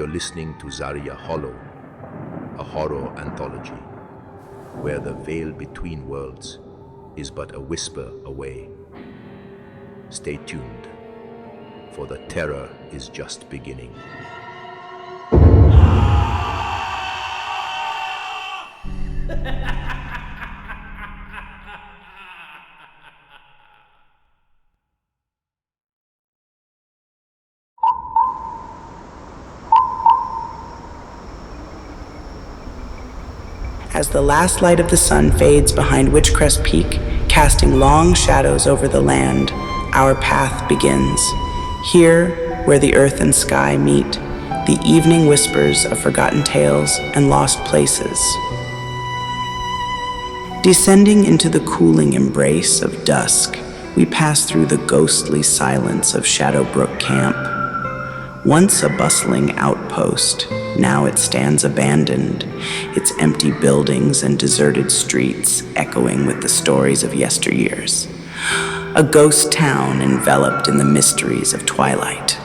You're listening to Zariya Hollow, a horror anthology, where the veil between worlds is but a whisper away. Stay tuned, for the terror is just beginning. As the last light of the sun fades behind Witchcrest Peak, casting long shadows over the land, our path begins. Here, where the earth and sky meet, the evening whispers of forgotten tales and lost places. Descending into the cooling embrace of dusk, we pass through the ghostly silence of Shadowbrook Camp. Once a bustling outpost, now it stands abandoned, its empty buildings and deserted streets echoing with the stories of yesteryears. A ghost town enveloped in the mysteries of twilight.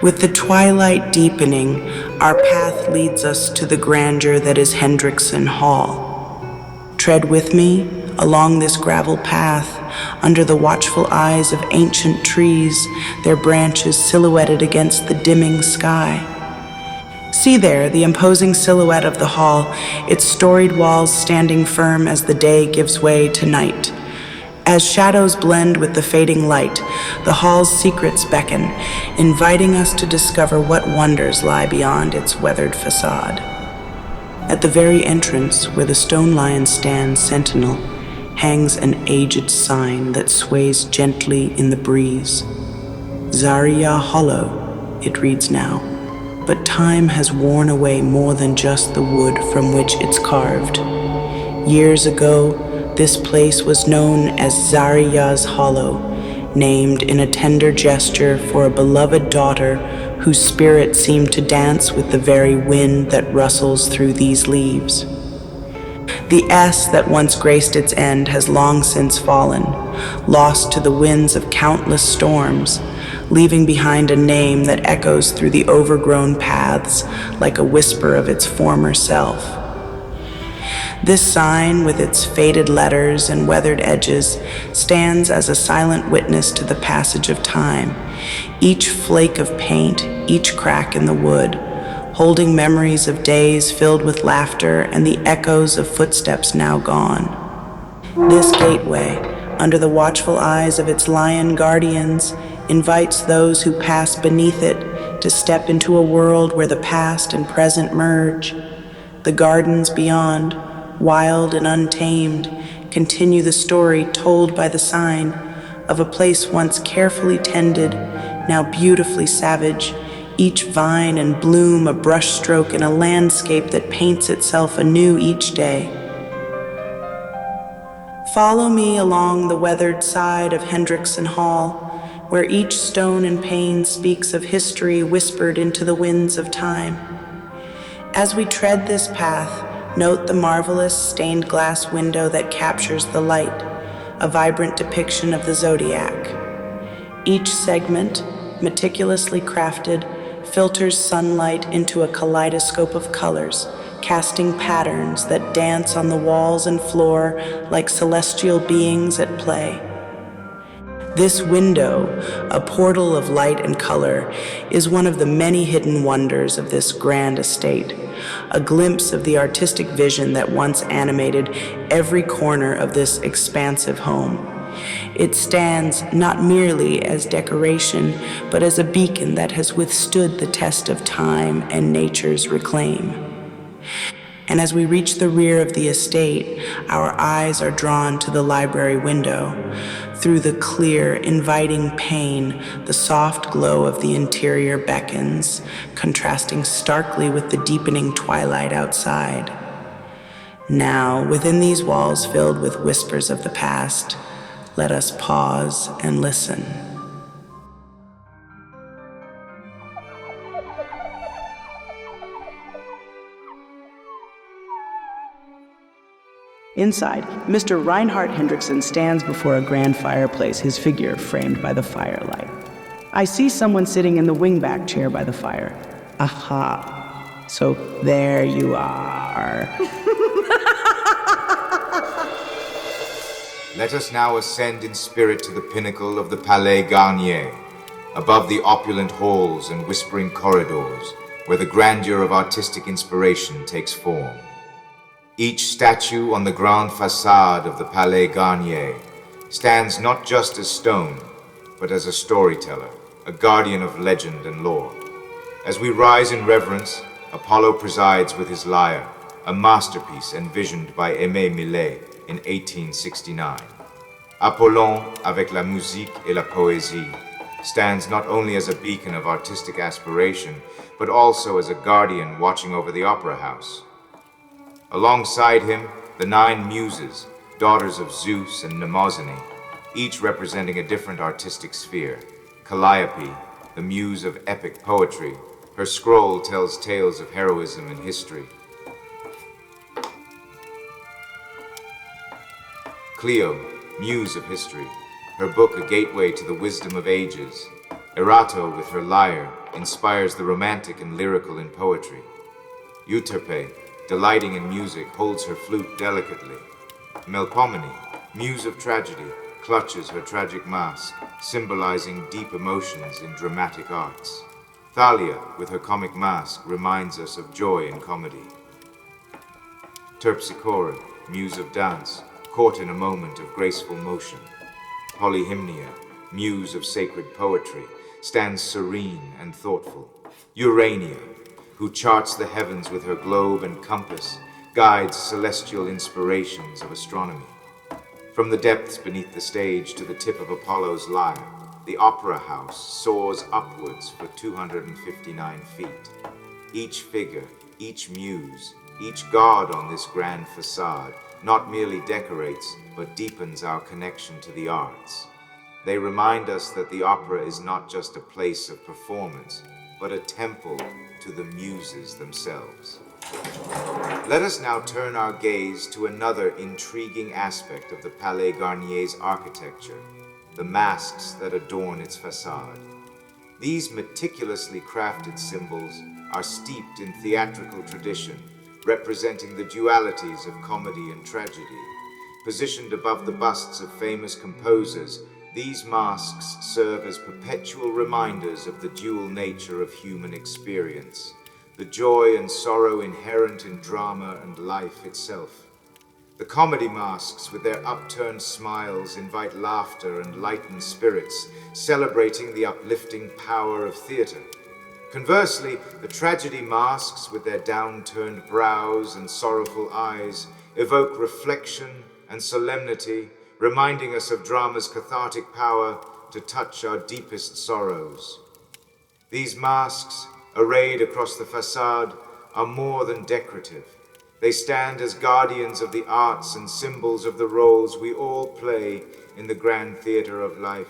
With the twilight deepening, our path leads us to the grandeur that is Hendrickson Hall. Tread with me along this gravel path, under the watchful eyes of ancient trees, their branches silhouetted against the dimming sky. See there the imposing silhouette of the hall, its storied walls standing firm as the day gives way to night. As shadows blend with the fading light, the hall's secrets beckon, inviting us to discover what wonders lie beyond its weathered facade. At the very entrance, where the stone lion stands sentinel, hangs an aged sign that sways gently in the breeze. Zariya Hollow, it reads now, but time has worn away more than just the wood from which it's carved. Years ago, this place was known as Zariya's Hollow, named in a tender gesture for a beloved daughter whose spirit seemed to dance with the very wind that rustles through these leaves. The S that once graced its end has long since fallen, lost to the winds of countless storms, leaving behind a name that echoes through the overgrown paths like a whisper of its former self. This sign, with its faded letters and weathered edges, stands as a silent witness to the passage of time, each flake of paint, each crack in the wood, holding memories of days filled with laughter and the echoes of footsteps now gone. This gateway, under the watchful eyes of its lion guardians, invites those who pass beneath it to step into a world where the past and present merge. The gardens beyond, wild and untamed, continue the story told by the sign of a place once carefully tended, now beautifully savage, each vine and bloom a brushstroke in a landscape that paints itself anew each day. Follow me along the weathered side of Hendrickson Hall, where each stone and pane speaks of history whispered into the winds of time. As we tread this path, note the marvelous stained glass window that captures the light, a vibrant depiction of the zodiac. Each segment, meticulously crafted, filters sunlight into a kaleidoscope of colors, casting patterns that dance on the walls and floor like celestial beings at play. This window, a portal of light and color, is one of the many hidden wonders of this grand estate, a glimpse of the artistic vision that once animated every corner of this expansive home. It stands not merely as decoration, but as a beacon that has withstood the test of time and nature's reclaim. And as we reach the rear of the estate, our eyes are drawn to the library window. Through the clear, inviting pane, the soft glow of the interior beckons, contrasting starkly with the deepening twilight outside. Now, within these walls filled with whispers of the past, let us pause and listen. Inside, Mr. Reinhard Hendrickson stands before a grand fireplace, his figure framed by the firelight. I see someone sitting in the wingback chair by the fire. Aha. So there you are. Let us now ascend in spirit to the pinnacle of the Palais Garnier, above the opulent halls and whispering corridors, where the grandeur of artistic inspiration takes form. Each statue on the grand façade of the Palais Garnier stands not just as stone, but as a storyteller, a guardian of legend and lore. As we rise in reverence, Apollo presides with his lyre, a masterpiece envisioned by Aimé Millet in 1869. Apollon, avec la musique et la poésie, stands not only as a beacon of artistic aspiration, but also as a guardian watching over the opera house. Alongside him, the 9 muses, daughters of Zeus and Mnemosyne, each representing a different artistic sphere. Calliope, the muse of epic poetry, her scroll tells tales of heroism and history. Clio, muse of history, her book a gateway to the wisdom of ages. Erato, with her lyre, inspires the romantic and lyrical in poetry. Euterpe, delighting in music, holds her flute delicately. Melpomene, muse of tragedy, clutches her tragic mask, symbolizing deep emotions in dramatic arts. Thalia, with her comic mask, reminds us of joy in comedy. Terpsichore, muse of dance, caught in a moment of graceful motion. Polyhymnia, muse of sacred poetry, stands serene and thoughtful. Urania, who charts the heavens with her globe and compass, guides celestial inspirations of astronomy. From the depths beneath the stage to the tip of Apollo's lyre, the opera house soars upwards for 259 feet. Each figure, each muse, each god on this grand facade not merely decorates, but deepens our connection to the arts. They remind us that the opera is not just a place of performance, but a temple to the muses themselves. Let us now turn our gaze to another intriguing aspect of the Palais Garnier's architecture, the masks that adorn its facade. These meticulously crafted symbols are steeped in theatrical tradition, representing the dualities of comedy and tragedy. Positioned above the busts of famous composers, these masks serve as perpetual reminders of the dual nature of human experience, the joy and sorrow inherent in drama and life itself. The comedy masks, with their upturned smiles, invite laughter and lighten spirits, celebrating the uplifting power of theater. Conversely, the tragedy masks, with their downturned brows and sorrowful eyes, evoke reflection and solemnity, reminding us of drama's cathartic power to touch our deepest sorrows. These masks, arrayed across the facade, are more than decorative. They stand as guardians of the arts and symbols of the roles we all play in the grand theater of life.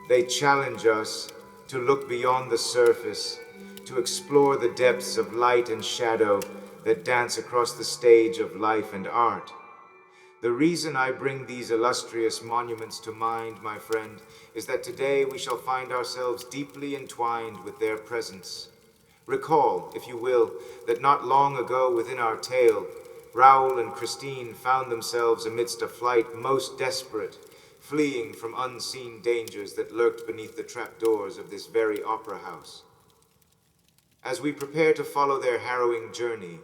They challenge us to look beyond the surface, to explore the depths of light and shadow that dance across the stage of life and art. The reason I bring these illustrious monuments to mind, my friend, is that today we shall find ourselves deeply entwined with their presence. Recall, if you will, that not long ago within our tale, Raoul and Christine found themselves amidst a flight most desperate, fleeing from unseen dangers that lurked beneath the trapdoors of this very opera house. As we prepare to follow their harrowing journey,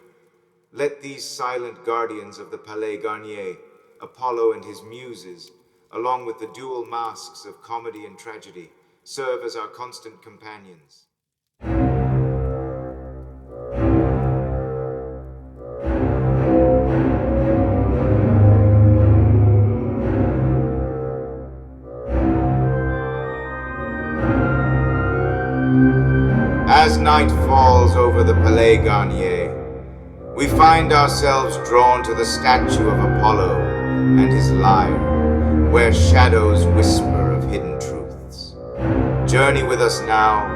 let these silent guardians of the Palais Garnier, Apollo and his muses, along with the dual masks of comedy and tragedy, serve as our constant companions. As night falls over the Palais Garnier, we find ourselves drawn to the statue of Apollo and his lyre, where shadows whisper of hidden truths. Journey with us now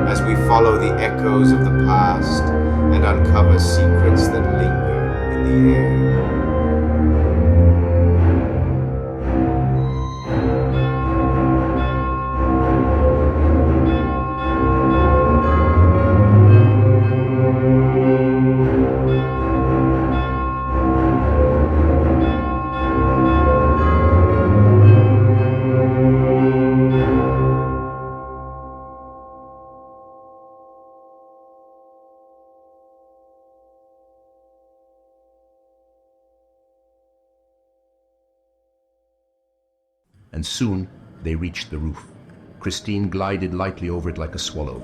as we follow the echoes of the past and uncover secrets that linger in the air. and soon they reached the roof. Christine glided lightly over it like a swallow,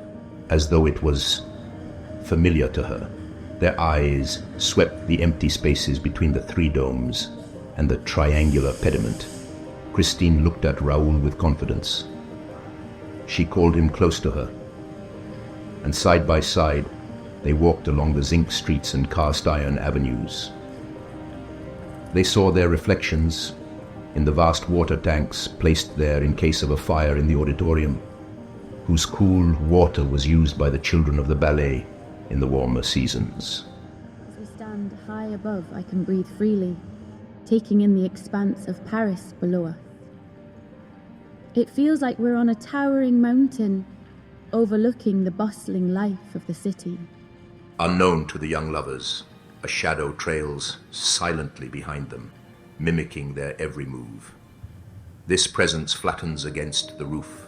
as though it was familiar to her. Their eyes swept the empty spaces between the three domes and the triangular pediment. Christine looked at Raoul with confidence. She called him close to her, and side by side they walked along the zinc streets and cast iron avenues. They saw their reflections in the vast water tanks placed there in case of a fire in the auditorium, whose cool water was used by the children of the ballet in the warmer seasons. As we stand high above, I can breathe freely, taking in the expanse of Paris below us. It feels like we're on a towering mountain, overlooking the bustling life of the city. Unknown to the young lovers, a shadow trails silently behind them, mimicking their every move. This presence flattens against the roof,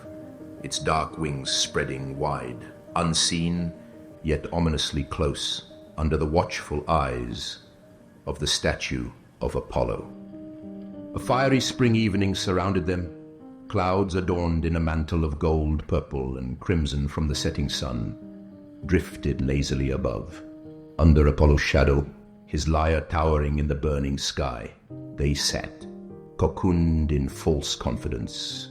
its dark wings spreading wide, unseen yet ominously close, under the watchful eyes of the statue of Apollo. A fiery spring evening surrounded them. Clouds adorned in a mantle of gold, purple, and crimson from the setting sun drifted lazily above. Under Apollo's shadow, his lyre towering in the burning sky, they sat, cocooned in false confidence,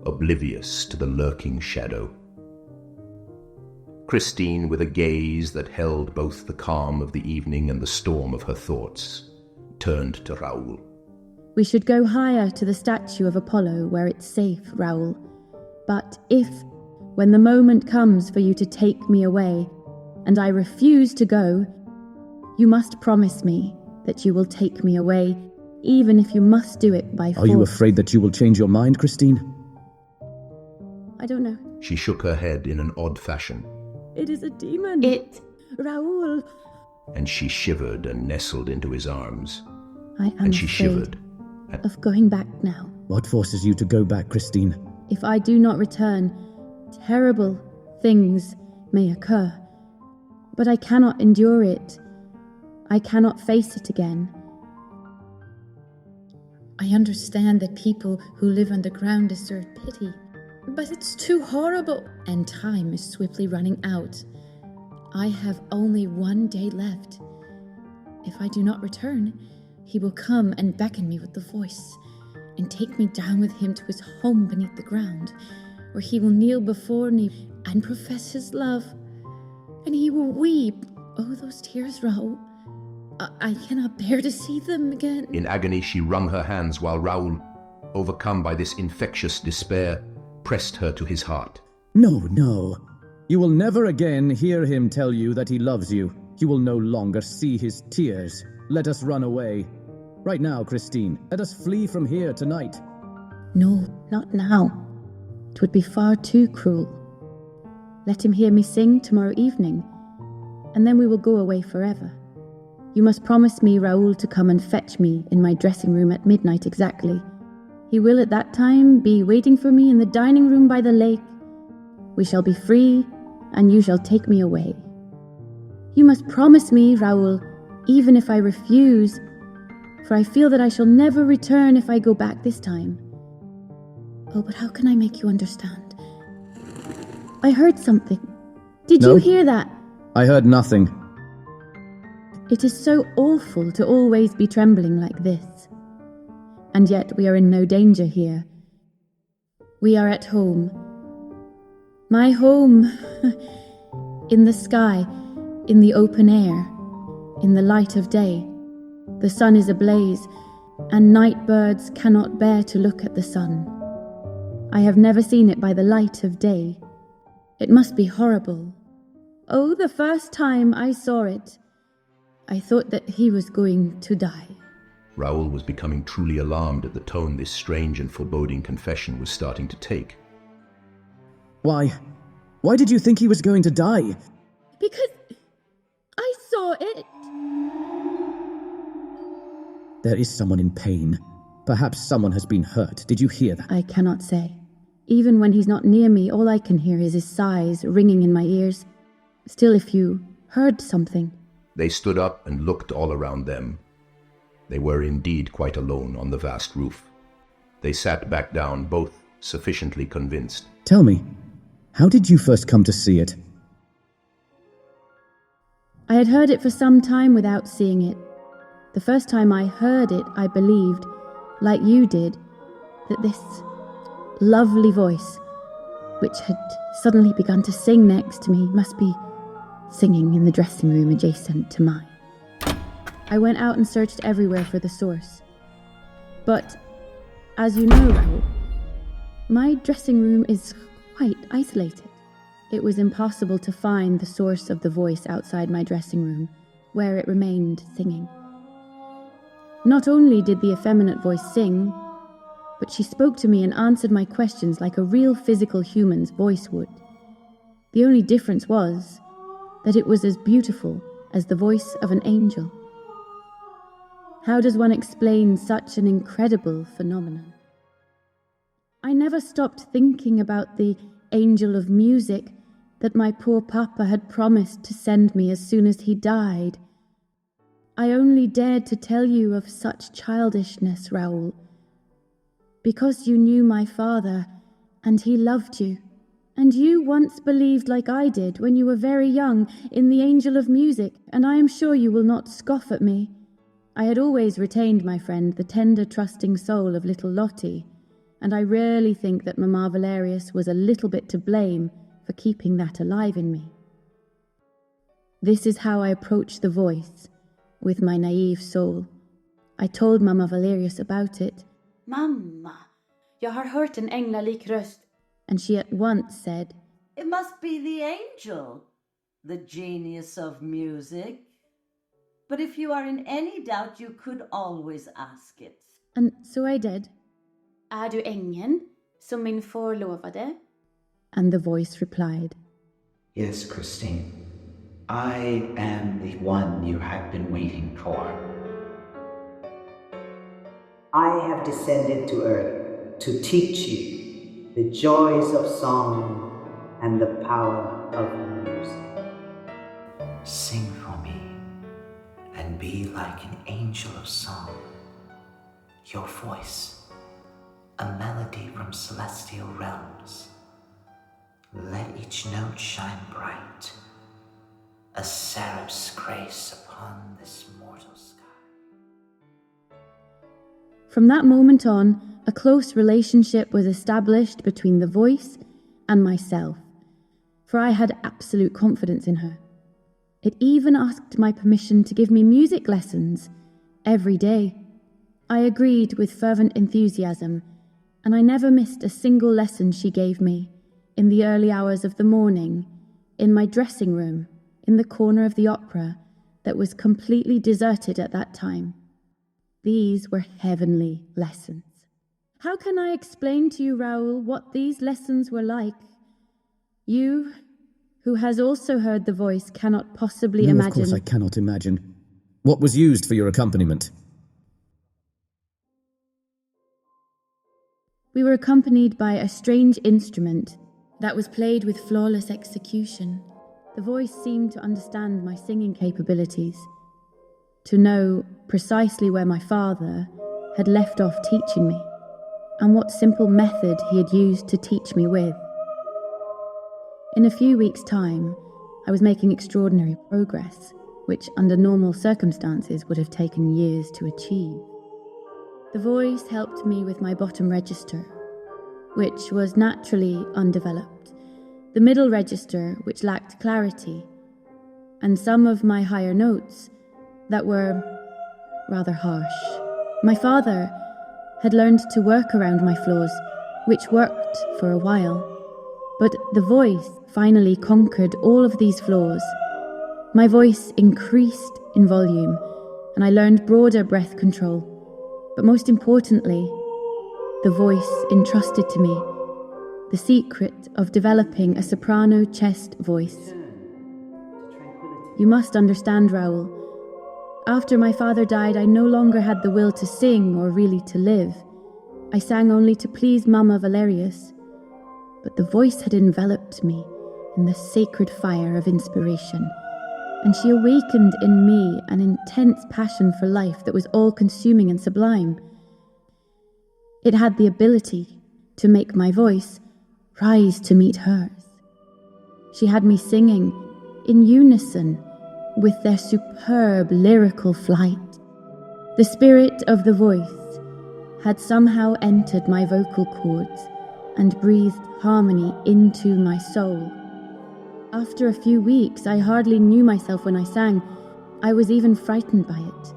oblivious to the lurking shadow. Christine, with a gaze that held both the calm of the evening and the storm of her thoughts, turned to Raoul. We should go higher to the statue of Apollo where it's safe, Raoul. But if, when the moment comes for you to take me away, and I refuse to go, you must promise me that you will take me away, even if you must do it by force. Are you afraid that you will change your mind, Christine? I don't know. She shook her head in an odd fashion. It is a demon. Raoul. And she shivered and nestled into his arms. I am and she afraid shivered. of going back now. What forces you to go back, Christine? If I do not return, terrible things may occur. But I cannot endure it. I cannot face it again. I understand that people who live underground deserve pity, but it's too horrible, and time is swiftly running out. I have only one day left. If I do not return, he will come and beckon me with the voice, and take me down with him to his home beneath the ground, where he will kneel before me and profess his love, and he will weep. Oh, those tears, Raoul. I cannot bear to see them again. In agony, she wrung her hands while Raoul, overcome by this infectious despair, pressed her to his heart. No, no. You will never again hear him tell you that he loves you. You will no longer see his tears. Let us run away. Right now, Christine. Let us flee from here tonight. No, not now. It would be far too cruel. Let him hear me sing tomorrow evening, and then we will go away forever. You must promise me, Raoul, to come and fetch me in my dressing room at midnight exactly. He will at that time be waiting for me in the dining room by the lake. We shall be free, and you shall take me away. You must promise me, Raoul, even if I refuse, for I feel that I shall never return if I go back this time. Oh, but how can I make you understand? I heard something. Did you hear that? I heard nothing. It is so awful to always be trembling like this. And yet we are in no danger here. We are at home. My home. In the sky, in the open air, in the light of day. The sun is ablaze, and night birds cannot bear to look at the sun. I have never seen it by the light of day. It must be horrible. Oh, the first time I saw it, I thought that he was going to die. Raoul was becoming truly alarmed at the tone this strange and foreboding confession was starting to take. Why did you think he was going to die? Because I saw it. There is someone in pain. Perhaps someone has been hurt. Did you hear that? I cannot say. Even when he's not near me, all I can hear is his sighs ringing in my ears. Still, if you heard something... They stood up and looked all around them. They were indeed quite alone on the vast roof. They sat back down, both sufficiently convinced. Tell me, how did you first come to see it? I had heard it for some time without seeing it. The first time I heard it, I believed, like you did, that this lovely voice, which had suddenly begun to sing next to me, must be singing in the dressing room adjacent to mine. I went out and searched everywhere for the source. But, as you know, Raoul, my dressing room is quite isolated. It was impossible to find the source of the voice outside my dressing room, where it remained singing. Not only did the effeminate voice sing, but she spoke to me and answered my questions like a real physical human's voice would. The only difference was that it was as beautiful as the voice of an angel. How does one explain such an incredible phenomenon? I never stopped thinking about the angel of music that my poor papa had promised to send me as soon as he died. I only dared to tell you of such childishness, Raoul, because you knew my father, and he loved you, and you once believed like I did when you were very young in the angel of music, and I am sure you will not scoff at me. I had always retained, my friend, the tender, trusting soul of little Lottie, and I really think that Mamma Valerius was a little bit to blame for keeping that alive in me. This is how I approached the voice, with my naive soul. I told Mamma Valerius about it. Mamma, jag har hört en änglalik röst. And she at once said, It must be the angel, the genius of music. But if you are in any doubt, you could always ask it. And so I did. Är du ängeln som min förlovade? And the voice replied, Yes, Christine. I am the one you have been waiting for. I have descended to earth to teach you the joys of song and the power of music. Sing for me and be like an angel of song. Your voice, a melody from celestial realms. Let each note shine bright, a seraph's grace upon this mortal sky. From that moment on, a close relationship was established between the voice and myself, for I had absolute confidence in her. It even asked my permission to give me music lessons every day. I agreed with fervent enthusiasm, and I never missed a single lesson she gave me, in the early hours of the morning, in my dressing room, in the corner of the opera that was completely deserted at that time. These were heavenly lessons. How can I explain to you, Raoul, what these lessons were like? You, who has also heard the voice, cannot possibly imagine. Of course I cannot imagine. What was used for your accompaniment? We were accompanied by a strange instrument that was played with flawless execution. The voice seemed to understand my singing capabilities, to know precisely where my father had left off teaching me, and what simple method he had used to teach me with. In a few weeks' time, I was making extraordinary progress, which under normal circumstances would have taken years to achieve. The voice helped me with my bottom register, which was naturally undeveloped, the middle register, which lacked clarity, and some of my higher notes that were rather harsh. My father had learned to work around my flaws, which worked for a while, but the voice finally conquered all of these flaws. My voice increased in volume, and I learned broader breath control, but most importantly, the voice entrusted to me the secret of developing a soprano chest voice. You must understand, Raoul, after my father died, I no longer had the will to sing or really to live. I sang only to please Mamma Valerius, but the voice had enveloped me in the sacred fire of inspiration, and she awakened in me an intense passion for life that was all-consuming and sublime. It had the ability to make my voice rise to meet hers. She had me singing in unison with their superb lyrical flight. The spirit of the voice had somehow entered my vocal cords and breathed harmony into my soul. After a few weeks, I hardly knew myself when I sang. I was even frightened by it.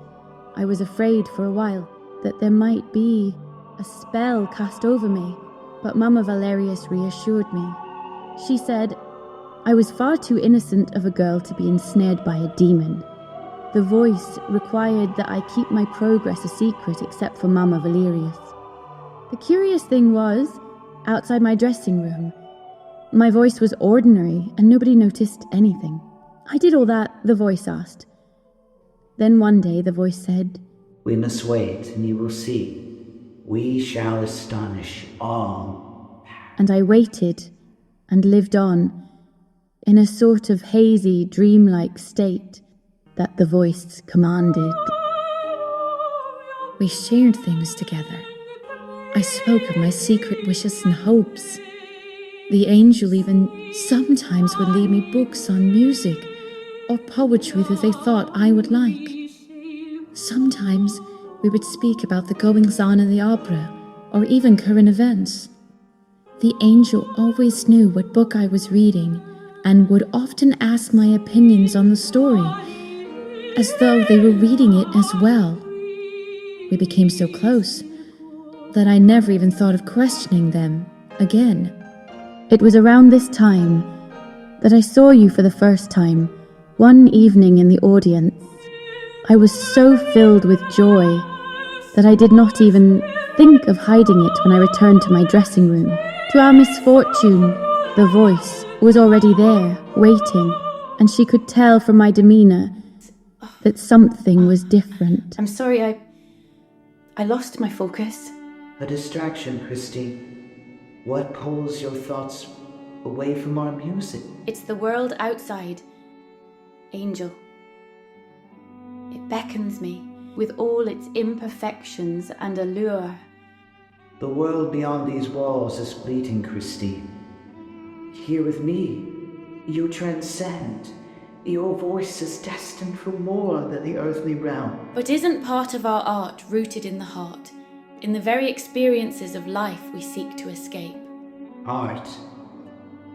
I was afraid for a while that there might be a spell cast over me, but Mama Valerius reassured me. She said I was far too innocent of a girl to be ensnared by a demon. The voice required that I keep my progress a secret except for Mama Valerius. The curious thing was, outside my dressing room, my voice was ordinary and nobody noticed anything. I did all that the voice asked. Then one day the voice said, "We must wait, and you will see. We shall astonish all." And I waited and lived on in a sort of hazy, dreamlike state that the voice commanded. We shared things together. I spoke of my secret wishes and hopes. The angel even sometimes would leave me books on music or poetry that they thought I would like. Sometimes we would speak about the goings-on in the opera or even current events. The angel always knew what book I was reading and would often ask my opinions on the story, as though they were reading it as well. We became so close that I never even thought of questioning them again. It was around this time that I saw you for the first time, one evening in the audience. I was so filled with joy that I did not even think of hiding it when I returned to my dressing room. To our misfortune, the voice was already there, waiting, and she could tell from my demeanour that something was different. I'm sorry, I lost my focus. A distraction, Christine. What pulls your thoughts away from our music? It's the world outside, Angel. It beckons me with all its imperfections and allure. The world beyond these walls is fleeting, Christine. Here with me, you transcend. Your voice is destined for more than the earthly realm. But isn't part of our art rooted in the heart, in the very experiences of life we seek to escape? Art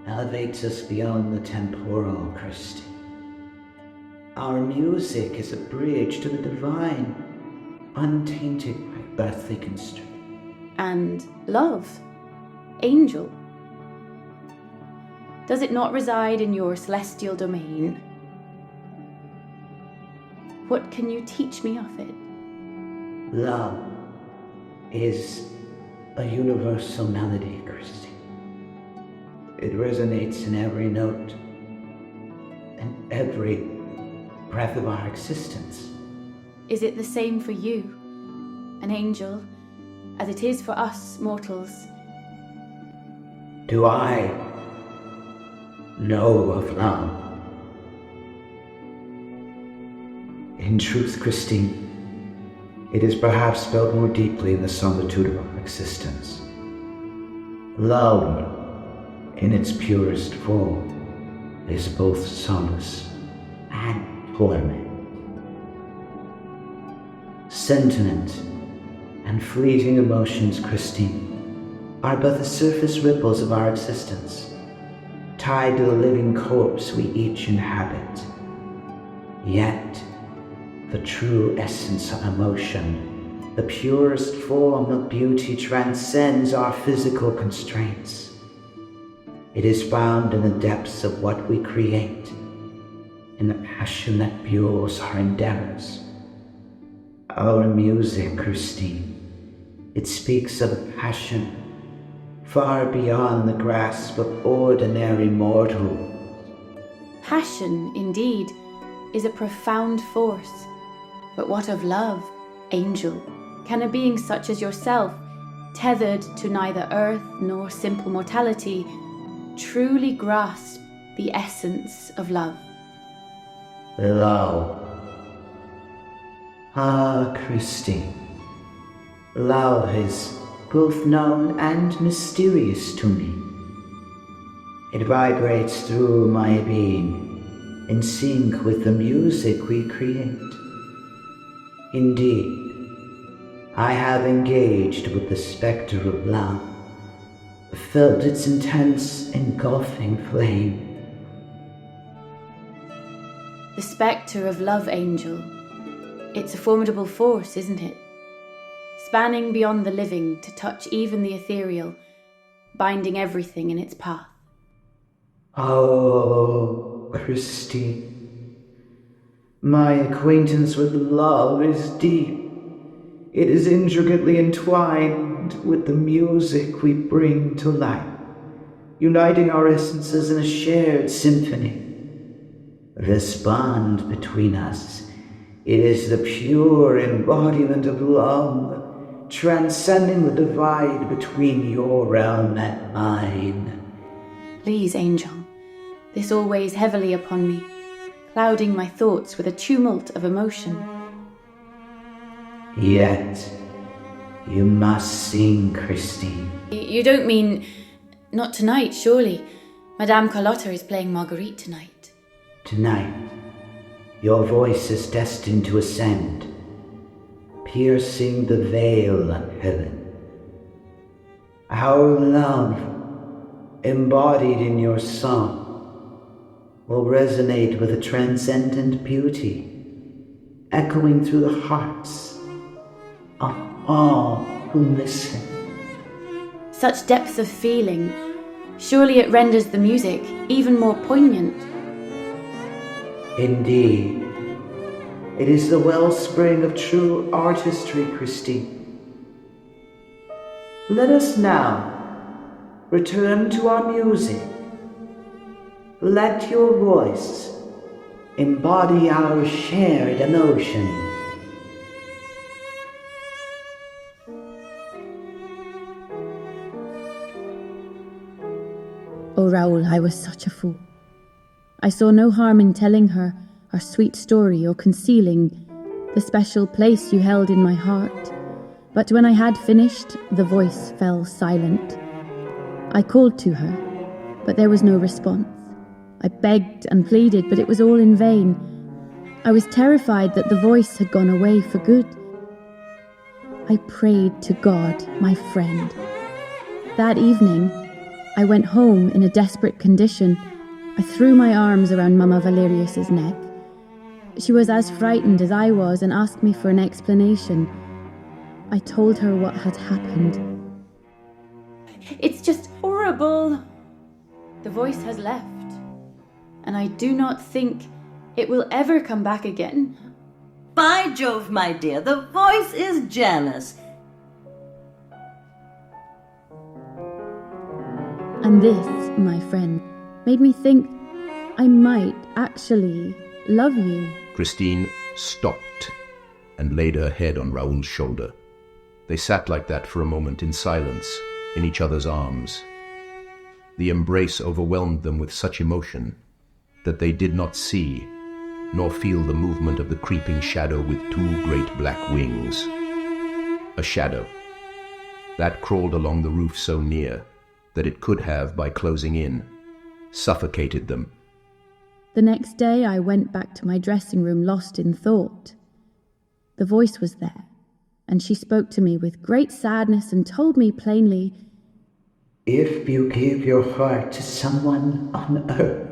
elevates us beyond the temporal, Christine. Our music is a bridge to the divine, untainted by earthly constraint. And love, Angel. Does it not reside in your celestial domain? What can you teach me of it? Love is a universal melody, Christine. It resonates in every note and every breath of our existence. Is it the same for you, an angel, as it is for us mortals? Do I know of love? In truth, Christine, it is perhaps felt more deeply in the solitude of our existence. Love, in its purest form, is both solace and torment. Sentiment and fleeting emotions, Christine, are but the surface ripples of our existence, tied to the living corpse we each inhabit. Yet, the true essence of emotion, the purest form of beauty, transcends our physical constraints. It is found in the depths of what we create, in the passion that fuels our endeavors. Our music, Christine, it speaks of a passion far beyond the grasp of ordinary mortals. Passion, indeed, is a profound force. But what of love, Angel? Can a being such as yourself, tethered to neither earth nor simple mortality, truly grasp the essence of love? Love. Ah, Christine, love is both known and mysterious to me. It vibrates through my being, in sync with the music we create. Indeed, I have engaged with the specter of love, felt its intense, engulfing flame. The spectre of love, Angel. It's a formidable force, isn't it? Spanning beyond the living to touch even the ethereal, binding everything in its path. Oh, Christine, my acquaintance with love is deep. It is intricately entwined with the music we bring to life, uniting our essences in a shared symphony. This bond between us, it is the pure embodiment of love, transcending the divide between your realm and mine. Please, Angel, this all weighs heavily upon me, clouding my thoughts with a tumult of emotion. Yet, you must sing, Christine. You don't mean... not tonight, surely. Madame Carlotta is playing Marguerite tonight. Tonight, your voice is destined to ascend, piercing the veil of heaven. Our love, embodied in your song, will resonate with a transcendent beauty, echoing through the hearts of all who listen. Such depth of feeling. Surely it renders the music even more poignant. Indeed, it is the wellspring of true artistry, Christine. Let us now return to our music. Let your voice embody our shared emotion. Oh, Raoul, I was such a fool. I saw no harm in telling her our sweet story or concealing the special place you held in my heart. But when I had finished, the voice fell silent. I called to her, but there was no response. I begged and pleaded, but it was all in vain. I was terrified that the voice had gone away for good. I prayed to God, my friend. That evening, I went home in a desperate condition. I threw my arms around Mama Valerius's neck. She was as frightened as I was and asked me for an explanation. I told her what had happened. It's just horrible. The voice has left, and I do not think it will ever come back again. By Jove, my dear, the voice is jealous. And this, my friend, made me think I might actually love you. Christine stopped and laid her head on Raoul's shoulder. They sat like that for a moment in silence, in each other's arms. The embrace overwhelmed them with such emotion that they did not see nor feel the movement of the creeping shadow with two great black wings. A shadow that crawled along the roof so near that it could have, by closing in, suffocated them. The next day I went back to my dressing room lost in thought. The voice was there, and she spoke to me with great sadness and told me plainly, if you give your heart to someone on earth,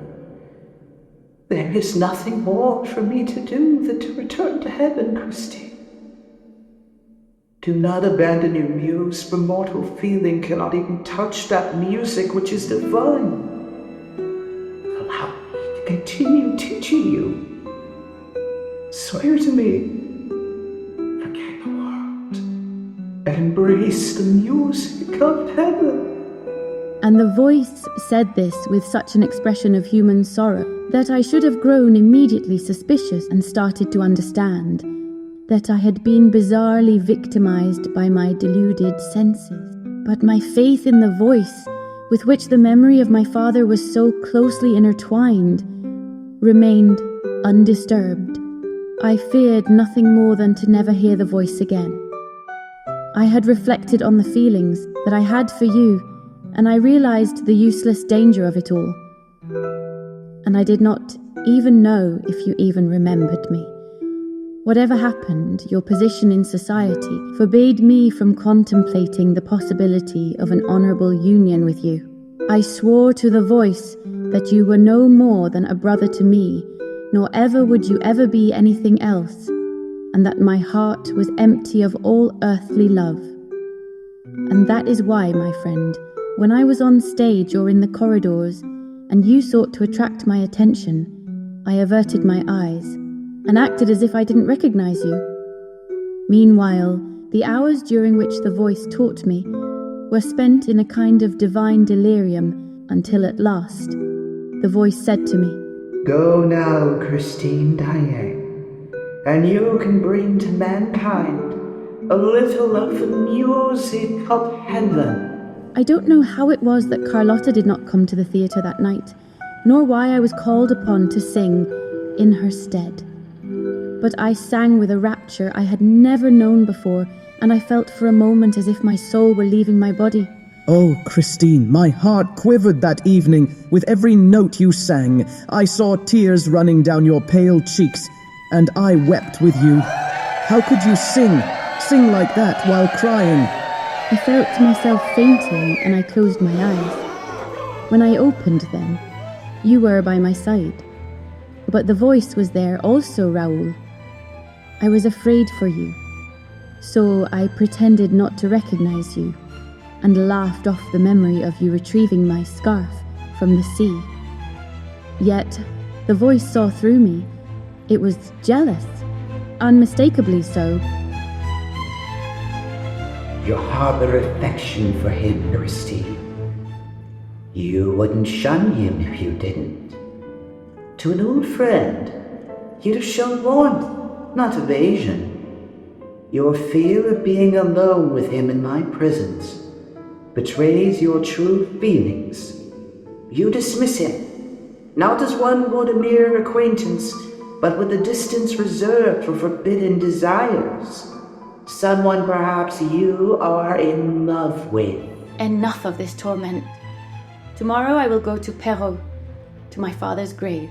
there is nothing more for me to do than to return to heaven, Christine. Do not abandon your muse, for mortal feeling cannot even touch that music which is divine. Allow me to continue teaching you. Swear to me, forget the world, and embrace the music of heaven. And the voice said this with such an expression of human sorrow that I should have grown immediately suspicious and started to understand that I had been bizarrely victimized by my deluded senses. But my faith in the voice, with which the memory of my father was so closely intertwined, remained undisturbed. I feared nothing more than to never hear the voice again. I had reflected on the feelings that I had for you, and I realized the useless danger of it all. And I did not even know if you even remembered me. Whatever happened, your position in society forbade me from contemplating the possibility of an honorable union with you. I swore to the voice that you were no more than a brother to me, nor ever would you ever be anything else, and that my heart was empty of all earthly love. And that is why, my friend, when I was on stage or in the corridors, and you sought to attract my attention, I averted my eyes, and acted as if I didn't recognize you. Meanwhile, the hours during which the voice taught me were spent in a kind of divine delirium until at last, the voice said to me, "Go now, Christine Daae, and you can bring to mankind a little of the music of heaven." I don't know how it was that Carlotta did not come to the theatre that night, nor why I was called upon to sing in her stead. But I sang with a rapture I had never known before, and I felt for a moment as if my soul were leaving my body. Oh, Christine, my heart quivered that evening with every note you sang. I saw tears running down your pale cheeks, and I wept with you. How could you sing like that while crying? I felt myself fainting, and I closed my eyes. When I opened them, you were by my side. But the voice was there also, Raoul. I was afraid for you, so I pretended not to recognize you, and laughed off the memory of you retrieving my scarf from the sea. Yet, the voice saw through me. It was jealous, unmistakably so. You harbor affection for him, Christine. You wouldn't shun him if you didn't. To an old friend, you'd have shown warmth, not evasion. Your fear of being alone with him in my presence betrays your true feelings. You dismiss him, not as one would a mere acquaintance, but with a distance reserved for forbidden desires. Someone perhaps you are in love with. Enough of this torment. Tomorrow I will go to Perrault, to my father's grave.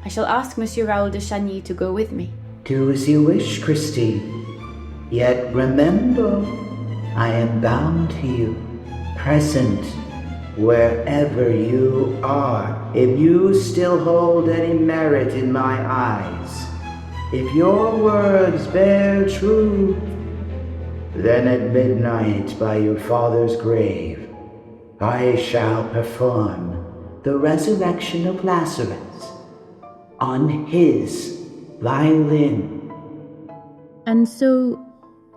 I shall ask Monsieur Raoul de Chagny to go with me. Do as you wish, Christine. Yet remember, I am bound to you, present wherever you are. If you still hold any merit in my eyes, if your words bear truth, then at midnight by your father's grave, I shall perform the resurrection of Lazarus on his violin. And so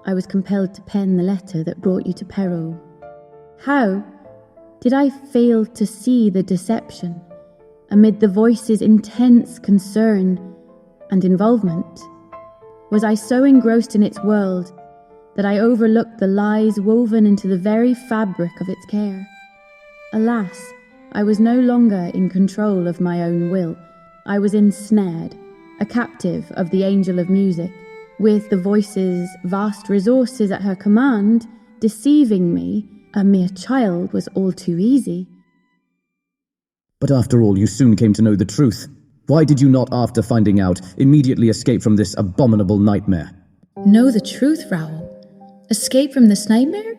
I was compelled to pen the letter that brought you to Perrault. How did I fail to see the deception amid the voice's intense concern and involvement? Was I so engrossed in its world that I overlooked the lies woven into the very fabric of its care? Alas, I was no longer in control of my own will. I was ensnared, a captive of the angel of music, with the voice's vast resources at her command. Deceiving me, a mere child, was all too easy. But after all, you soon came to know the truth. Why did you not, after finding out, immediately escape from this abominable nightmare? Know the truth, Raoul? Escape from this nightmare?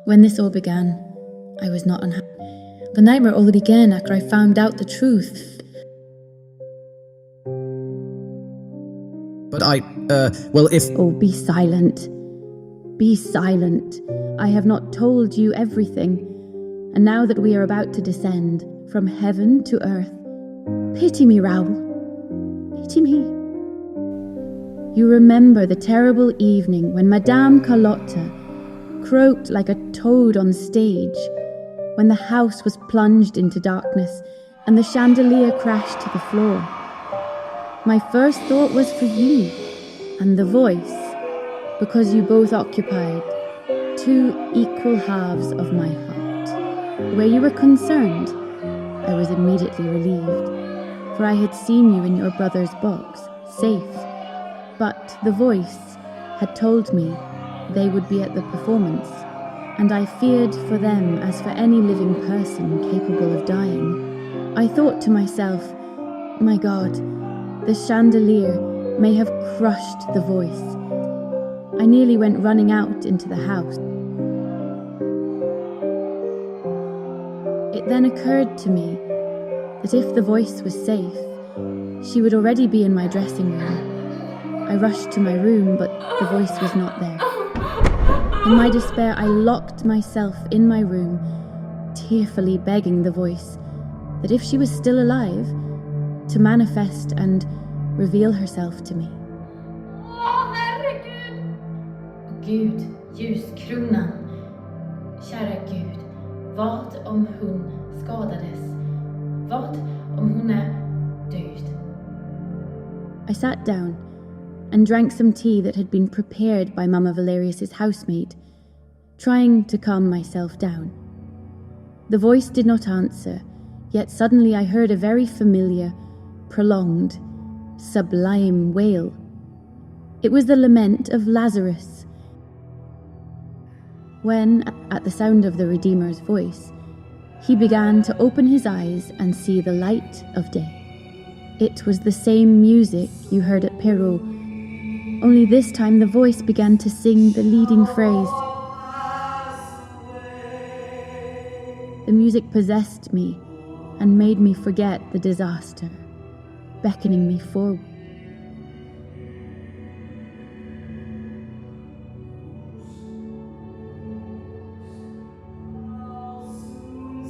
When this all began, I was not unhappy. The nightmare all began after I found out the truth. But if... Oh, be silent. Be silent. I have not told you everything. And now that we are about to descend from heaven to earth, pity me, Raoul. Pity me. You remember the terrible evening when Madame Carlotta croaked like a toad on stage, when the house was plunged into darkness and the chandelier crashed to the floor. My first thought was for you and the voice, because you both occupied two equal halves of my heart. Where you were concerned, I was immediately relieved, for I had seen you in your brother's box, safe. But the voice, had told me they would be at the performance, and I feared for them as for any living person capable of dying. I thought to myself, my God, the chandelier may have crushed the voice. I nearly went running out into the house. It then occurred to me that if the voice was safe, she would already be in my dressing room. I rushed to my room, but the voice was not there. In my despair, I locked myself in my room, tearfully begging the voice that if she was still alive, to manifest and reveal herself to me. Gud, ljuskronan. Kära Gud, vad om hon skadades? Vad om hon är död? I sat down and drank some tea that had been prepared by Mama Valerius's housemaid, trying to calm myself down. The voice did not answer, yet suddenly I heard a very familiar, prolonged, sublime wail. It was the lament of Lazarus. When, at the sound of the Redeemer's voice, he began to open his eyes and see the light of day. It was the same music you heard at Perrault, only this time the voice began to sing the leading phrase. The music possessed me and made me forget the disaster, beckoning me forward.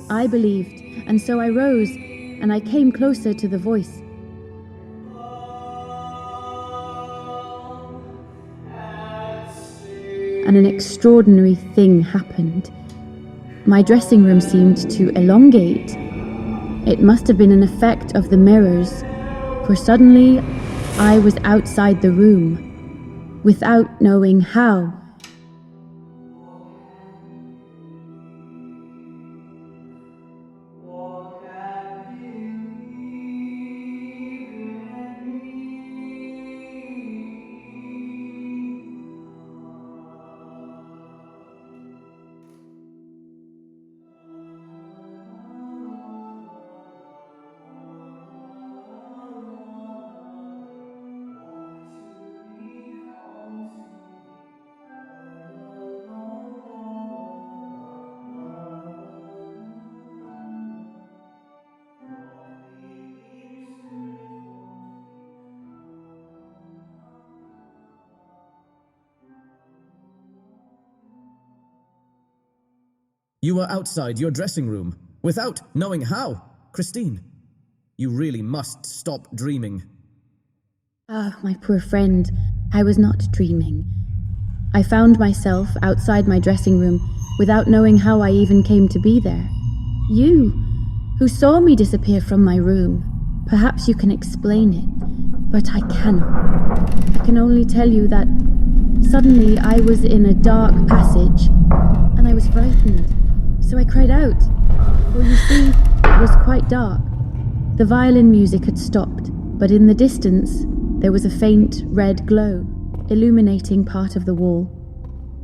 I believed, and so I rose, and I came closer to the voice. And an extraordinary thing happened. My dressing room seemed to elongate. It must have been an effect of the mirrors, for suddenly I was outside the room, without knowing how. You were outside your dressing room, without knowing how. Christine, you really must stop dreaming. Ah, my poor friend, I was not dreaming. I found myself outside my dressing room without knowing how I even came to be there. You, who saw me disappear from my room, perhaps you can explain it, but I cannot. I can only tell you that suddenly I was in a dark passage and I was frightened. So I cried out, for you see, it was quite dark. The violin music had stopped, but in the distance, there was a faint red glow, illuminating part of the wall.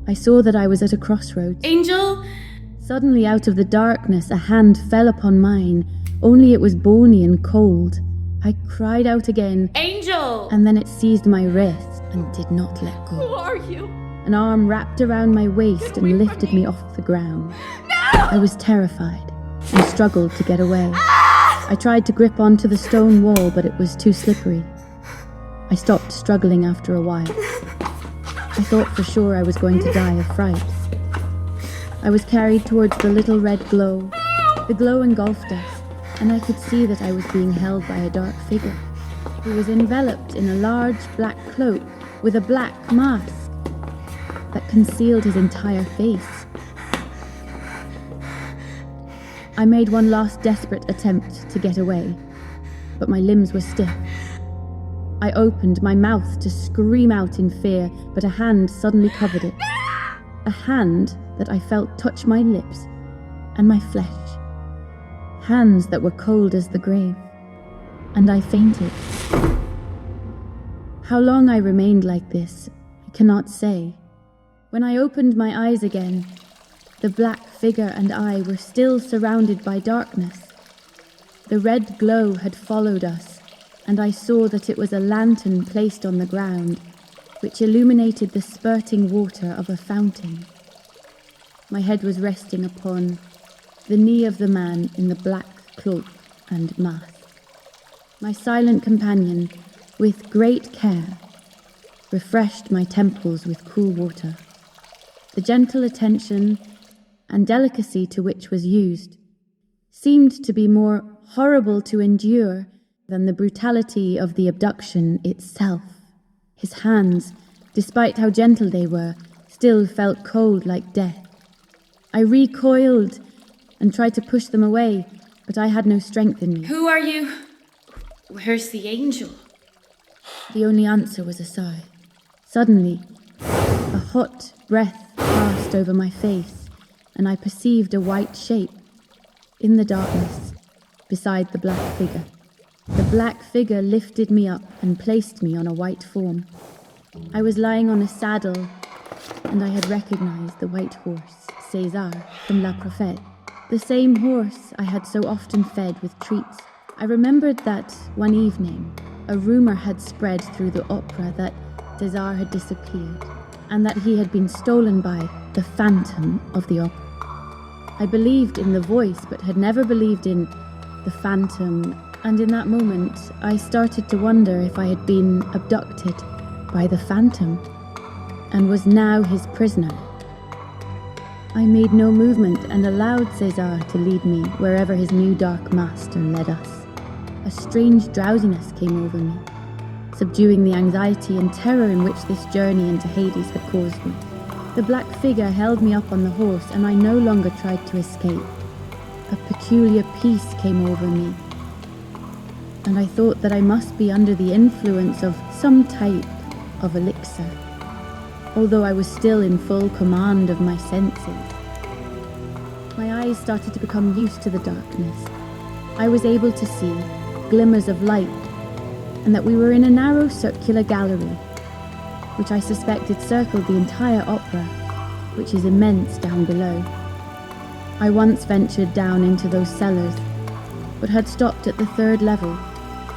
I saw that I was at a crossroads. Angel! Suddenly, out of the darkness, a hand fell upon mine, only it was bony and cold. I cried out again, Angel! And then it seized my wrist and did not let go. Who are you? An arm wrapped around my waist and lifted me off the ground. No! I was terrified and struggled to get away. I tried to grip onto the stone wall, but it was too slippery. I stopped struggling after a while. I thought for sure I was going to die of fright. I was carried towards the little red glow. The glow engulfed us, and I could see that I was being held by a dark figure. He was enveloped in a large black cloak with a black mask that concealed his entire face. I made one last desperate attempt to get away, but my limbs were stiff. I opened my mouth to scream out in fear, but a hand suddenly covered it. A hand that I felt touch my lips and my flesh. Hands that were cold as the grave. And I fainted. How long I remained like this, I cannot say. When I opened my eyes again, the black figure and I were still surrounded by darkness. The red glow had followed us, and I saw that it was a lantern placed on the ground, which illuminated the spurting water of a fountain. My head was resting upon the knee of the man in the black cloak and mask. My silent companion, with great care, refreshed my temples with cool water. The gentle attention and delicacy to which was used seemed to be more horrible to endure than the brutality of the abduction itself. His hands, despite how gentle they were, still felt cold like death. I recoiled and tried to push them away, but I had no strength in me. Who are you? Where's the angel? The only answer was a sigh. Suddenly, a hot breath passed over my face, and I perceived a white shape in the darkness beside the black figure. The black figure lifted me up and placed me on a white form. I was lying on a saddle, and I had recognized the white horse, César, from La Prophète, the same horse I had so often fed with treats. I remembered that one evening, a rumor had spread through the opera that César had disappeared, and that he had been stolen by the phantom of the opera. I believed in the voice, but had never believed in the phantom, and in that moment I started to wonder if I had been abducted by the phantom, and was now his prisoner. I made no movement and allowed César to lead me wherever his new dark master led us. A strange drowsiness came over me, subduing the anxiety and terror in which this journey into Hades had caused me. The black figure held me up on the horse, and I no longer tried to escape. A peculiar peace came over me, and I thought that I must be under the influence of some type of elixir, although I was still in full command of my senses. My eyes started to become used to the darkness. I was able to see glimmers of light, and that we were in a narrow circular gallery, which I suspected circled the entire opera, which is immense down below. I once ventured down into those cellars, but had stopped at the 3rd level,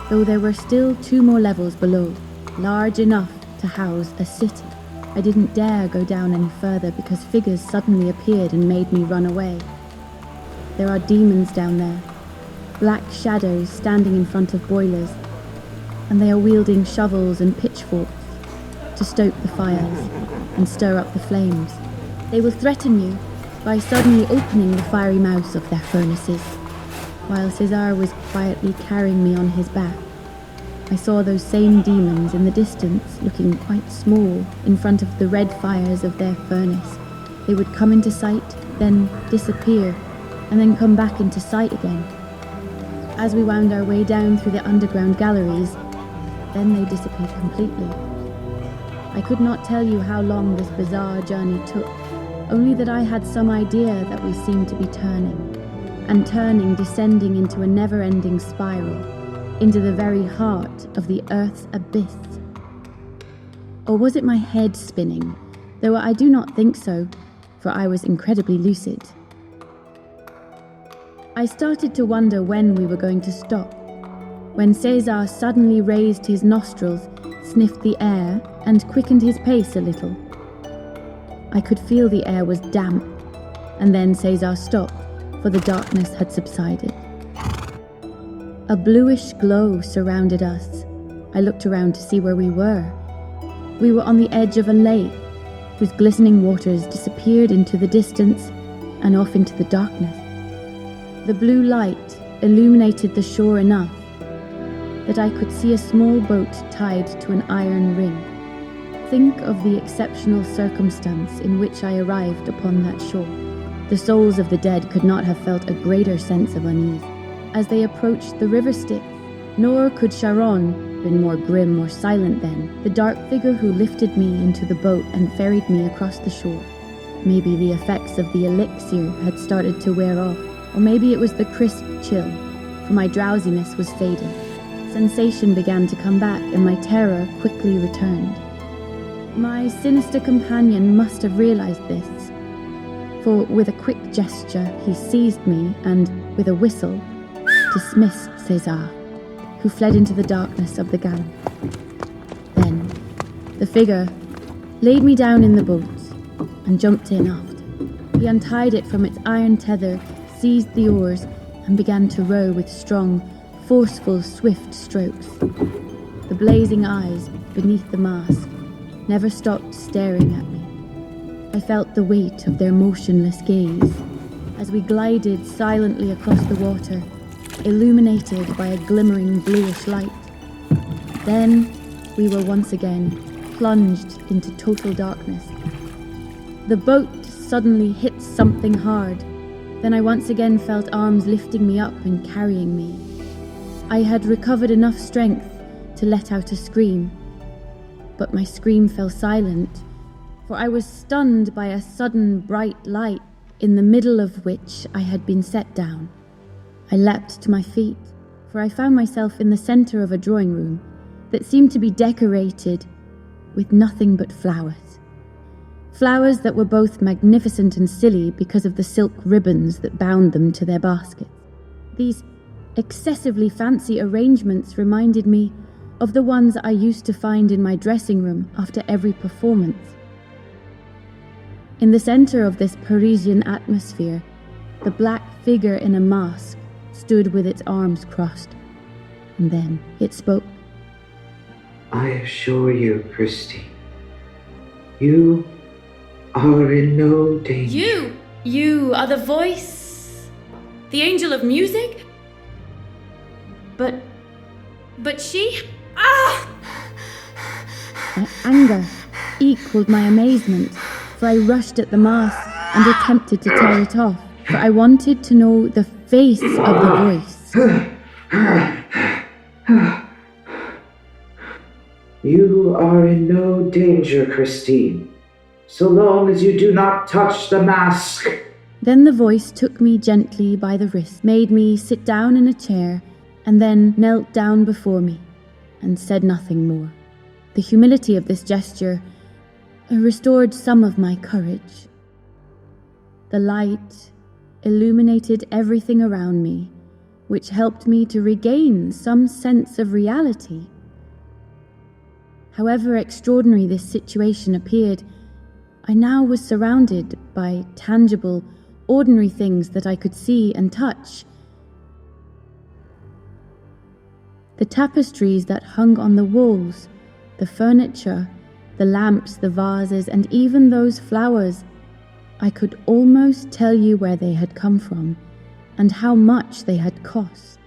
though there were still 2 more levels below, large enough to house a city. I didn't dare go down any further because figures suddenly appeared and made me run away. There are demons down there, black shadows standing in front of boilers, and they are wielding shovels and pitchforks to stoke the fires and stir up the flames. They will threaten you by suddenly opening the fiery mouths of their furnaces. While César was quietly carrying me on his back, I saw those same demons in the distance, looking quite small in front of the red fires of their furnace. They would come into sight, then disappear, and then come back into sight again. As we wound our way down through the underground galleries, then they disappeared completely. I could not tell you how long this bizarre journey took, only that I had some idea that we seemed to be turning, descending into a never-ending spiral, into the very heart of the Earth's abyss. Or was it my head spinning? Though I do not think so, for I was incredibly lucid. I started to wonder when we were going to stop, when César suddenly raised his nostrils, sniffed the air, and quickened his pace a little. I could feel the air was damp, and then César stopped, for the darkness had subsided. A bluish glow surrounded us. I looked around to see where we were. We were on the edge of a lake, whose glistening waters disappeared into the distance and off into the darkness. The blue light illuminated the shore enough that I could see a small boat tied to an iron ring. Think of the exceptional circumstance in which I arrived upon that shore. The souls of the dead could not have felt a greater sense of unease as they approached the river Styx, nor could Charon been more grim or silent then, the dark figure who lifted me into the boat and ferried me across the shore. Maybe the effects of the elixir had started to wear off, or maybe it was the crisp chill, for my drowsiness was fading. Sensation began to come back, and my terror quickly returned. My sinister companion must have realized this, for with a quick gesture he seized me and, with a whistle, dismissed César, who fled into the darkness of the galley. Then, the figure laid me down in the boat and jumped in aft. He untied it from its iron tether, seized the oars, and began to row with strong, forceful, swift strokes. The blazing eyes beneath the mask never stopped staring at me. I felt the weight of their motionless gaze as we glided silently across the water, illuminated by a glimmering bluish light. Then we were once again plunged into total darkness. The boat suddenly hit something hard. Then I once again felt arms lifting me up and carrying me. I had recovered enough strength to let out a scream, but my scream fell silent, for I was stunned by a sudden bright light, in the middle of which I had been set down. I leapt to my feet, for I found myself in the centre of a drawing room that seemed to be decorated with nothing but flowers. Flowers that were both magnificent and silly because of the silk ribbons that bound them to their baskets. These excessively fancy arrangements reminded me of the ones I used to find in my dressing room after every performance. In the centre of this Parisian atmosphere, the black figure in a mask stood with its arms crossed. And then it spoke. I assure you, Christine, you are in no danger. You are the voice, the angel of music? But she... Ah! My anger equaled my amazement, for I rushed at the mask and attempted to tear it off, for I wanted to know the face of the voice. You are in no danger, Christine, so long as you do not touch the mask. Then the voice took me gently by the wrist, made me sit down in a chair, and then knelt down before me and said nothing more. The humility of this gesture restored some of my courage. The light illuminated everything around me, which helped me to regain some sense of reality. However extraordinary this situation appeared, I now was surrounded by tangible, ordinary things that I could see and touch. The tapestries that hung on the walls, the furniture, the lamps, the vases, and even those flowers, I could almost tell you where they had come from and how much they had cost.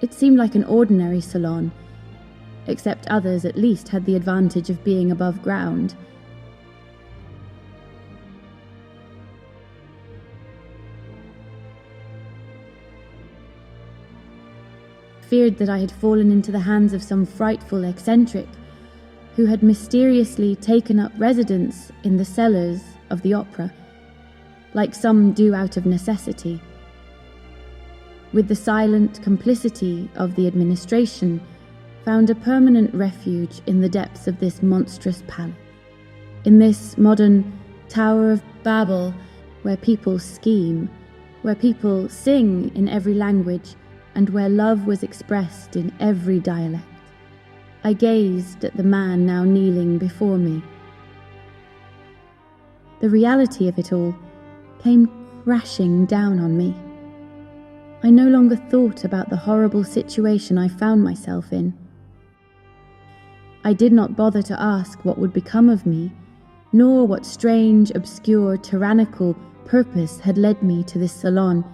It seemed like an ordinary salon, except others at least had the advantage of being above ground. Feared that I had fallen into the hands of some frightful eccentric who had mysteriously taken up residence in the cellars of the opera, like some do out of necessity. With the silent complicity of the administration, found a permanent refuge in the depths of this monstrous palace, in this modern Tower of Babel, where people scheme, where people sing in every language, and where love was expressed in every dialect. I gazed at the man now kneeling before me. The reality of it all came crashing down on me. I no longer thought about the horrible situation I found myself in. I did not bother to ask what would become of me, nor what strange, obscure, tyrannical purpose had led me to this salon,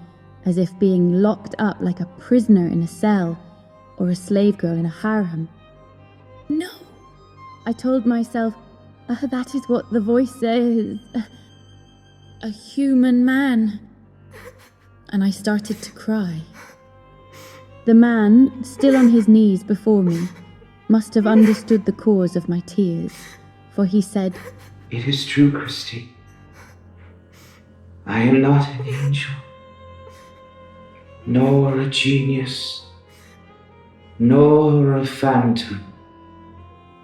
as if being locked up like a prisoner in a cell, or a slave girl in a harem. No, I told myself, that is what the voice says. A human man. And I started to cry. The man, still on his knees before me, must have understood the cause of my tears, for he said, It is true, Christine. I am not an angel, nor a genius, nor a phantom.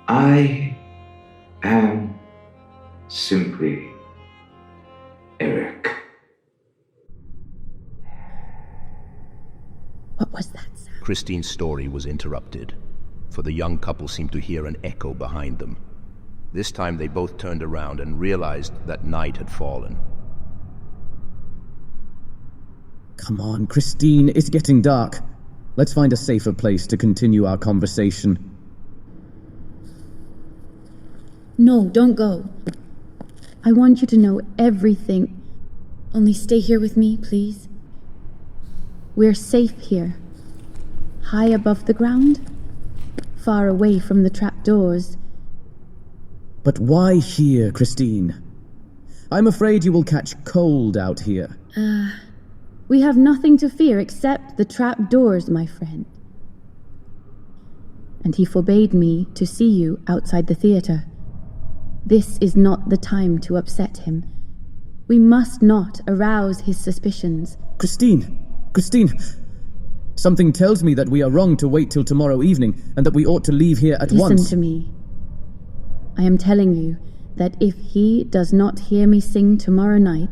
I am simply Eric. What was that sound? Christine's story was interrupted, for the young couple seemed to hear an echo behind them. This time they both turned around and realized that night had fallen. Come on, Christine, it's getting dark. Let's find a safer place to continue our conversation. No, don't go. I want you to know everything. Only stay here with me, please. We're safe here. High above the ground. Far away from the trapdoors. But why here, Christine? I'm afraid you will catch cold out here. We have nothing to fear except the trapdoors, my friend. And he forbade me to see you outside the theater. This is not the time to upset him. We must not arouse his suspicions. Christine! Something tells me that we are wrong to wait till tomorrow evening, and that we ought to leave here at once. Listen to me. I am telling you that if he does not hear me sing tomorrow night,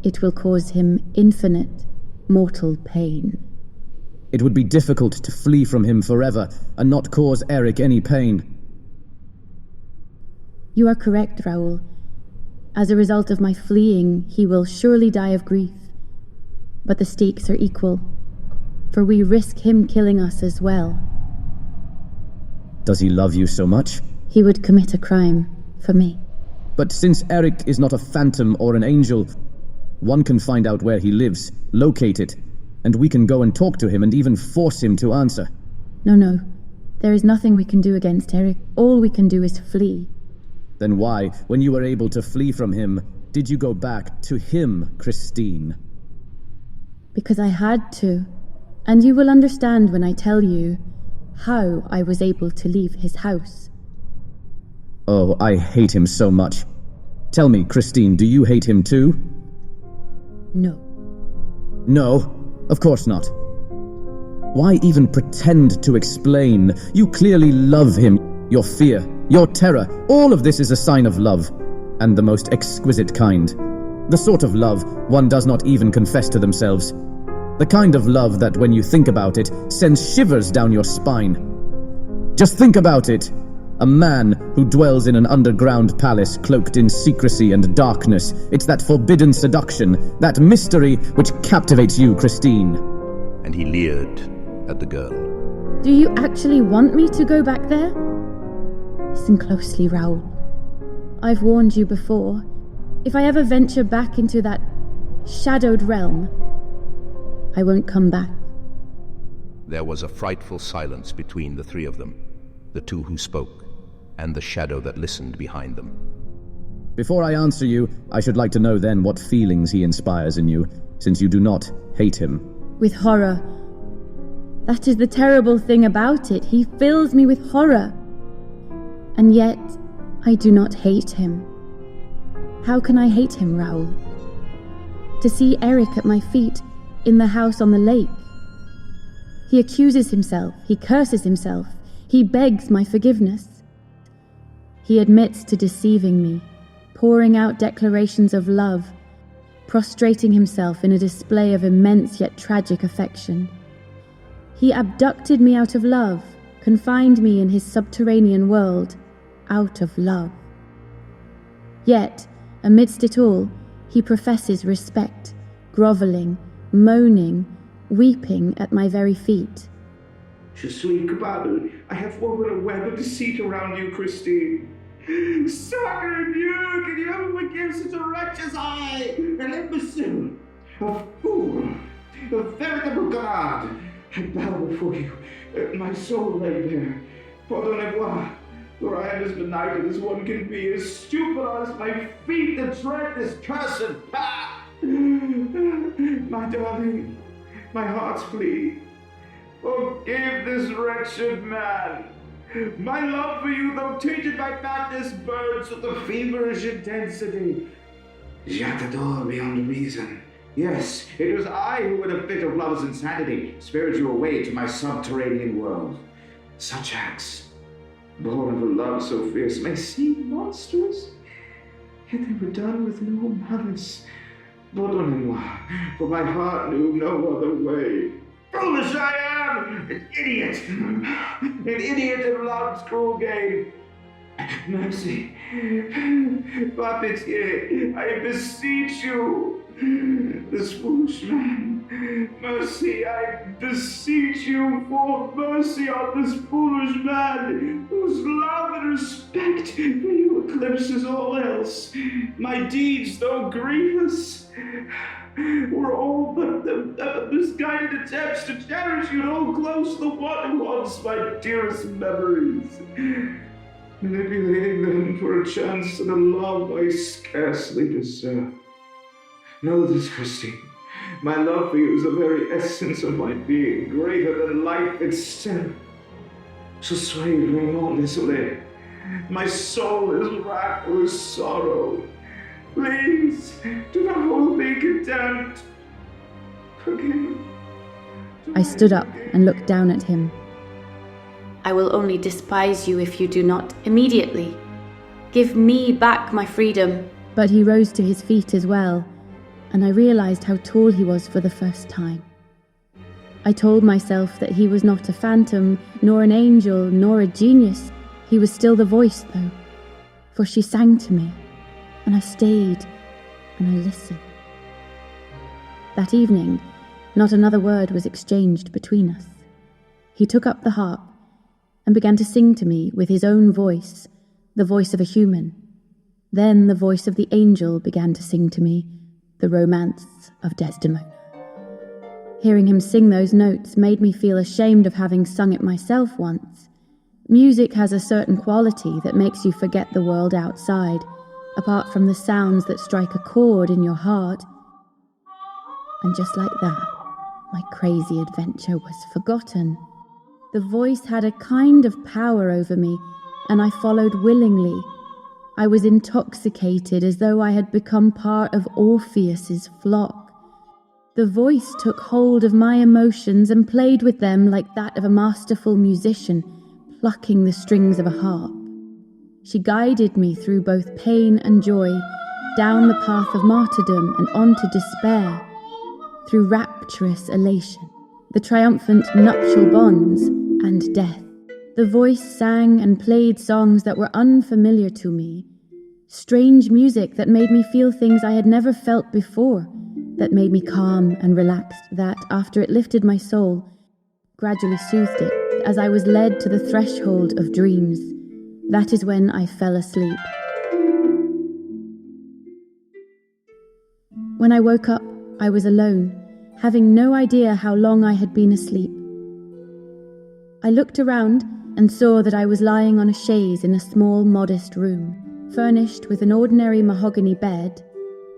it will cause him infinite, mortal pain. It would be difficult to flee from him forever and not cause Eric any pain. You are correct, Raoul. As a result of my fleeing, he will surely die of grief. But the stakes are equal, for we risk him killing us as well. Does he love you so much? He would commit a crime for me. But since Eric is not a phantom or an angel, one can find out where he lives, locate it, and we can go and talk to him and even force him to answer. No. There is nothing we can do against Eric. All we can do is flee. Then why, when you were able to flee from him, did you go back to him, Christine? Because I had to. And you will understand when I tell you how I was able to leave his house. Oh, I hate him so much. Tell me, Christine, do you hate him too? No. No, of course not. Why even pretend to explain? You clearly love him. Your fear, your terror, all of this is a sign of love, and the most exquisite kind. The sort of love one does not even confess to themselves. The kind of love that, when you think about it, sends shivers down your spine. Just think about it. A man who dwells in an underground palace cloaked in secrecy and darkness. It's that forbidden seduction, that mystery which captivates you, Christine. And he leered at the girl. Do you actually want me to go back there? Listen closely, Raoul. I've warned you before. If I ever venture back into that shadowed realm, I won't come back. There was a frightful silence between the three of them, the two who spoke, and the shadow that listened behind them. Before I answer you, I should like to know then what feelings he inspires in you, since you do not hate him. With horror. That is the terrible thing about it. He fills me with horror. And yet, I do not hate him. How can I hate him, Raoul? To see Eric at my feet, in the house on the lake. He accuses himself, he curses himself, he begs my forgiveness. He admits to deceiving me, pouring out declarations of love, prostrating himself in a display of immense yet tragic affection. He abducted me out of love, confined me in his subterranean world, out of love. Yet, amidst it all, he professes respect, grovelling, moaning, weeping at my very feet. Je suis coupable. I have woven a web of deceit around you, Christine. Sacre Dieu, can you ever forgive such a wretch as I? An imbecile, a fool, a veritable god. I bow before you, my soul laid bare. Pardonnez-moi, for I am as benighted as one can be, as stupid as my feet that tread this cursed path. My darling, my heart's plea. Forgive this wretched man. My love for you, though tainted by madness, burns with a feverish intensity. Je t'adore beyond reason. Yes, it was I who, in a fit of love's insanity, spirited you away to my subterranean world. Such acts, born of a love so fierce, may seem monstrous, yet they were done with no malice. Pardonnez-moi, for my heart knew no other way. Foolish I am! An idiot! An idiot in love's cruel game. Mercy, par pitié, I beseech you. This foolish man, mercy, I beseech you for mercy on this foolish man, whose love and respect for you eclipses all else. My deeds, though grievous, were all but the misguided attempts to cherish you and hold close the one who haunts my dearest memories. Manipulating them for a chance and a love I scarcely deserve. Know this, Christine. My love for you is the very essence of my being, greater than life itself. So soyez vraiment désolé. My soul is racked with sorrow. Please, do not hold me contempt. Forgive. I stood up and looked down at him. I will only despise you if you do not immediately. Give me back my freedom. But he rose to his feet as well, and I realized how tall he was for the first time. I told myself that he was not a phantom, nor an angel, nor a genius. He was still the voice, though, for she sang to me, and I stayed, and I listened. That evening, not another word was exchanged between us. He took up the harp and began to sing to me with his own voice, the voice of a human. Then the voice of the angel began to sing to me the romance of Desdemona. Hearing him sing those notes made me feel ashamed of having sung it myself once. Music has a certain quality that makes you forget the world outside, apart from the sounds that strike a chord in your heart. And just like that, my crazy adventure was forgotten. The voice had a kind of power over me, and I followed willingly. I was intoxicated as though I had become part of Orpheus's flock. The voice took hold of my emotions and played with them like that of a masterful musician plucking the strings of a harp. She guided me through both pain and joy, down the path of martyrdom and on to despair, through rapturous elation, the triumphant nuptial bonds, and death. The voice sang and played songs that were unfamiliar to me, strange music that made me feel things I had never felt before, that made me calm and relaxed, that, after it lifted my soul, gradually soothed it as I was led to the threshold of dreams. That is when I fell asleep. When I woke up, I was alone, having no idea how long I had been asleep. I looked around and saw that I was lying on a chaise in a small, modest room, furnished with an ordinary mahogany bed.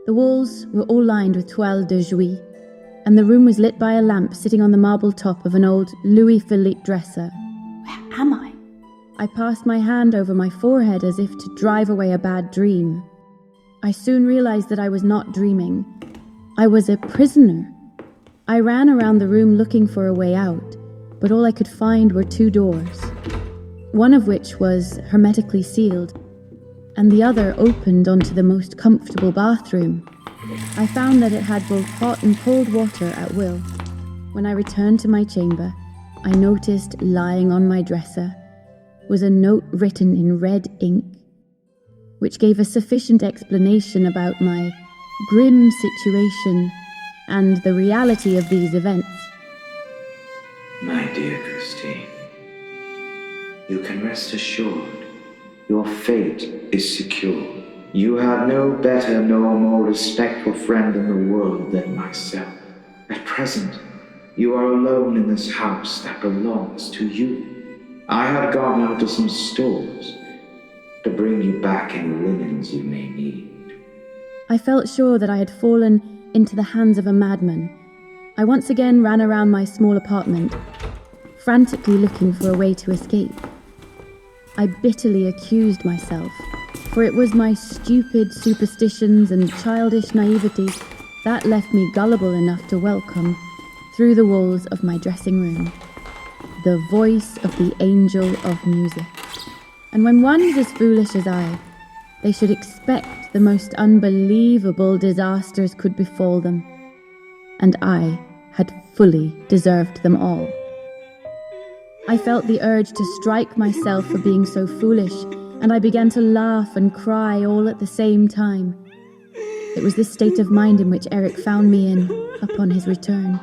The walls were all lined with toiles de jouy, and the room was lit by a lamp sitting on the marble top of an old Louis Philippe dresser. Where am I? I passed my hand over my forehead as if to drive away a bad dream. I soon realized that I was not dreaming. I was a prisoner. I ran around the room looking for a way out, but all I could find were two doors, one of which was hermetically sealed, and the other opened onto the most comfortable bathroom. I found that it had both hot and cold water at will. When I returned to my chamber, I noticed lying on my dresser was a note written in red ink, which gave a sufficient explanation about my grim situation and the reality of these events. My dear Christine, you can rest assured your fate is secure. You have no better nor more respectful friend in the world than myself. At present, you are alone in this house that belongs to you. I have gone out to some stores to bring you back any linens you may need. I felt sure that I had fallen into the hands of a madman. I once again ran around my small apartment, frantically looking for a way to escape. I bitterly accused myself, for it was my stupid superstitions and childish naivety That left me gullible enough to welcome, through the walls of my dressing room, the voice of the angel of music. And when one is as foolish as I, they should expect the most unbelievable disasters could befall them. And I had fully deserved them all. I felt the urge to strike myself for being so foolish, and I began to laugh and cry all at the same time. It was this state of mind in which Eric found me in upon his return.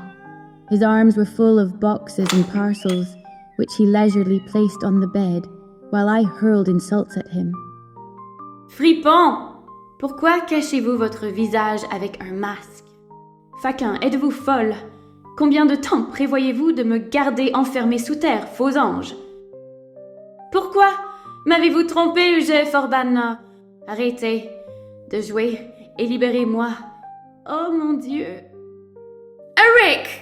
His arms were full of boxes and parcels, which he leisurely placed on the bed, while I hurled insults at him. Fripon! Pourquoi cachez-vous votre visage avec un masque? Faquin, êtes-vous folle? Combien de temps prévoyez-vous de me garder enfermé sous terre, faux ange? Pourquoi m'avez-vous trompé, Eugène Forban? Arrêtez de jouer et libérez-moi. Oh mon Dieu. Eric!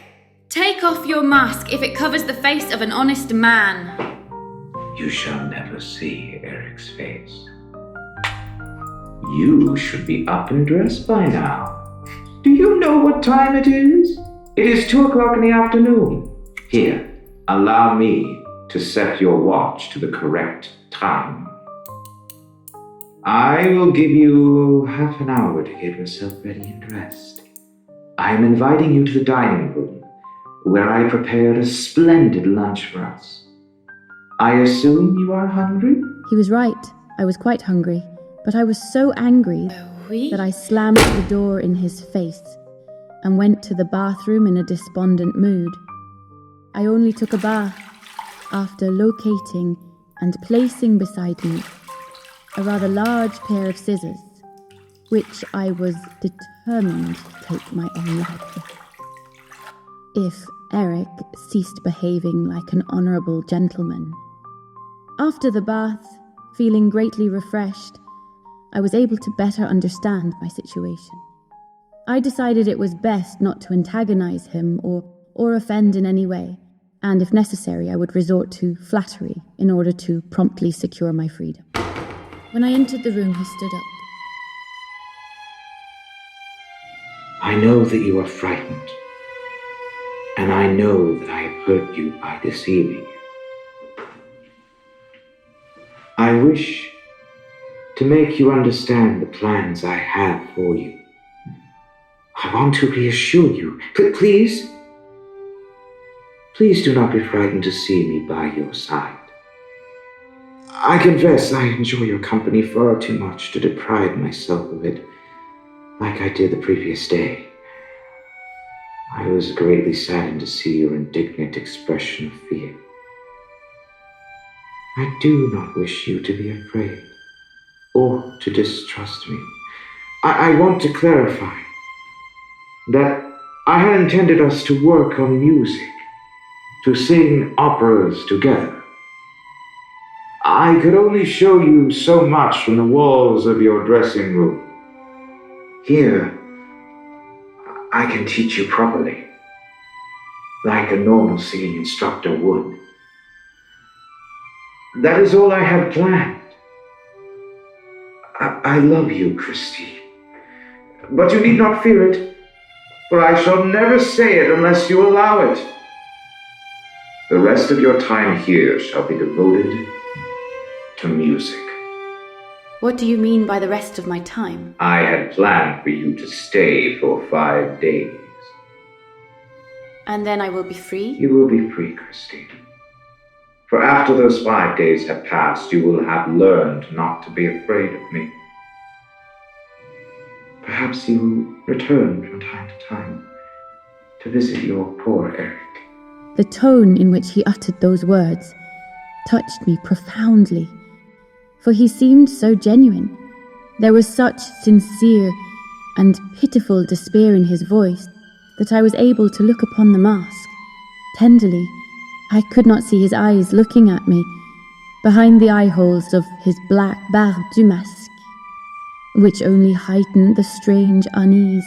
Take off your mask if it covers the face of an honest man. You shall never see Eric's face. You should be up and dressed by now. Do you know what time it is? It is 2:00 in the afternoon. Here, allow me to set your watch to the correct time. I will give you half an hour to get yourself ready and dressed. I am inviting you to the dining room, where I prepared a splendid lunch for us. I assume you are hungry? He was right. I was quite hungry, but I was so angry that I slammed the door in his face and went to the bathroom in a despondent mood. I only took a bath after locating and placing beside me a rather large pair of scissors, which I was determined to take my own life with. If Eric ceased behaving like an honourable gentleman. After the bath, feeling greatly refreshed, I was able to better understand my situation. I decided it was best not to antagonize him or offend in any way, and if necessary, I would resort to flattery in order to promptly secure my freedom. When I entered the room, he stood up. I know that you are frightened, and I know that I have hurt you by deceiving you. I wish to make you understand the plans I have for you. I want to reassure you. Please do not be frightened to see me by your side. I confess I enjoy your company far too much to deprive myself of it like I did the previous day. I was greatly saddened to see your indignant expression of fear. I do not wish you to be afraid or to distrust me. I want to clarify that I had intended us to work on music, to sing operas together. I could only show you so much from the walls of your dressing room. Here, I can teach you properly, like a normal singing instructor would. That is all I have planned. I love you, Christine. But you need not fear it, for I shall never say it unless you allow it. The rest of your time here shall be devoted to music. What do you mean by the rest of my time? I had planned for you to stay for 5 days. And then I will be free? You will be free, Christine. For after those 5 days have passed, you will have learned not to be afraid of me. Perhaps you will return from time to time to visit your poor Eric. The tone in which he uttered those words touched me profoundly, for he seemed so genuine. There was such sincere and pitiful despair in his voice that I was able to look upon the mask tenderly. I could not see his eyes looking at me behind the eye holes of his black barbe du masque, which only heightened the strange unease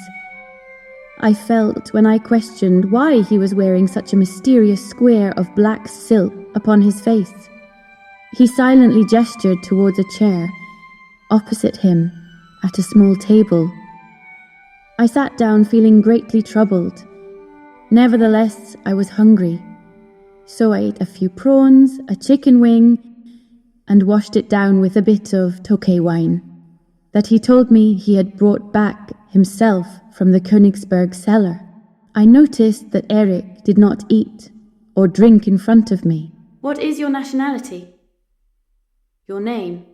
I felt when I questioned why he was wearing such a mysterious square of black silk upon his face. He silently gestured towards a chair opposite him at a small table. I sat down feeling greatly troubled. Nevertheless, I was hungry, so I ate a few prawns, a chicken wing, and washed it down with a bit of Tokay wine that he told me he had brought back himself from the Königsberg cellar. I noticed that Eric did not eat or drink in front of me. What is your nationality? Your name?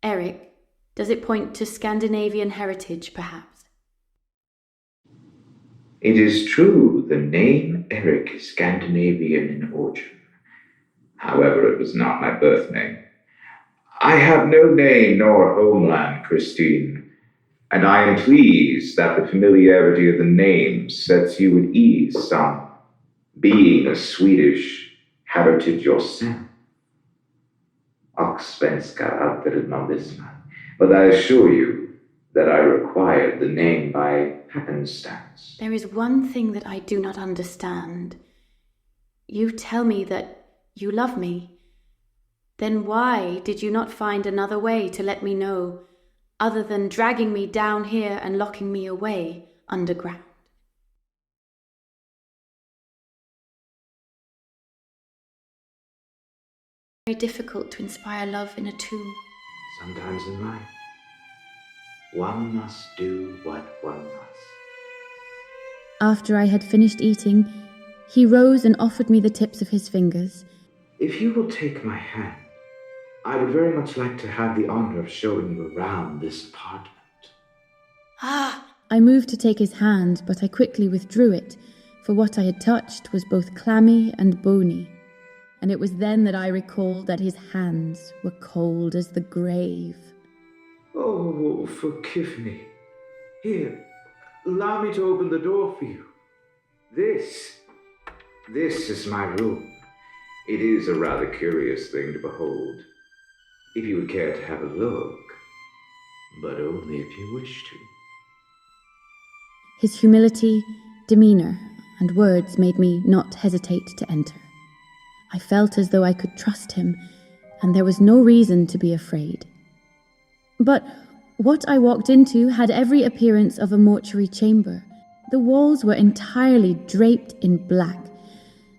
Eric. Does it point to Scandinavian heritage, perhaps? It is true, the name Eric is Scandinavian in origin. However, it was not my birth name. I have no name nor homeland, Christine, and I am pleased that the familiarity of the name sets you at ease, some, being a Swedish heritage yourself. Och svenskar alltid man lyssnar. But I assure you that I required the name by happenstance. There is one thing that I do not understand. You tell me that you love me. Then why did you not find another way to let me know, other than dragging me down here and locking me away underground? Very difficult to inspire love in a tomb. Sometimes in life, one must do what one must. After I had finished eating, he rose and offered me the tips of his fingers. If you will take my hand, I would very much like to have the honor of showing you around this apartment. I moved to take his hand, but I quickly withdrew it, for what I had touched was both clammy and bony. And it was then that I recalled that his hands were cold as the grave. Oh, forgive me. Here, allow me to open the door for you. This is my room. It is a rather curious thing to behold. If you would care to have a look, but only if you wish to. His humility, demeanor, and words made me not hesitate to enter. I felt as though I could trust him, and there was no reason to be afraid. But what I walked into had every appearance of a mortuary chamber. The walls were entirely draped in black,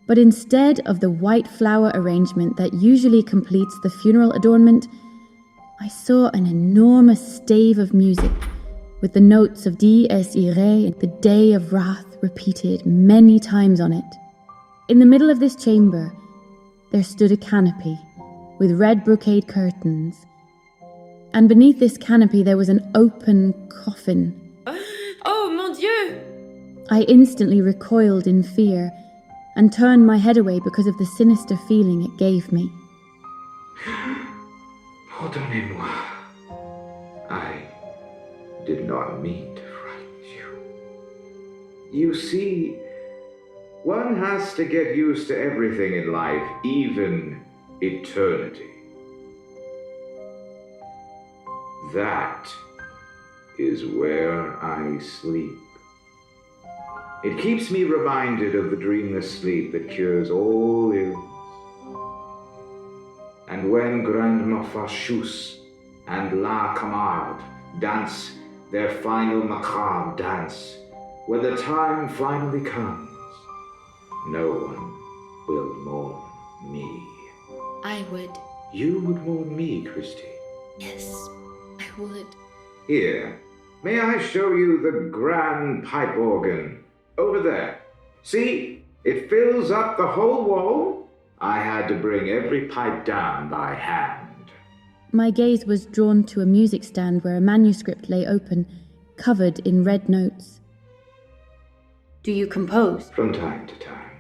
but instead of the white flower arrangement that usually completes the funeral adornment, I saw an enormous stave of music, with the notes of Dies Irae, the Day of Wrath, repeated many times on it. In the middle of this chamber, there stood a canopy with red brocade curtains, and beneath this canopy there was an open coffin. Oh, mon Dieu! I instantly recoiled in fear and turned my head away because of the sinister feeling it gave me. Pardonnez-moi. I did not mean to frighten you. You see, one has to get used to everything in life, even eternity. That is where I sleep. It keeps me reminded of the dreamless sleep that cures all ills. And when Grandma Fachus and La Camarade dance their final macabre dance, when the time finally comes, no one will mourn me. I would. You would mourn me, Christine. Yes, I would. Here, may I show you the grand pipe organ? Over there. See, it fills up the whole wall. I had to bring every pipe down by hand. My gaze was drawn to a music stand where a manuscript lay open, covered in red notes. Do you compose? From time to time.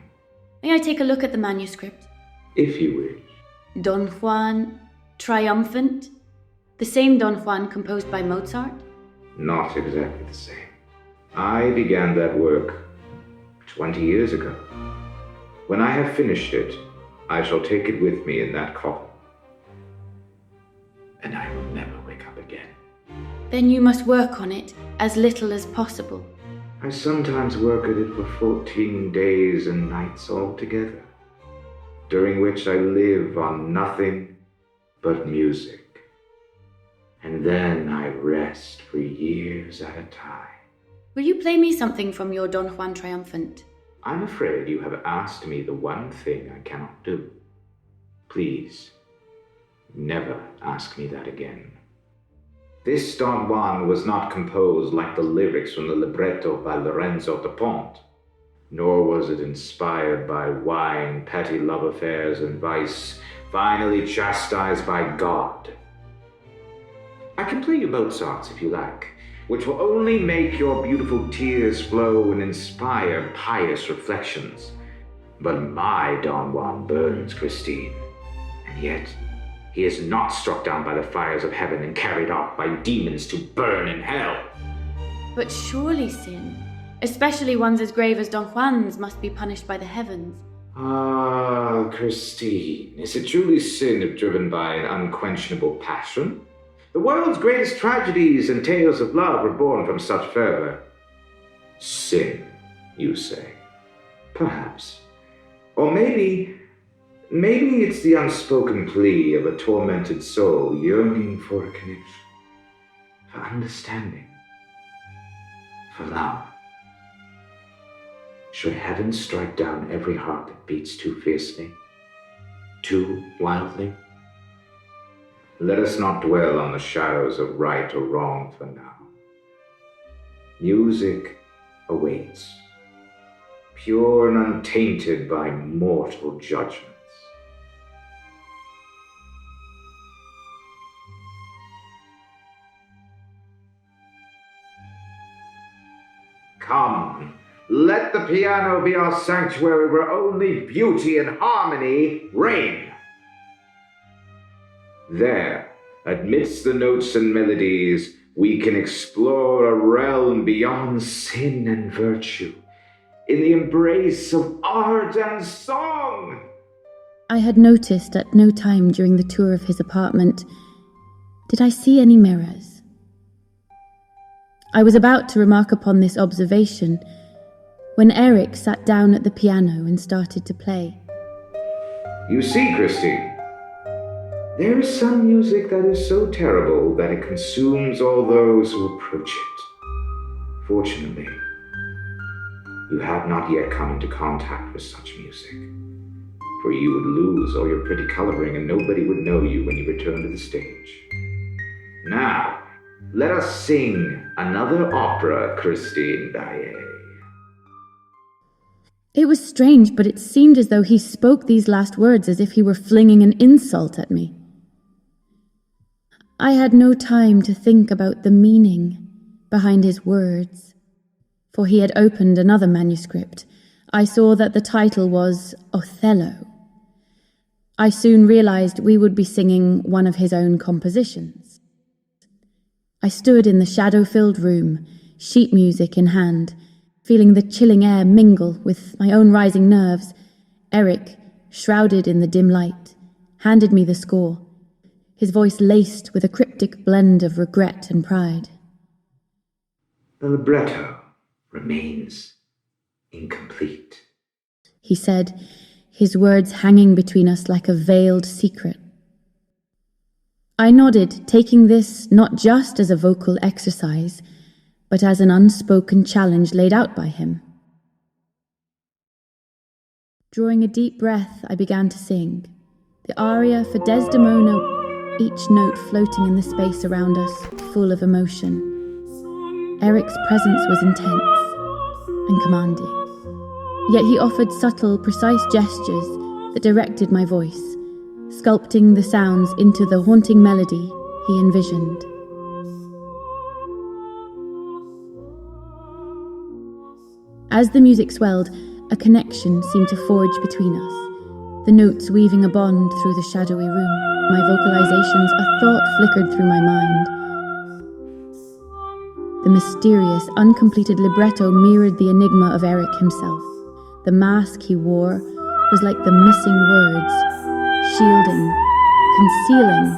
May I take a look at the manuscript? If you wish. Don Juan, triumphant? The same Don Juan composed by Mozart? Not exactly the same. I began that work 20 years ago. When I have finished it, I shall take it with me in that coffin. And I will never wake up again. Then you must work on it as little as possible. I sometimes work at it for 14 days and nights altogether, during which I live on nothing but music. And then I rest for years at a time. Will you play me something from your Don Juan Triumphant? I'm afraid you have asked me the one thing I cannot do. Please, never ask me that again. This Don Juan was not composed like the lyrics from the libretto by Lorenzo da Ponte, nor was it inspired by wine, petty love affairs, and vice, finally chastised by God. I can play you Mozart's if you like, which will only make your beautiful tears flow and inspire pious reflections. But my Don Juan burns, Christine, and yet he is not struck down by the fires of heaven and carried off by demons to burn in hell. But surely sin, especially ones as grave as Don Juan's, must be punished by the heavens. Ah, Christine, is it truly sin if driven by an unquenchable passion? The world's greatest tragedies and tales of love were born from such fervor. Sin, you say? Perhaps. Or maybe it's the unspoken plea of a tormented soul yearning for a connection, for understanding, for love. Should heaven strike down every heart that beats too fiercely, too wildly? Let us not dwell on the shadows of right or wrong for now. Music awaits, pure and untainted by mortal judgments. Come, let the piano be our sanctuary where only beauty and harmony reign. There, amidst the notes and melodies, we can explore a realm beyond sin and virtue, in the embrace of art and song. I had noticed at no time during the tour of his apartment, did I see any mirrors? I was about to remark upon this observation when Eric sat down at the piano and started to play. You see, Christine, there is some music that is so terrible that it consumes all those who approach it. Fortunately, you have not yet come into contact with such music, for you would lose all your pretty coloring and nobody would know you when you return to the stage. Now, let us sing another opera, Christine Daae. It was strange, but it seemed as though he spoke these last words as if he were flinging an insult at me. I had no time to think about the meaning behind his words, for he had opened another manuscript. I saw that the title was Othello. I soon realized we would be singing one of his own compositions. I stood in the shadow-filled room, sheet music in hand, feeling the chilling air mingle with my own rising nerves. Eric, shrouded in the dim light, handed me the score, his voice laced with a cryptic blend of regret and pride. The libretto remains incomplete, he said, his words hanging between us like a veiled secret. I nodded, taking this not just as a vocal exercise, but as an unspoken challenge laid out by him. Drawing a deep breath, I began to sing, the aria for Desdemona, each note floating in the space around us, full of emotion. Eric's presence was intense and commanding, yet he offered subtle, precise gestures that directed my voice, sculpting the sounds into the haunting melody he envisioned. As the music swelled, a connection seemed to forge between us, the notes weaving a bond through the shadowy room. My vocalizations, a thought flickered through my mind. The mysterious, uncompleted libretto mirrored the enigma of Eric himself. The mask he wore was like the missing words, shielding, concealing.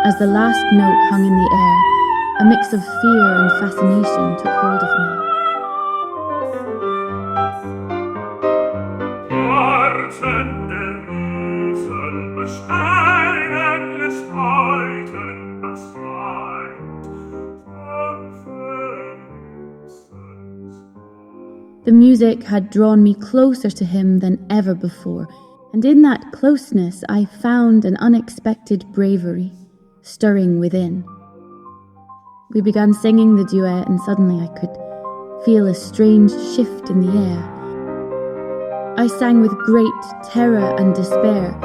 As the last note hung in the air, a mix of fear and fascination took hold of me. The music had drawn me closer to him than ever before, and in that closeness I found an unexpected bravery stirring within. We began singing the duet, and suddenly I could feel a strange shift in the air. I sang with great terror and despair,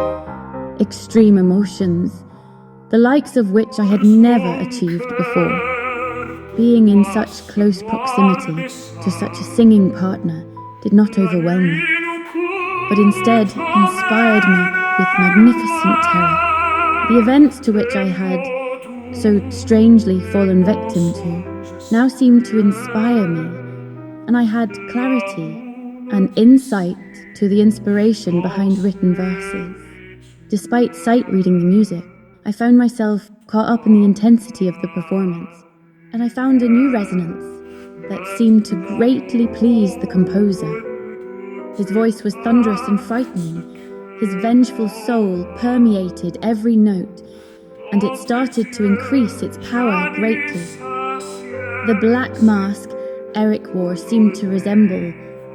extreme emotions, the likes of which I had never achieved before. Being in such close proximity to such a singing partner did not overwhelm me, but instead inspired me with magnificent terror. The events to which I had so strangely fallen victim to now seemed to inspire me, and I had clarity and insight to the inspiration behind written verses. Despite sight reading the music, I found myself caught up in the intensity of the performance, and I found a new resonance that seemed to greatly please the composer. His voice was thunderous and frightening. His vengeful soul permeated every note, and it started to increase its power greatly. The black mask Eric wore seemed to resemble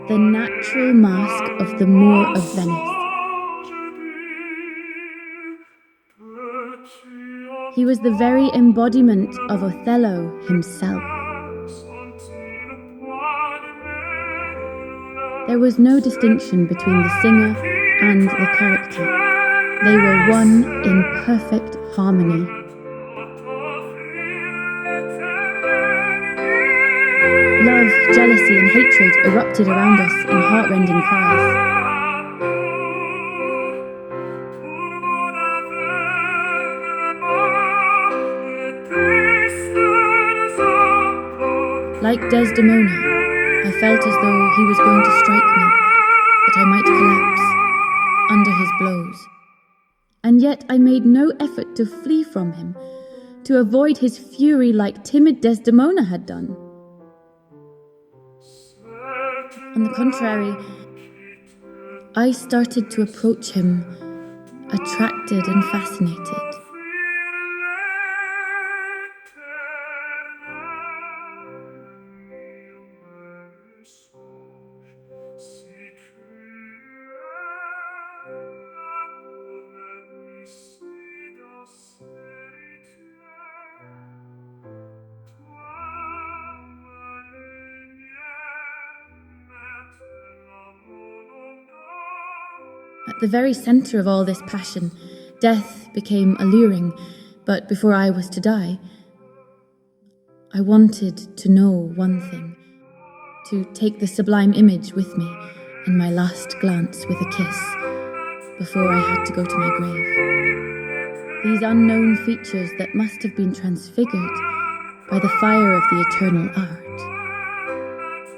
the natural mask of the Moor of Venice. He was the very embodiment of Othello himself. There was no distinction between the singer and the character. They were one in perfect harmony. Love, jealousy, and hatred erupted around us in heartrending cries. Like Desdemona, I felt as though he was going to strike me, that I might collapse under his blows. And yet I made no effort to flee from him, to avoid his fury like timid Desdemona had done. On the contrary, I started to approach him, attracted and fascinated. At the very centre of all this passion, death became alluring, but before I was to die, I wanted to know one thing, to take the sublime image with me in my last glance with a kiss, before I had to go to my grave. These unknown features that must have been transfigured by the fire of the eternal art.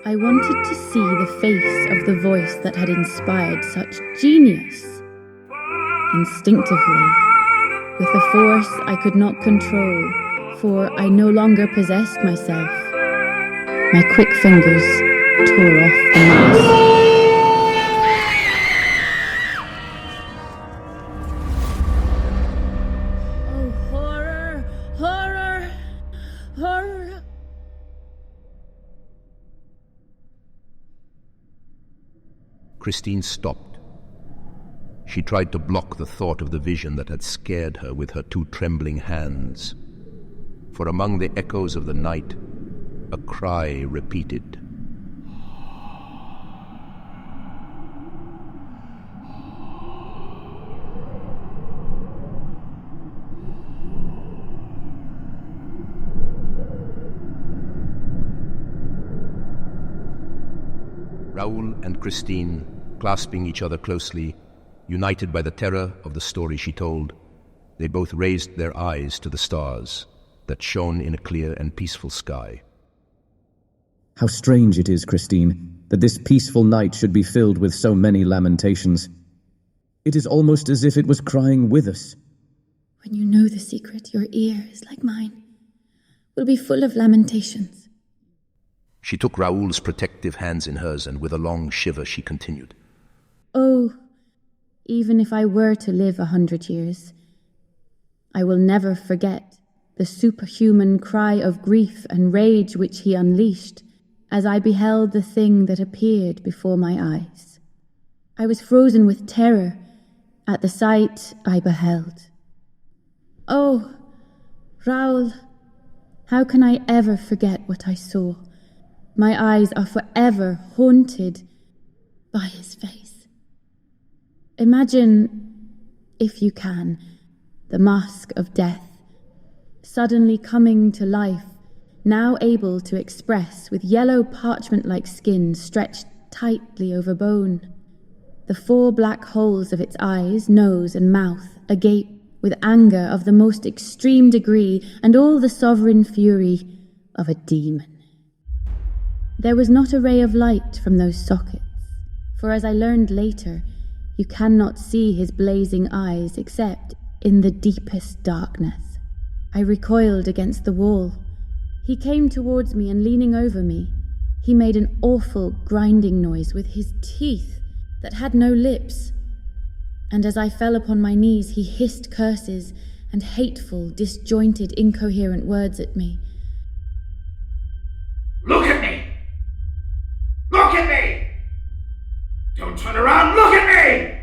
I wanted to see the face of the voice that had inspired such genius. Instinctively, with a force I could not control, for I no longer possessed myself, my quick fingers tore off the mask. Oh, horror! Horror! Horror! Christine stopped. She tried to block the thought of the vision that had scared her with her two trembling hands. For among the echoes of the night, a cry repeated. Raoul and Christine, clasping each other closely, united by the terror of the story she told, they both raised their eyes to the stars that shone in a clear and peaceful sky. How strange it is, Christine, that this peaceful night should be filled with so many lamentations. It is almost as if it was crying with us. When you know the secret, your ear is like mine, will be full of lamentations. She took Raoul's protective hands in hers, and with a long shiver she continued. Oh, even if I were to live 100 years, I will never forget the superhuman cry of grief and rage which he unleashed as I beheld the thing that appeared before my eyes. I was frozen with terror at the sight I beheld. Oh, Raoul, how can I ever forget what I saw? My eyes are forever haunted by his face. Imagine, if you can, the mask of death, suddenly coming to life, now able to express with yellow parchment-like skin stretched tightly over bone. The 4 black holes of its eyes, nose, and mouth agape with anger of the most extreme degree and all the sovereign fury of a demon. There was not a ray of light from those sockets, for as I learned later, you cannot see his blazing eyes except in the deepest darkness. I recoiled against the wall. He came towards me, and leaning over me, he made an awful grinding noise with his teeth that had no lips. And as I fell upon my knees, he hissed curses and hateful, disjointed, incoherent words at me. Look at me! Look at me! Don't turn around, look at me!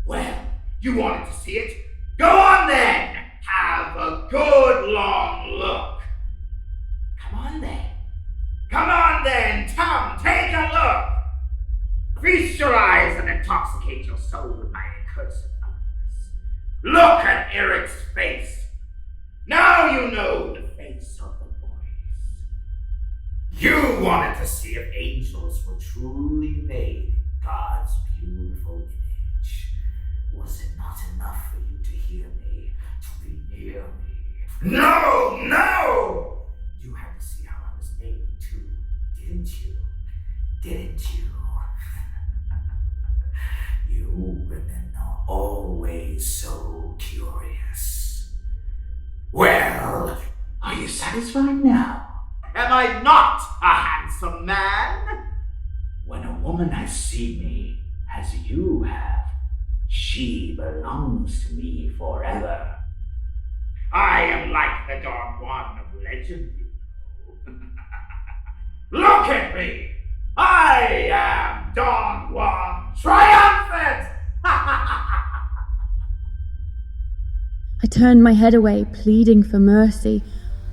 Well, you wanted to see it? Go on then! Have a good long look. Come on then. Come on then, Tom, take a look. Feast your eyes and intoxicate your soul with my accursed ugliness. Look at Eric's face. Now you know the face of the voice. You wanted to see if angels were truly made in God's beautiful image. Was it not enough for you to hear me, to be near me? No, no! You had to see how I was made too, didn't you? Didn't you? You women are always so curious. Well, are you satisfied now? Am I not a handsome man? When a woman has seen me, as you have, she belongs to me forever. I am like the Don Juan of legend, you know. Look at me! I am Don Juan triumphant! I turned my head away, pleading for mercy,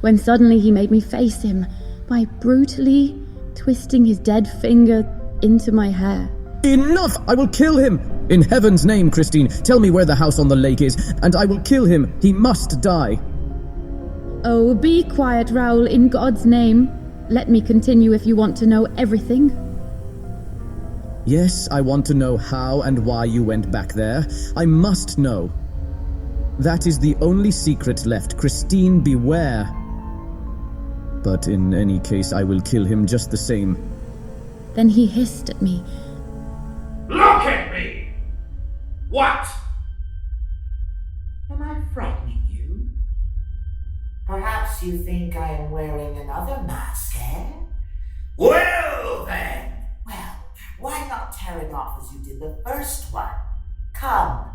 when suddenly he made me face him by brutally twisting his dead finger into my hair. Enough! I will kill him! In heaven's name, Christine, tell me where the house on the lake is, and I will kill him. He must die. Oh, be quiet, Raoul, in God's name. Let me continue if you want to know everything. Yes, I want to know how and why you went back there. I must know. That is the only secret left. Christine, beware. But in any case, I will kill him just the same. Then he hissed at me. Look at me! What? Am I frightening you? Perhaps you think I am wearing another mask, eh? Well then! Well, why not tear it off as you did the first one? Come,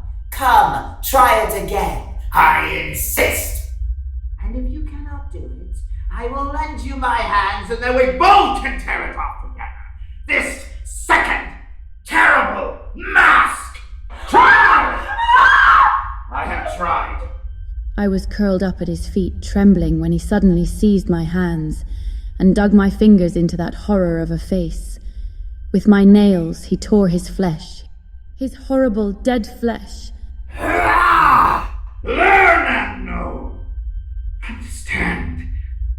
try it again. I insist! And if you cannot do it, I will lend you my hands and then we both can tear it off together. This second terrible mask! Try! I have tried. I was curled up at his feet, trembling, when he suddenly seized my hands and dug my fingers into that horror of a face. With my nails, he tore his flesh, his horrible, dead flesh. Learn and know. Understand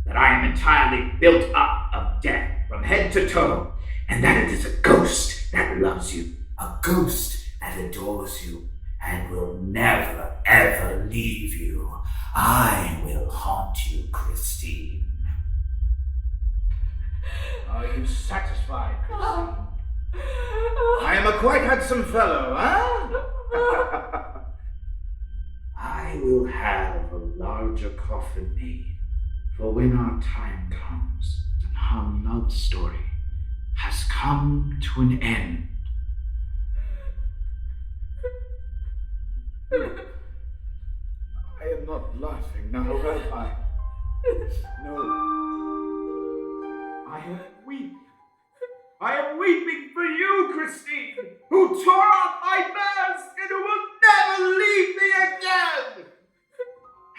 that I am entirely built up of death from head to toe, and that it is a ghost that loves you, a ghost that adores you, and will never, ever leave you. I will haunt you, Christine. Are you satisfied, Christine? I am a quite handsome fellow, huh? I will have a larger coffin made, for when our time comes and our love story has come to an end. I am not laughing now, am I? No. I am weeping. who tore off my mask and who will never leave me again!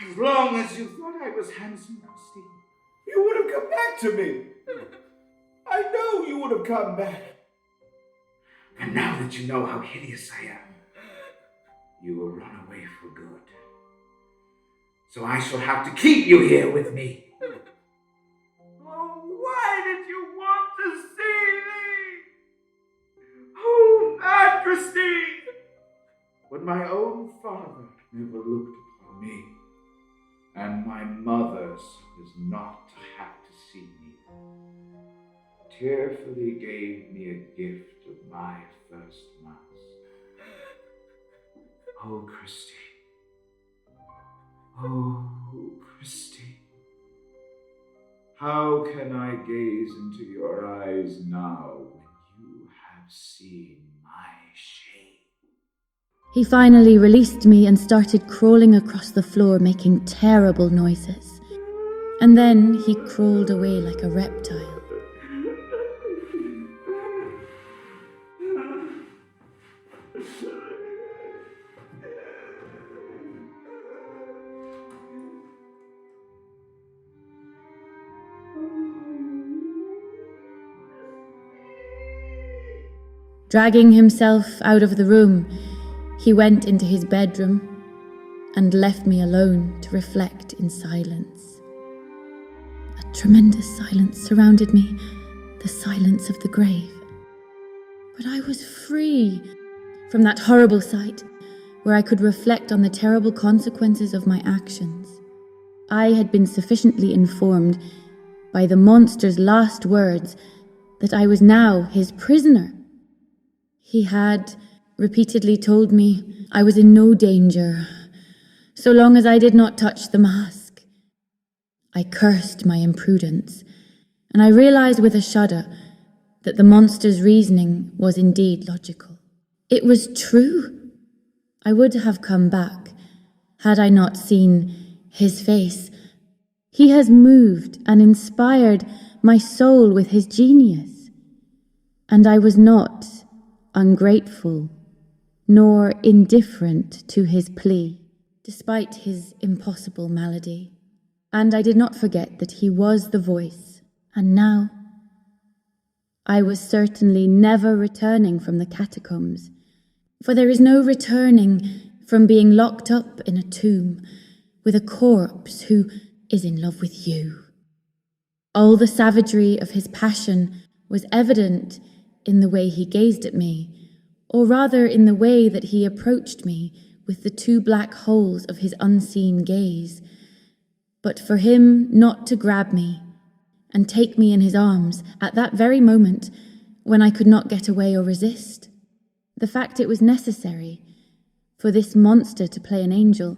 As long as you thought I was handsome, Christine, you would have come back to me. I know you would have come back. And now that you know how hideous I am, you will run away for good. So I shall have to keep you here with me. Oh, why did you want to see me? Oh, mad Christine! But my own father never looked upon me, and my mother was not to have to see me. Tearfully gave me a gift of my first mask. Oh, Christine. Oh, Christine. How can I gaze into your eyes now when you have seen my shame? He finally released me and started crawling across the floor, making terrible noises. And then he crawled away like a reptile. Dragging himself out of the room, he went into his bedroom and left me alone to reflect in silence. A tremendous silence surrounded me, the silence of the grave. But I was free from that horrible sight, where I could reflect on the terrible consequences of my actions. I had been sufficiently informed by the monster's last words that I was now his prisoner. He had repeatedly told me I was in no danger, so long as I did not touch the mask. I cursed my imprudence, and I realized with a shudder that the monster's reasoning was indeed logical. It was true. I would have come back had I not seen his face. He has moved and inspired my soul with his genius, and I was not ungrateful, nor indifferent to his plea, despite his impossible malady. And I did not forget that he was the voice, and now I was certainly never returning from the catacombs, for there is no returning from being locked up in a tomb with a corpse who is in love with you. All the savagery of his passion was evident in the way he gazed at me, or rather in the way that he approached me with the two black holes of his unseen gaze. But for him not to grab me and take me in his arms at that very moment when I could not get away or resist, the fact it was necessary for this monster to play an angel,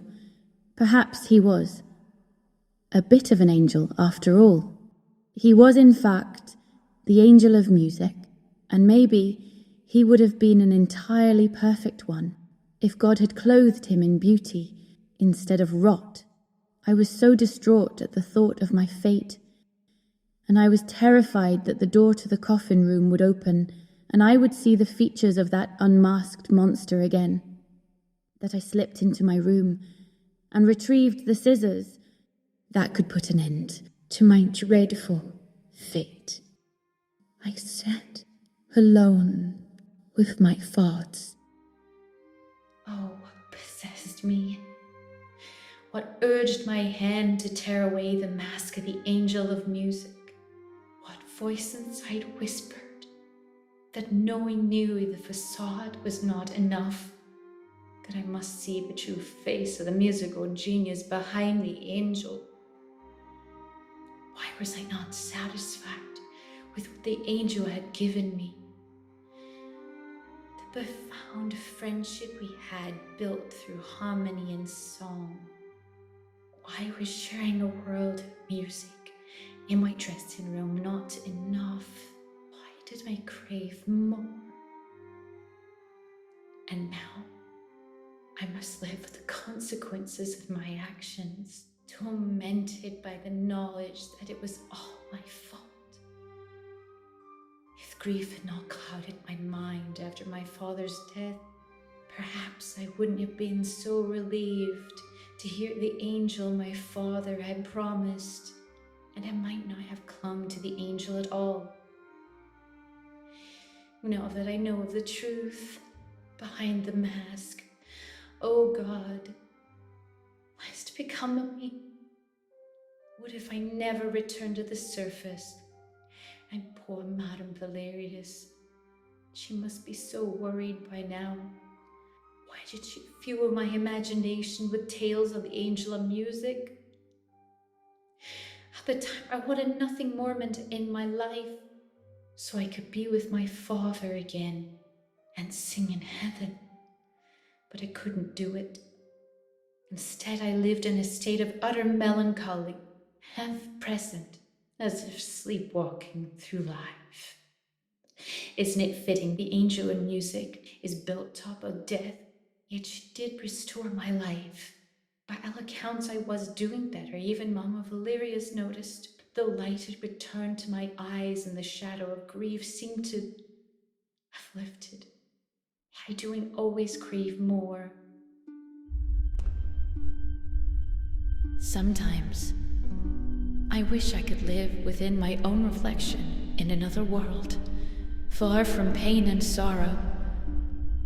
perhaps he was a bit of an angel after all. He was in fact the angel of music, and maybe he would have been an entirely perfect one if God had clothed him in beauty instead of rot. I was so distraught at the thought of my fate, and I was terrified that the door to the coffin room would open and I would see the features of that unmasked monster again, that I slipped into my room and retrieved the scissors that could put an end to my dreadful fate. I sat alone with my thoughts. Oh, what possessed me? What urged my hand to tear away the mask of the angel of music? What voice inside whispered that knowing knew the facade was not enough, that I must see the true face of the musical genius behind the angel? Why was I not satisfied with what the angel had given me? The profound friendship we had built through harmony and song. Why was sharing a world of music in my dressing room not enough? Why did I crave more? And now I must live with the consequences of my actions, tormented by the knowledge that it was all my fault. If grief had not clouded my mind after my father's death, perhaps I wouldn't have been so relieved to hear the angel my father had promised, and I might not have clung to the angel at all. Now that I know of the truth behind the mask, oh God, what is to become of me? What if I never return to the surface? And poor Madame Valerius, she must be so worried by now. Why did she fuel my imagination with tales of the angel of music? At the time, I wanted nothing more than to end my life so I could be with my father again and sing in heaven. But I couldn't do it. Instead, I lived in a state of utter melancholy, half present, as if sleepwalking through life. Isn't it fitting the angel of music is built top of death, yet she did restore my life? By all accounts, I was doing better. Even Mama Valerius noticed. The light had returned to my eyes, and the shadow of grief seemed to have lifted. I doing always crave more. Sometimes, I wish I could live within my own reflection in another world, far from pain and sorrow,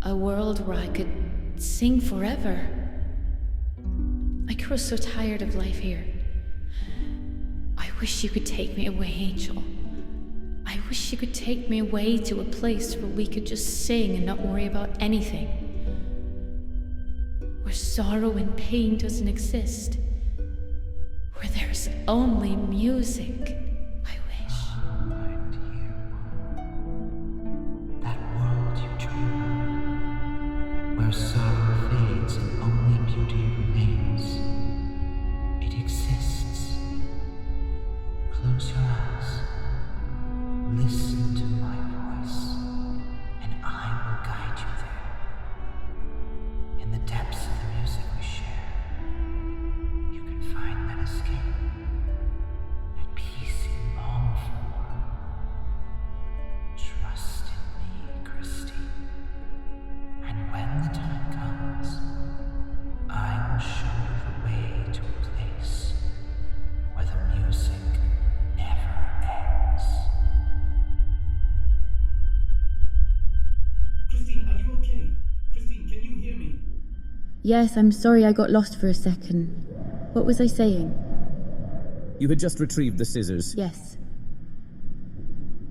a world where I could sing forever. I grow so tired of life here. I wish you could take me away, Angel. I wish you could take me away to a place where we could just sing and not worry about anything. Where sorrow and pain doesn't exist. Where there's only music. I wish. My dear one, that world you dream of, where sorrow fades and only beauty remains, it exists. Close your eyes, listen to my voice, and I will guide you there. In the depths of the music we share, you can find that escape, that peace you long for. Trust in me, Christine, and when the time comes, I will show you the way to a place where the music never ends. Christine, are you okay? Christine, can you hear me? Yes, I'm sorry I got lost for a second. What was I saying? You had just retrieved the scissors. Yes.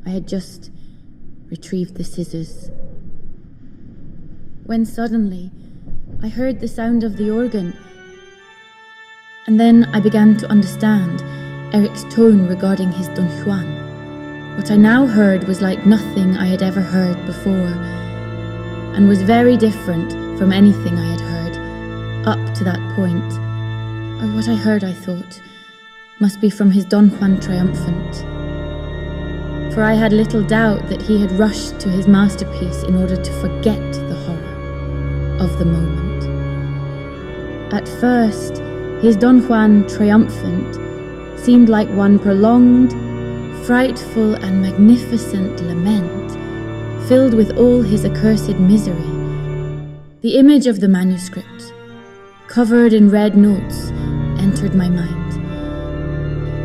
I had just retrieved the scissors. When suddenly, I heard the sound of the organ. And then I began to understand Eric's tone regarding his Don Juan. What I now heard was like nothing I had ever heard before, and was very different from anything I had heard up to that point. Or what I heard, I thought, must be from his Don Juan triumphant. For I had little doubt that he had rushed to his masterpiece in order to forget the horror of the moment. At first, his Don Juan triumphant seemed like one prolonged, frightful and magnificent lament, filled with all his accursed misery. The image of the manuscript, covered in red notes, entered my mind,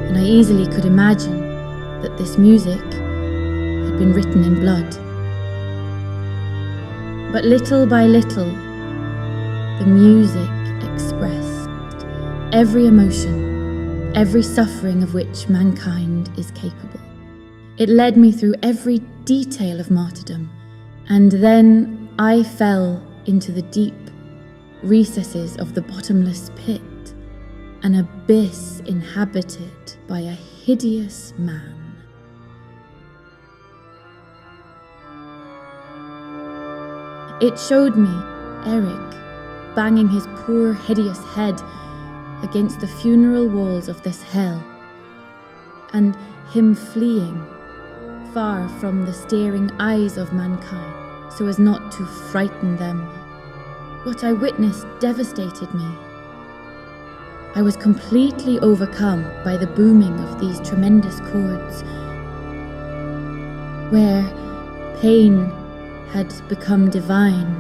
and I easily could imagine that this music had been written in blood. But little by little, the music expressed every emotion, every suffering of which mankind is capable. It led me through every detail of martyrdom, and then I fell into the deep recesses of the bottomless pit, an abyss inhabited by a hideous man. It showed me Eric banging his poor hideous head against the funeral walls of this hell, and him fleeing far from the staring eyes of mankind so as not to frighten them. What I witnessed devastated me. I was completely overcome by the booming of these tremendous chords, where pain had become divine.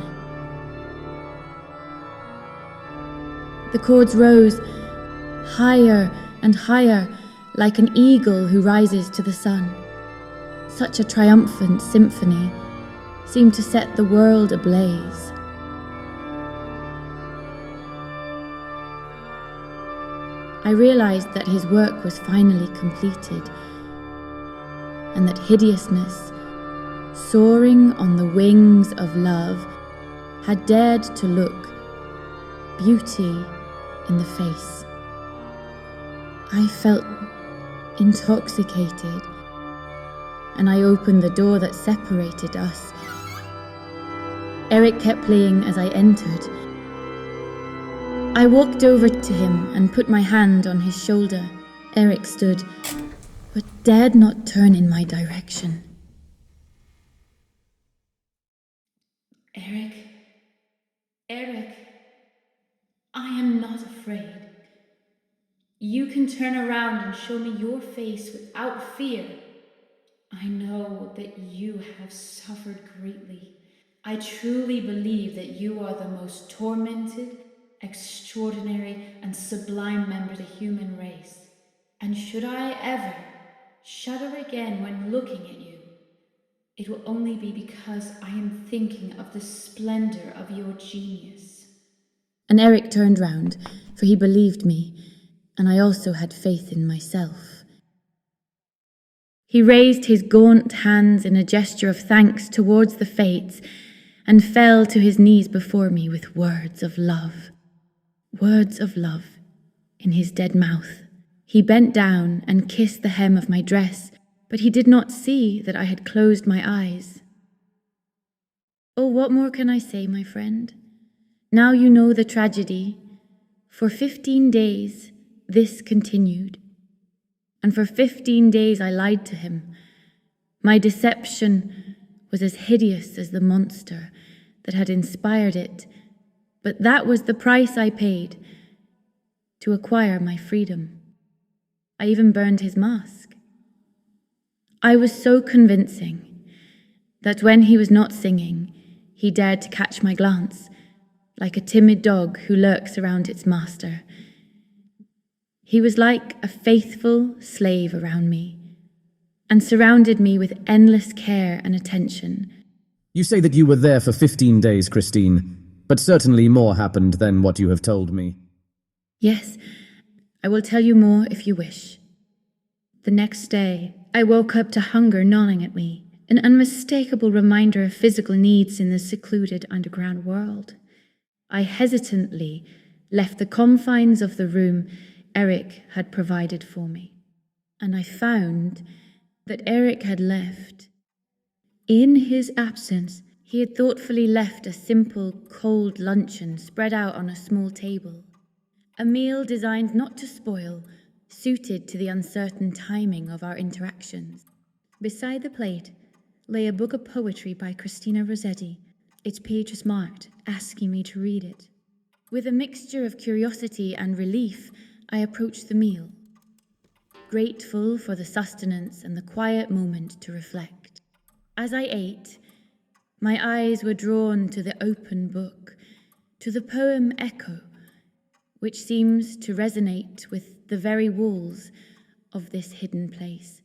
The chords rose higher and higher, like an eagle who rises to the sun. Such a triumphant symphony seemed to set the world ablaze. I realized that his work was finally completed, and that hideousness, soaring on the wings of love, had dared to look beauty in the face. I felt intoxicated, and I opened the door that separated us. Eric kept playing as I entered. I walked over to him and put my hand on his shoulder. Eric stood, but dared not turn in my direction. Eric, I am not afraid. You can turn around and show me your face without fear. I know that you have suffered greatly. I truly believe that you are the most tormented, extraordinary, and sublime member of the human race. And should I ever shudder again when looking at you, it will only be because I am thinking of the splendor of your genius. And Eric turned round, for he believed me, and I also had faith in myself. He raised his gaunt hands in a gesture of thanks towards the fates, and fell to his knees before me with words of love in his dead mouth. He bent down and kissed the hem of my dress, but he did not see that I had closed my eyes. Oh, what more can I say, my friend? Now you know the tragedy. For 15 days, this continued. And for 15 days I lied to him. My deception was as hideous as the monster that had inspired it, but that was the price I paid to acquire my freedom. I even burned his mask. I was so convincing that when he was not singing, he dared to catch my glance, like a timid dog who lurks around its master. He was like a faithful slave around me, and surrounded me with endless care and attention. You say that you were there for 15 days, Christine, but certainly more happened than what you have told me. Yes, I will tell you more if you wish. The next day, I woke up to hunger gnawing at me, an unmistakable reminder of physical needs in the secluded underground world. I hesitantly left the confines of the room Eric had provided for me, and I found that Eric had left. In his absence, he had thoughtfully left a simple, cold luncheon spread out on a small table. A meal designed not to spoil, suited to the uncertain timing of our interactions. Beside the plate lay a book of poetry by Christina Rossetti, its pages marked, asking me to read it. With a mixture of curiosity and relief, I approached the meal, grateful for the sustenance and the quiet moment to reflect. As I ate, my eyes were drawn to the open book, to the poem Echo, which seems to resonate with the very walls of this hidden place.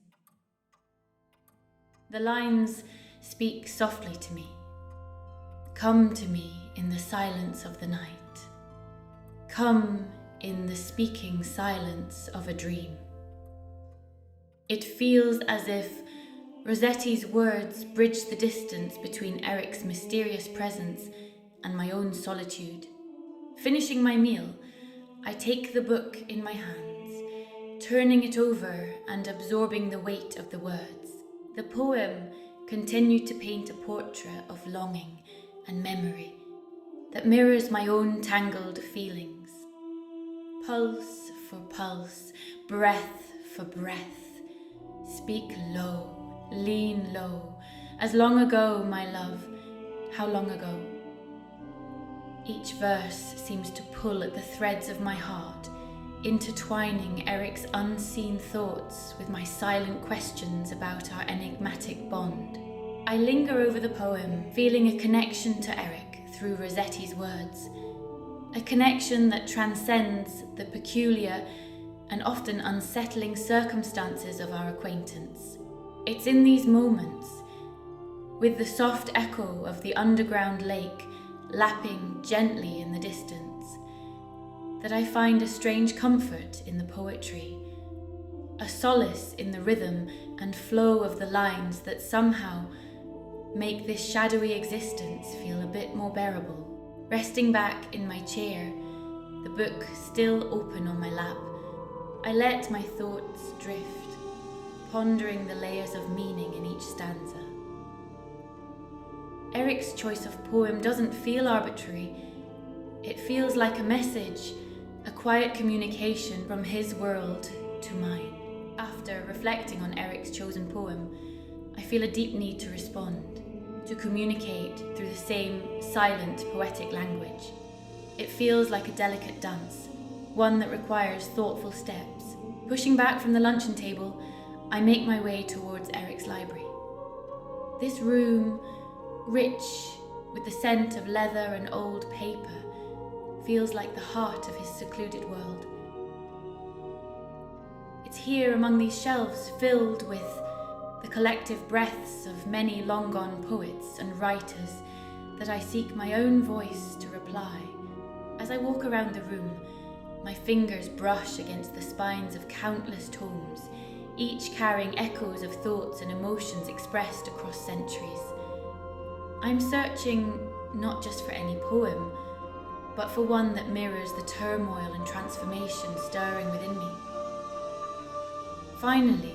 The lines speak softly to me. Come to me in the silence of the night. Come in the speaking silence of a dream. It feels as if Rossetti's words bridge the distance between Eric's mysterious presence and my own solitude. Finishing my meal, I take the book in my hands, turning it over and absorbing the weight of the words. The poem continued to paint a portrait of longing and memory that mirrors my own tangled feelings. Pulse for pulse, breath for breath. Speak low, lean low, as long ago, my love, how long ago? Each verse seems to pull at the threads of my heart, intertwining Eric's unseen thoughts with my silent questions about our enigmatic bond. I linger over the poem, feeling a connection to Eric through Rossetti's words. A connection that transcends the peculiar and often unsettling circumstances of our acquaintance. It's in these moments, with the soft echo of the underground lake lapping gently in the distance, that I find a strange comfort in the poetry, a solace in the rhythm and flow of the lines that somehow make this shadowy existence feel a bit more bearable. Resting back in my chair, the book still open on my lap, I let my thoughts drift, pondering the layers of meaning in each stanza. Eric's choice of poem doesn't feel arbitrary. It feels like a message, a quiet communication from his world to mine. After reflecting on Eric's chosen poem, I feel a deep need to respond, to communicate through the same silent, poetic language. It feels like a delicate dance, one that requires thoughtful steps. Pushing back from the luncheon table, I make my way towards Eric's library. This room, rich with the scent of leather and old paper, feels like the heart of his secluded world. It's here among these shelves filled with the collective breaths of many long-gone poets and writers that I seek my own voice to reply. As I walk around the room, my fingers brush against the spines of countless tomes, each carrying echoes of thoughts and emotions expressed across centuries. I'm searching not just for any poem, but for one that mirrors the turmoil and transformation stirring within me. Finally,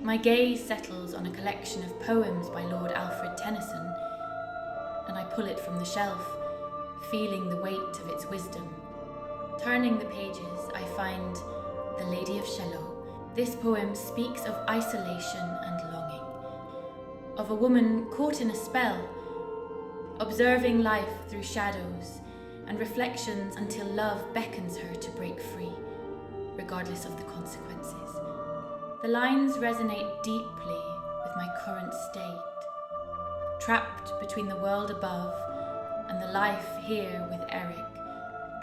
my gaze settles on a collection of poems by Lord Alfred Tennyson, and I pull it from the shelf, feeling the weight of its wisdom. Turning the pages, I find The Lady of Shalott. This poem speaks of isolation and longing, of a woman caught in a spell, observing life through shadows and reflections until love beckons her to break free, regardless of the consequences. The lines resonate deeply with my current state, trapped between the world above and the life here with Eric,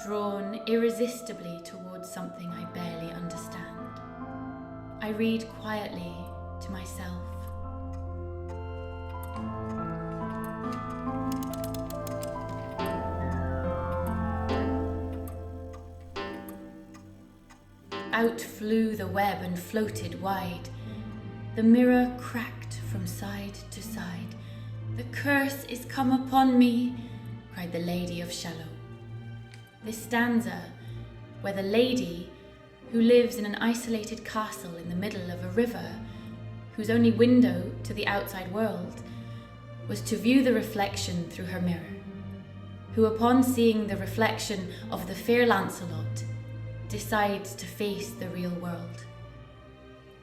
drawn irresistibly towards something I barely understand. I read quietly to myself. Out flew the web and floated wide. The mirror cracked from side to side. "The curse is come upon me," cried the Lady of Shalott. This stanza, where the lady, who lives in an isolated castle in the middle of a river, whose only window to the outside world was to view the reflection through her mirror, who upon seeing the reflection of the fair Lancelot, decides to face the real world.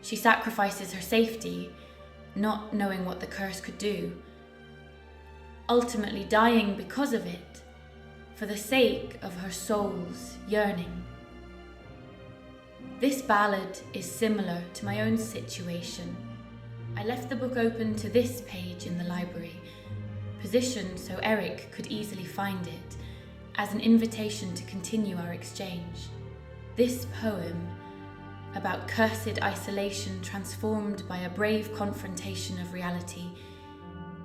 She sacrifices her safety, not knowing what the curse could do, ultimately dying because of it, for the sake of her soul's yearning. This ballad is similar to my own situation. I left the book open to this page in the library, positioned so Eric could easily find it, as an invitation to continue our exchange. This poem, about cursed isolation transformed by a brave confrontation of reality,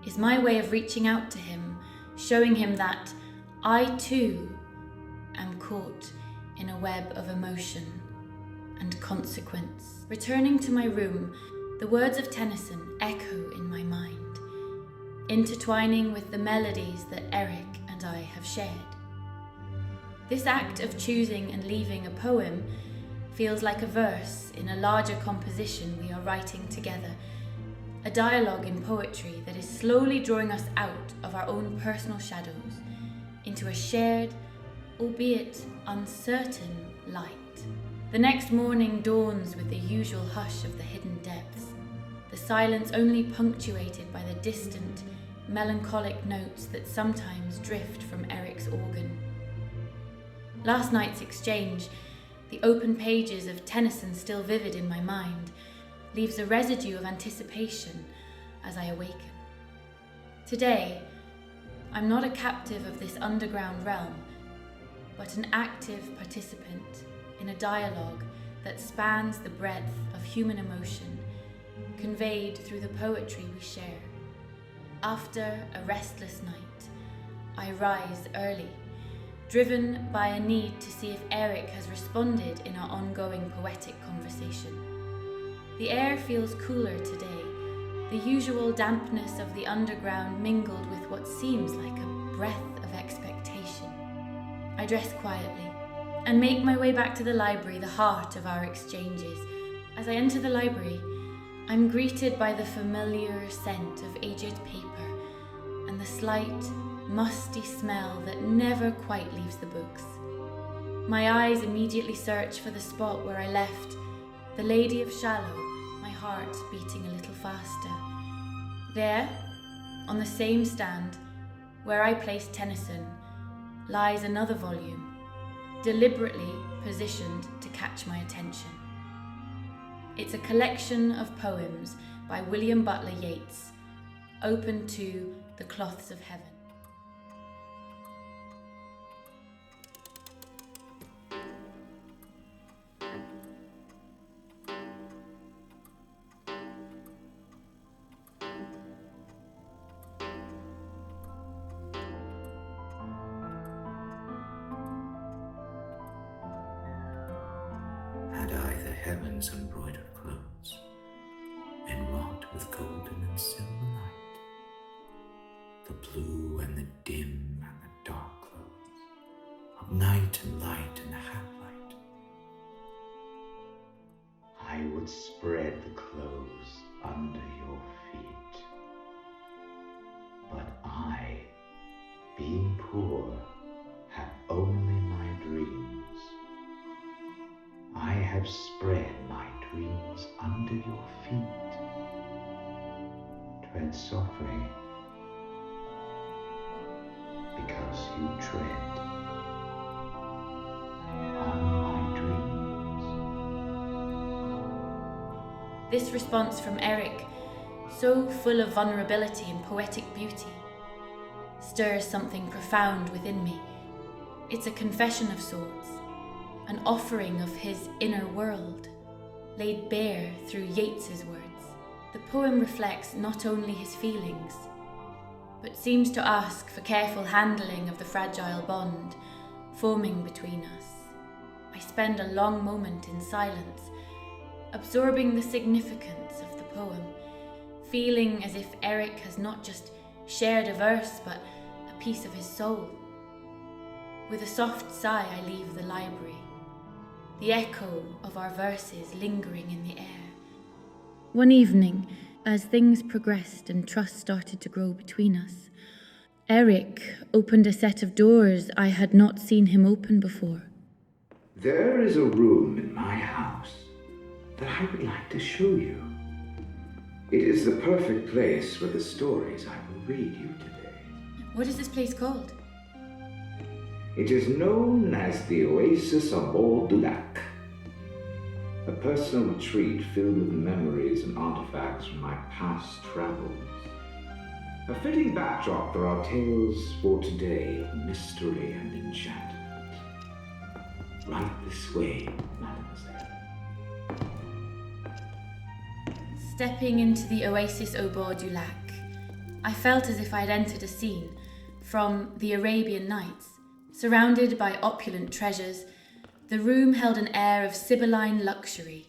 is my way of reaching out to him, showing him that I too am caught in a web of emotion and consequence. Returning to my room, the words of Tennyson echo in my mind, intertwining with the melodies that Eric and I have shared. This act of choosing and leaving a poem feels like a verse in a larger composition we are writing together, a dialogue in poetry that is slowly drawing us out of our own personal shadows into a shared, albeit uncertain, light. The next morning dawns with the usual hush of the hidden depths, the silence only punctuated by the distant, melancholic notes that sometimes drift from Eric's organ. Last night's exchange, the open pages of Tennyson still vivid in my mind, leaves a residue of anticipation, as I awaken. Today, I'm not a captive of this underground realm, but an active participant in a dialogue that spans the breadth of human emotion, conveyed through the poetry we share. After a restless night, I rise early, driven by a need to see if Eric has responded in our ongoing poetic conversation. The air feels cooler today, the usual dampness of the underground mingled with what seems like a breath of expectation. I dress quietly and make my way back to the library, the heart of our exchanges. As I enter the library, I'm greeted by the familiar scent of aged paper and the slight, musty smell that never quite leaves the books. My eyes immediately search for the spot where I left The Lady of Shallow, my heart beating a little faster. There, on the same stand where I placed Tennyson, lies another volume, deliberately positioned to catch my attention. It's a collection of poems by William Butler Yeats, open to The Cloths of Heaven. Had I the heavens' embroidered clothes, enwrought with golden and silver light, the blue and the dim and the dark clothes of night and light and half-light, I would spread the clothes under your feet. But I, being poor, have only my dreams. I have spread my dreams under your feet. Tread softly, because you tread on my dreams. This response from Eric, so full of vulnerability and poetic beauty, stirs something profound within me. It's a confession of sorts, an offering of his inner world, laid bare through Yeats's words. The poem reflects not only his feelings, but seems to ask for careful handling of the fragile bond forming between us. I spend a long moment in silence, absorbing the significance of the poem, feeling as if Eric has not just shared a verse, but a piece of his soul. With a soft sigh, I leave the library, the echo of our verses lingering in the air. One evening, as things progressed and trust started to grow between us, Eric opened a set of doors I had not seen him open before. There is a room in my house that I would like to show you. It is the perfect place for the stories I will read you today. What is this place called? It is known as the Oasis of du Lac, a personal retreat filled with memories and artifacts from my past travels. A fitting backdrop for our tales for today of mystery and enchantment. Right this way, mademoiselle. Stepping into the Oasis au bord du lac, I felt as if I'd entered a scene from the Arabian Nights. Surrounded by opulent treasures, the room held an air of sibylline luxury,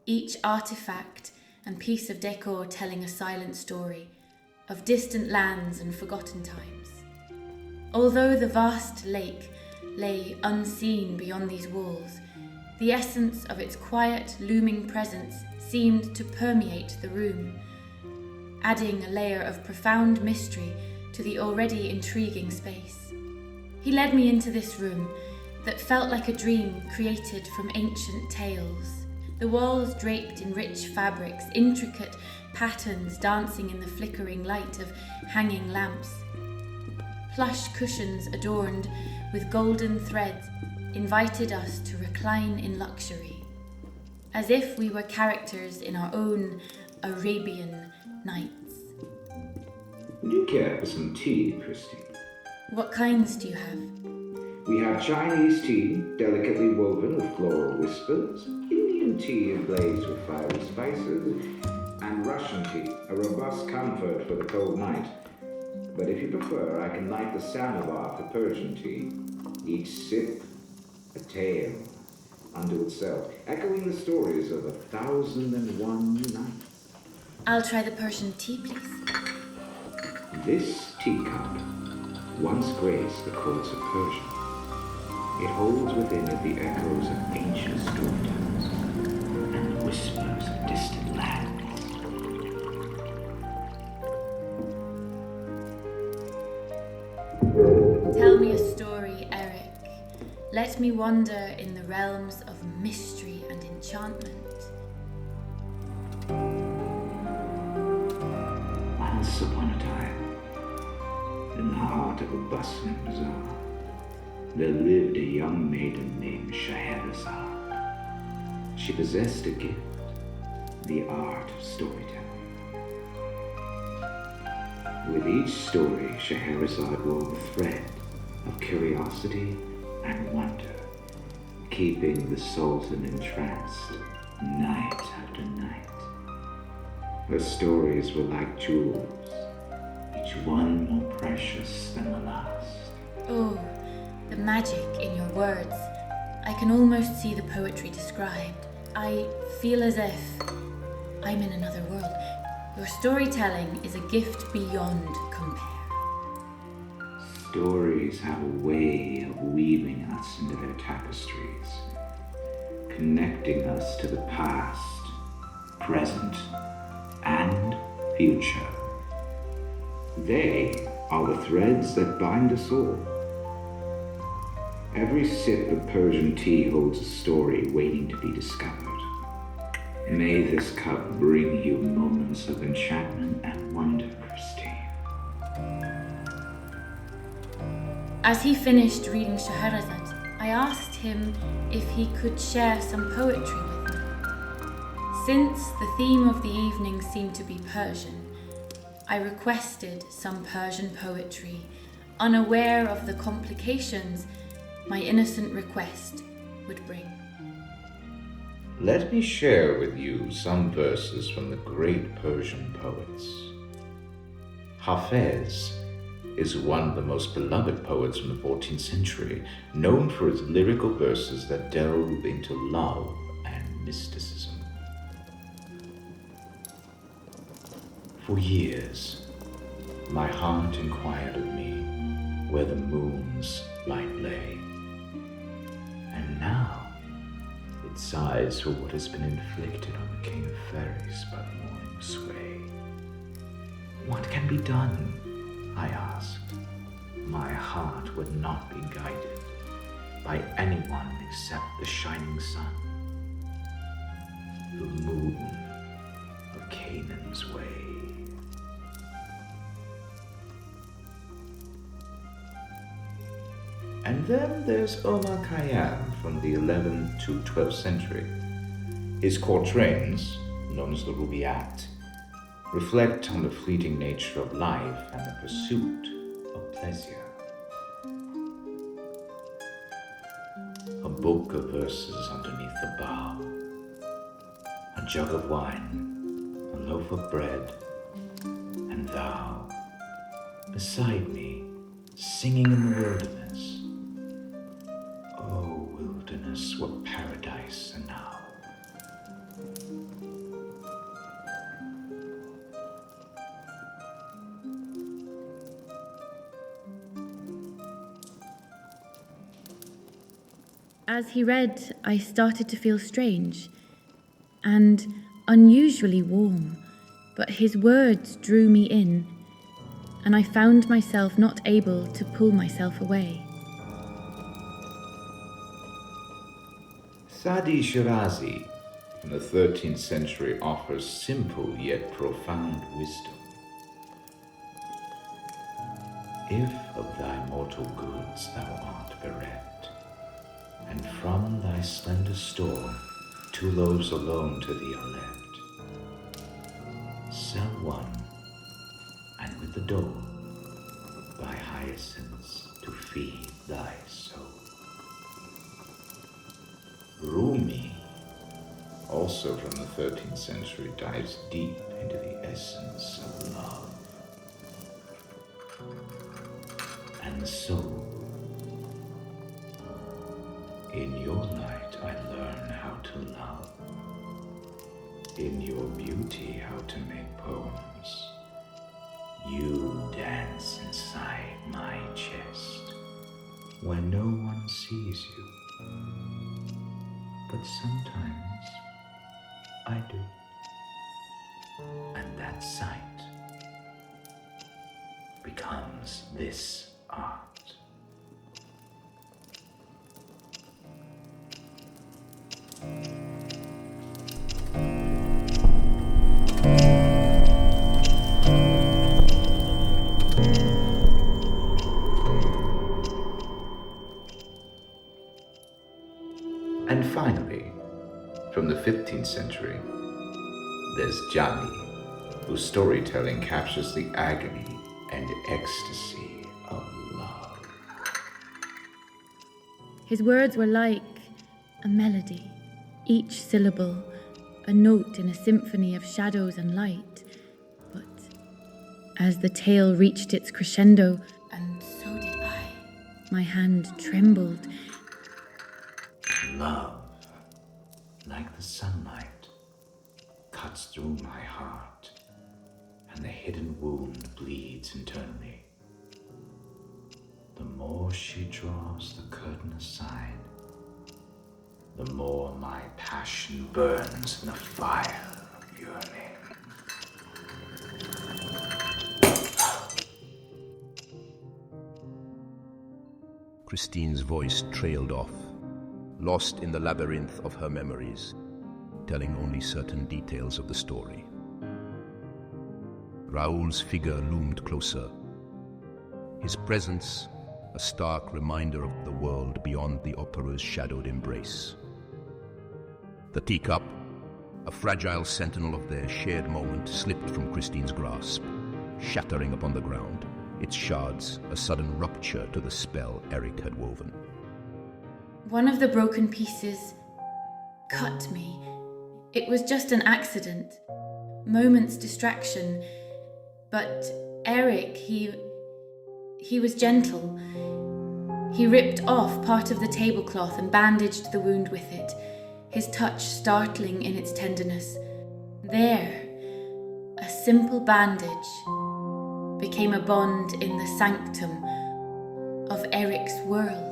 each artifact and piece of decor telling a silent story of distant lands and forgotten times. Although the vast lake lay unseen beyond these walls, the essence of its quiet, looming presence seemed to permeate the room, adding a layer of profound mystery to the already intriguing space. He led me into this room that felt like a dream created from ancient tales. The walls draped in rich fabrics, intricate patterns dancing in the flickering light of hanging lamps. Plush cushions adorned with golden threads invited us to recline in luxury, as if we were characters in our own Arabian Nights. Would you care for some tea, Christine? What kinds do you have? We have Chinese tea, delicately woven with floral whispers, Indian tea ablaze with fiery spices, and Russian tea, a robust comfort for the cold night. But if you prefer, I can light the samovar for Persian tea. Each sip, a tale unto itself, echoing the stories of 1,001 nights. I'll try the Persian tea, please. This teacup once graced the courts of Persia. It holds within it the echoes of ancient storytellers and the whispers of distant lands. Tell me a story, Eric. Let me wander in the realms of mystery and enchantment. Once upon a time, in the heart of a bustling bazaar, there lived a young maiden named Scheherazade. She possessed a gift, the art of storytelling. With each story, Scheherazade wove a thread of curiosity and wonder, keeping the Sultan entranced night after night. Her stories were like jewels, each one more precious than the last. Oh, the magic in your words. I can almost see the poetry described. I feel as if I'm in another world. Your storytelling is a gift beyond compare. Stories have a way of weaving us into their tapestries, connecting us to the past, present, and future. They are the threads that bind us all. Every sip of Persian tea holds a story waiting to be discovered. May this cup bring you moments of enchantment and wonder, Christine. As he finished reading Scheherazade, I asked him if he could share some poetry with me. Since the theme of the evening seemed to be Persian, I requested some Persian poetry, unaware of the complications my innocent request would bring. Let me share with you some verses from the great Persian poets. Hafez is one of the most beloved poets from the 14th century, known for his lyrical verses that delve into love and mysticism. For years, my heart inquired of me where the moon's light lay, and now it sighs for what has been inflicted on the king of fairies by the morning sway. What can be done? I asked. My heart would not be guided by anyone except the shining sun, the moon of Canaan's way. And then there's Omar Khayyam from the 11th to 12th century. His quatrains, known as the Rubaiyat, reflect on the fleeting nature of life and the pursuit of pleasure. A book of verses underneath the bough, a jug of wine, a loaf of bread, and thou, beside me, singing in the wilderness. Oh, wilderness, what paradise enow. As he read, I started to feel strange and unusually warm, but his words drew me in, and I found myself not able to pull myself away. Sadi Shirazi from the 13th century offers simple yet profound wisdom. If of thy mortal goods thou art bereft, and from thy slender store 2 loaves alone to thee are left, sell one, and at the door, by hyacinths to feed thy soul. Rumi, also from the 13th century, dives deep into the essence of love. And so, in your light I learn how to love. In your beauty how to make poems. You dance inside my chest when no one sees you. But sometimes I do. And that sight becomes this art. And finally, from the 15th century, there's Johnny, whose storytelling captures the agony and ecstasy of love. His words were like a melody, each syllable a note in a symphony of shadows and light. But as the tale reached its crescendo, and so did I, my hand trembled. Love, like the sunlight, cuts through my heart, and the hidden wound bleeds internally. The more she draws the curtain aside, the more my passion burns in the fire of yearning. Christine's voice trailed off, lost in the labyrinth of her memories, telling only certain details of the story. Raoul's figure loomed closer, his presence a stark reminder of the world beyond the opera's shadowed embrace. The teacup, a fragile sentinel of their shared moment, slipped from Christine's grasp, shattering upon the ground, its shards a sudden rupture to the spell Eric had woven. One of the broken pieces cut me. It was just an accident, moment's distraction. But Eric, he was gentle. He ripped off part of the tablecloth and bandaged the wound with it, his touch startling in its tenderness. There, a simple bandage became a bond in the sanctum of Eric's world.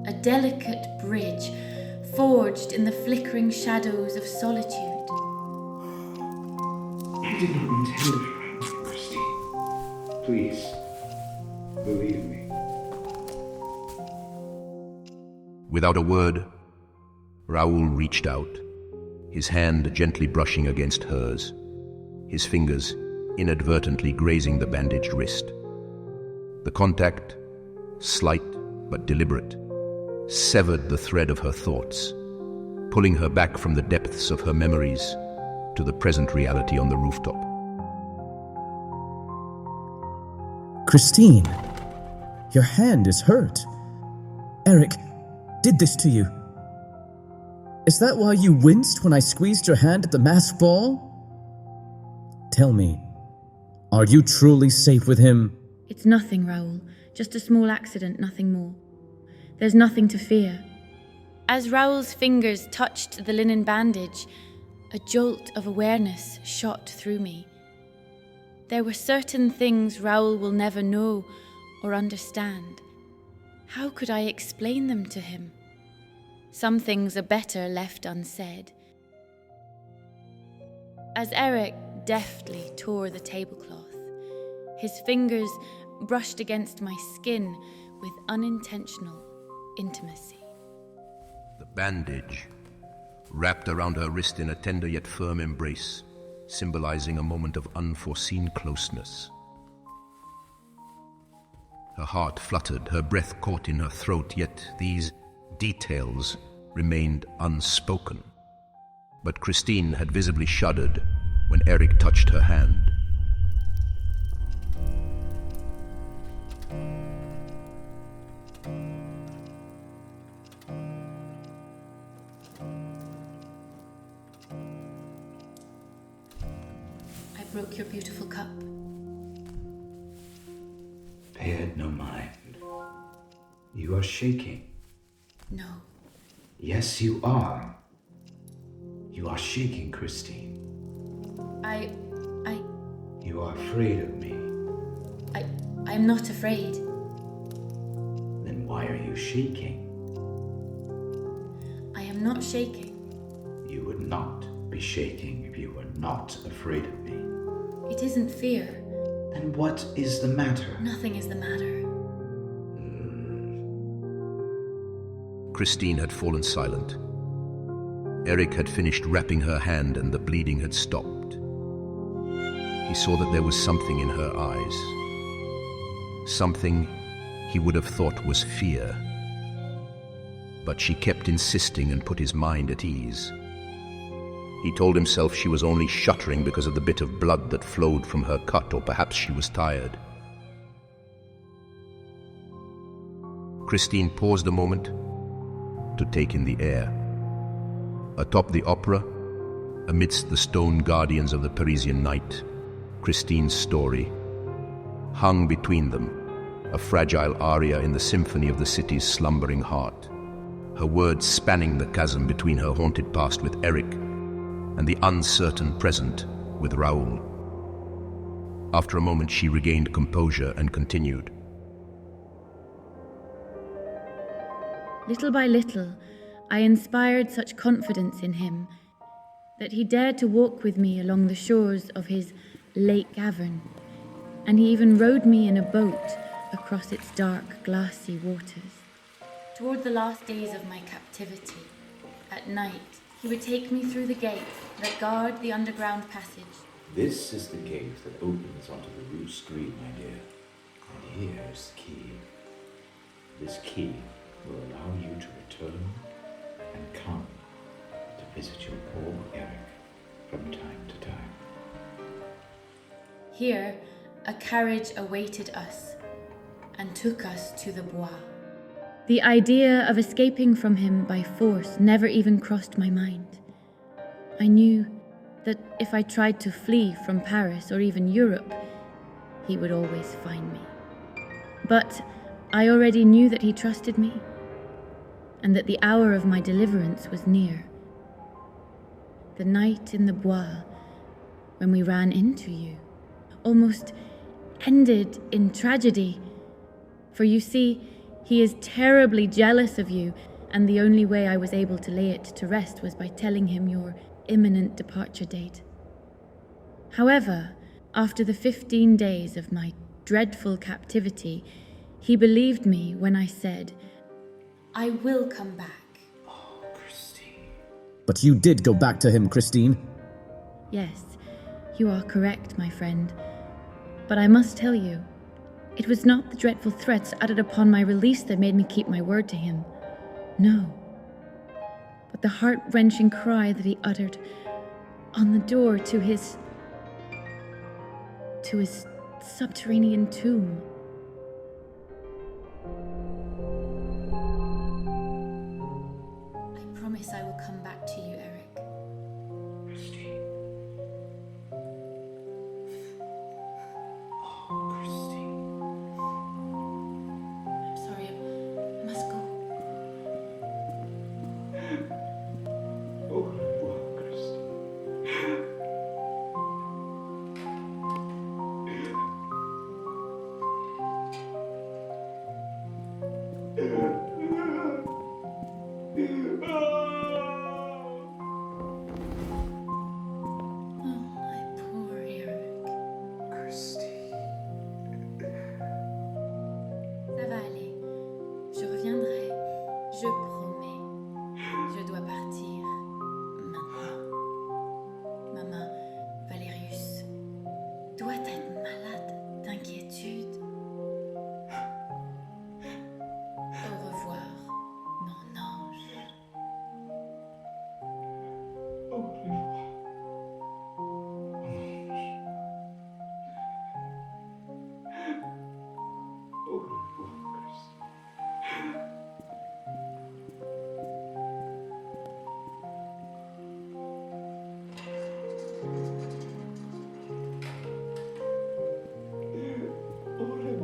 A delicate bridge forged in the flickering shadows of solitude. I did not intend to hurt you, Christine. Please, believe me. Without a word, Raoul reached out, his hand gently brushing against hers, his fingers inadvertently grazing the bandaged wrist. The contact, slight but deliberate, severed the thread of her thoughts, pulling her back from the depths of her memories to the present reality on the rooftop. Christine, your hand is hurt. Eric did this to you. Is that why you winced when I squeezed your hand at the masked ball? Tell me, are you truly safe with him? It's nothing, Raoul. Just a small accident, nothing more. There's nothing to fear. As Raoul's fingers touched the linen bandage, a jolt of awareness shot through me. There were certain things Raoul will never know or understand. How could I explain them to him? Some things are better left unsaid. As Eric deftly tore the tablecloth, his fingers brushed against my skin with unintentional intimacy. The bandage wrapped around her wrist in a tender yet firm embrace, symbolizing a moment of unforeseen closeness. Her heart fluttered, her breath caught in her throat, yet these details remained unspoken. But Christine had visibly shuddered when Eric touched her hand. broke your beautiful cup. Pay it no mind. You are shaking. No. Yes, you are. You are shaking, Christine. You are afraid of me. I'm not afraid. Then why are you shaking? I am not shaking. You would not be shaking if you were not afraid of me. It isn't fear. Then what is the matter? Nothing is the matter. Christine had fallen silent. Eric had finished wrapping her hand and the bleeding had stopped. He saw that there was something in her eyes. Something he would have thought was fear. But she kept insisting and put his mind at ease. He told himself she was only shuddering because of the bit of blood that flowed from her cut, or perhaps she was tired. Christine paused a moment to take in the air. Atop the opera, amidst the stone guardians of the Parisian night, Christine's story hung between them, a fragile aria in the symphony of the city's slumbering heart, her words spanning the chasm between her haunted past with Eric and the uncertain present with Raoul. After a moment, she regained composure and continued. Little by little, I inspired such confidence in him that he dared to walk with me along the shores of his lake cavern, and he even rowed me in a boat across its dark, glassy waters. Toward the last days of my captivity, at night, he would take me through the gates that guard the underground passage. This is the gate that opens onto the Rue Street, my dear. And here's the key. This key will allow you to return and come to visit your poor Eric from time to time. Here, a carriage awaited us and took us to the Bois. The idea of escaping from him by force never even crossed my mind. I knew that if I tried to flee from Paris or even Europe, he would always find me. But I already knew that he trusted me, and that the hour of my deliverance was near. The night in the Bois, when we ran into you, almost ended in tragedy. For you see, he is terribly jealous of you, and the only way I was able to lay it to rest was by telling him your imminent departure date. However, after the 15 days of my dreadful captivity, he believed me when I said, I will come back. Oh, Christine. But you did go back to him, Christine. Yes, you are correct, my friend. But I must tell you, it was not the dreadful threats uttered upon my release that made me keep my word to him. No. But the heart-wrenching cry that he uttered on the door to his subterranean tomb. I promise I will come back to you, Eric. Christine. Oh, Christine. I'm sorry, I must go. Au revoir, Christine.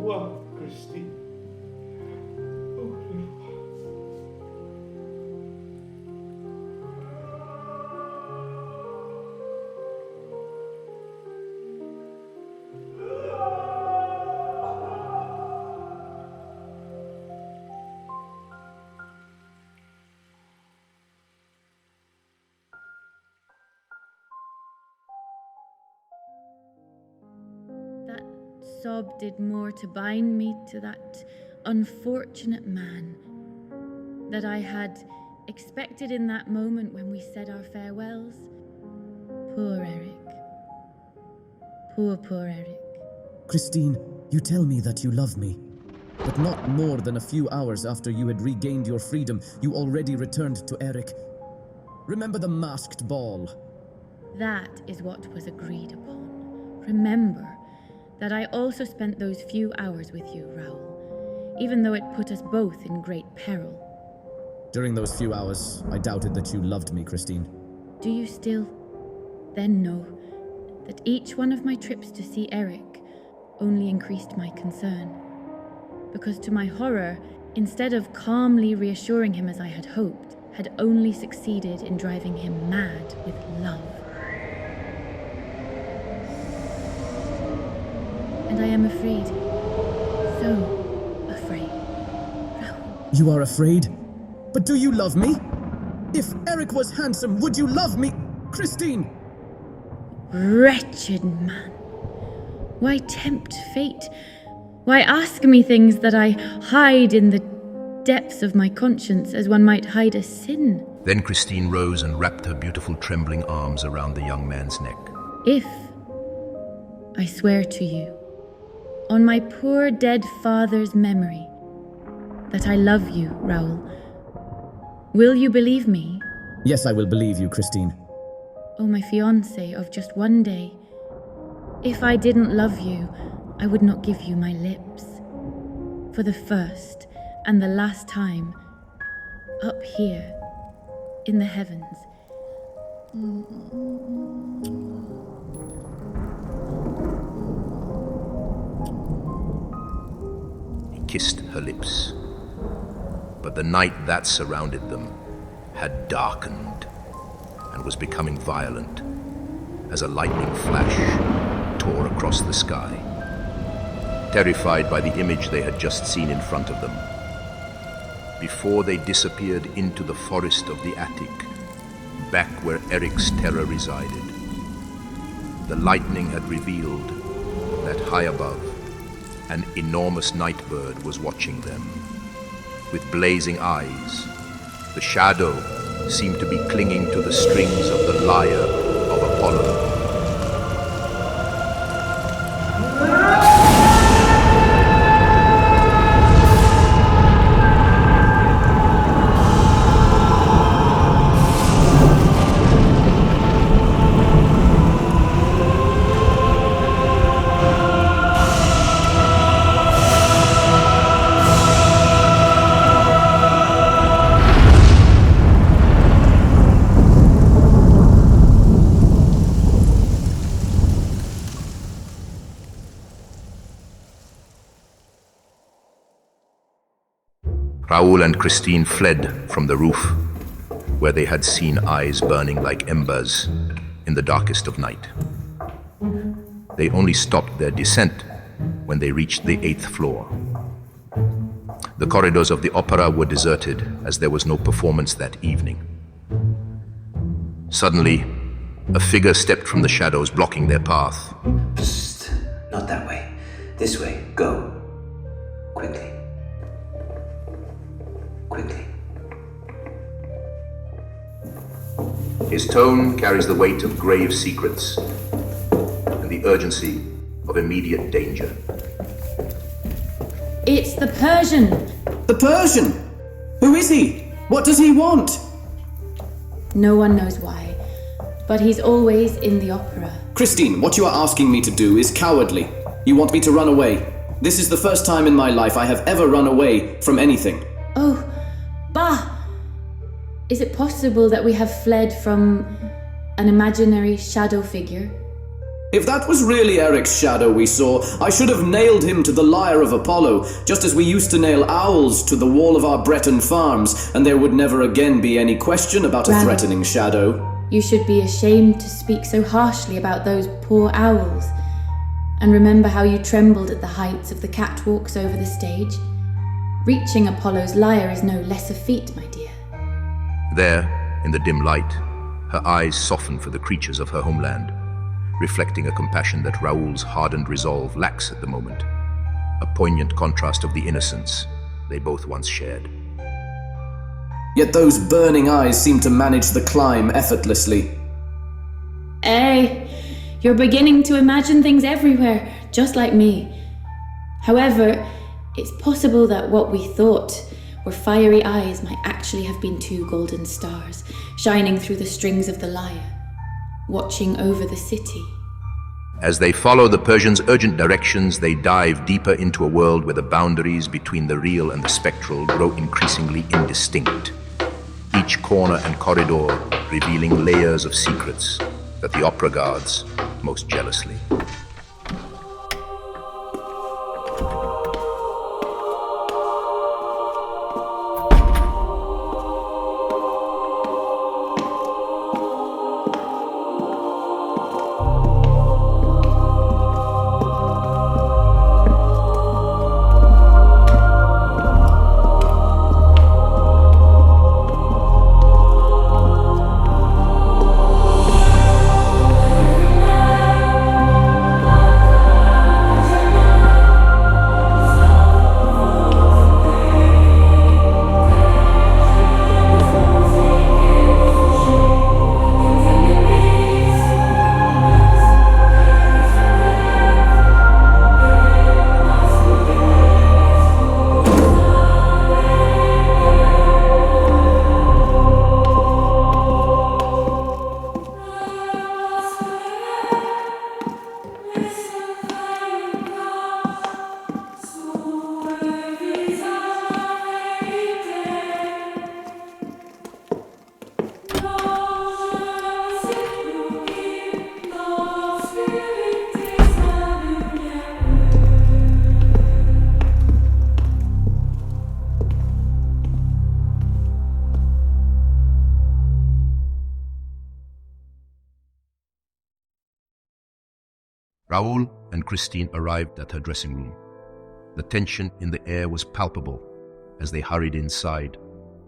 one, Christine. Only one. That sob did more to bind me to that unfortunate man that I had expected in that moment when we said our farewells. Poor Eric. Poor Eric. Christine, you tell me that you love me. But not more than a few hours after you had regained your freedom, you already returned to Eric. Remember the masked ball? That is what was agreed upon. Remember that I also spent those few hours with you, Raoul, even though it put us both in great peril. During those few hours, I doubted that you loved me, Christine. Do you still then know that each one of my trips to see Eric only increased my concern? Because to my horror, instead of calmly reassuring him as I had hoped, had only succeeded in driving him mad with love. And I am afraid. So afraid. Raoul. You are afraid? But do you love me? If Eric was handsome, would you love me? Christine! Wretched man. Why tempt fate? Why ask me things that I hide in the depths of my conscience as one might hide a sin? Then Christine rose and wrapped her beautiful trembling arms around the young man's neck. If I swear to you, on my poor dead father's memory, that I love you, Raoul, will you believe me? Yes, I will believe you, Christine. Oh, my fiancé of just one day. If I didn't love you, I would not give you my lips. For the first and the last time, up here, in the heavens. He kissed her lips. But the night that surrounded them had darkened and was becoming violent as a lightning flash tore across the sky. Terrified by the image they had just seen in front of them, before they disappeared into the forest of the attic, back where Eric's terror resided, the lightning had revealed that high above, an enormous night bird was watching them. With blazing eyes, the shadow seemed to be clinging to the strings of the lyre of Apollo. Raoul and Christine fled from the roof, where they had seen eyes burning like embers in the darkest of night. They only stopped their descent when they reached the 8th floor. The corridors of the opera were deserted, as there was no performance that evening. Suddenly, a figure stepped from the shadows, blocking their path. Psst, not that way. This way, go. Quickly. Quickly. His tone carries the weight of grave secrets and the urgency of immediate danger. It's the Persian! The Persian! Who is he? What does he want? No one knows why, but he's always in the opera. Christine, what you are asking me to do is cowardly. You want me to run away. This is the first time in my life I have ever run away from anything. Oh, bah! Is it possible that we have fled from an imaginary shadow figure? If that was really Eric's shadow we saw, I should have nailed him to the lyre of Apollo, just as we used to nail owls to the wall of our Breton farms, and there would never again be any question about a threatening shadow. You should be ashamed to speak so harshly about those poor owls. And remember how you trembled at the heights of the catwalks over the stage? Reaching Apollo's lyre is no less a feat, my dear. There, in the dim light, her eyes soften for the creatures of her homeland, reflecting a compassion that Raoul's hardened resolve lacks at the moment, a poignant contrast of the innocence they both once shared. Yet those burning eyes seem to manage the climb effortlessly. Hey, you're beginning to imagine things everywhere, just like me. However, it's possible that what we thought were fiery eyes might actually have been two golden stars, shining through the strings of the lyre, watching over the city. As they follow the Persians' urgent directions, they dive deeper into a world where the boundaries between the real and the spectral grow increasingly indistinct, each corner and corridor revealing layers of secrets that the opera guards most jealously. Raoul and Christine arrived at her dressing room. The tension in the air was palpable as they hurried inside,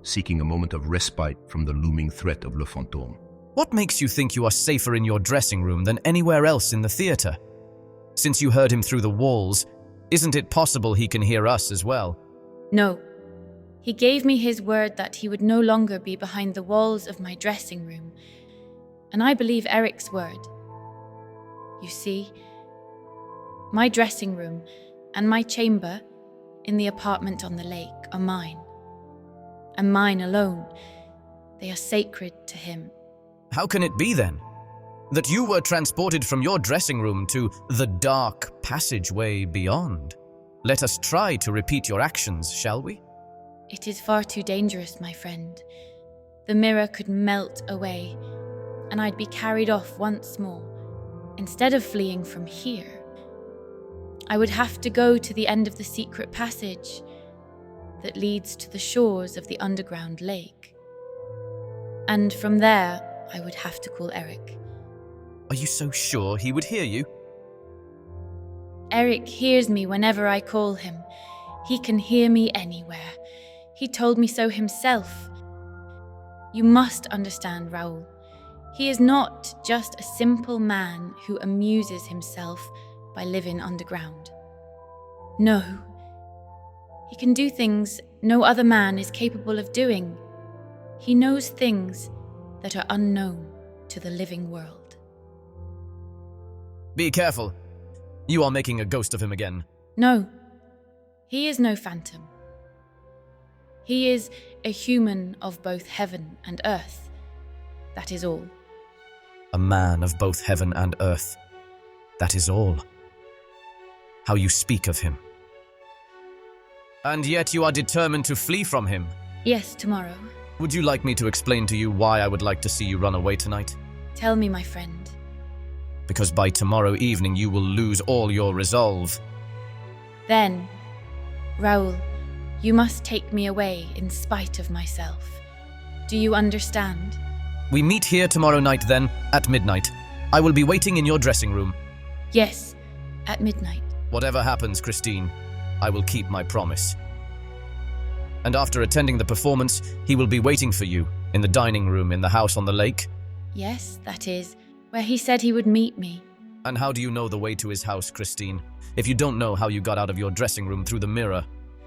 seeking a moment of respite from the looming threat of Le Fantôme. What makes you think you are safer in your dressing room than anywhere else in the theater? Since you heard him through the walls, isn't it possible he can hear us as well? No. He gave me his word that he would no longer be behind the walls of my dressing room, and I believe Eric's word. You see, my dressing room and my chamber in the apartment on the lake are mine, and mine alone. They are sacred to him. How can it be then? That you were transported from your dressing room to the dark passageway beyond? Let us try to repeat your actions, shall we? It is far too dangerous, my friend. The mirror could melt away, and I'd be carried off once more. Instead of fleeing from here, I would have to go to the end of the secret passage that leads to the shores of the underground lake. And from there, I would have to call Eric. Are you so sure he would hear you? Eric hears me whenever I call him. He can hear me anywhere. He told me so himself. You must understand, Raoul. He is not just a simple man who amuses himself by living underground. No. He can do things no other man is capable of doing. He knows things that are unknown to the living world. Be careful. You are making a ghost of him again. No. He is no phantom. He is a human of both heaven and earth. That is all. A man of both heaven and earth. That is all. How you speak of him. And yet you are determined to flee from him. Yes, tomorrow. Would you like me to explain to you why I would like to see you run away tonight? Tell me, my friend. because by tomorrow evening you will lose all your resolve. Then, Raoul, you must take me away in spite of myself. Do you understand? We meet here tomorrow night then, at midnight. I will be waiting in your dressing room. Yes, at midnight. Whatever happens, Christine, I will keep my promise. And after attending the performance, he will be waiting for you in the dining room in the house on the lake. Yes, that is, where he said he would meet me. And how do you know the way to his house, Christine, if you don't know how you got out of your dressing room through the mirror?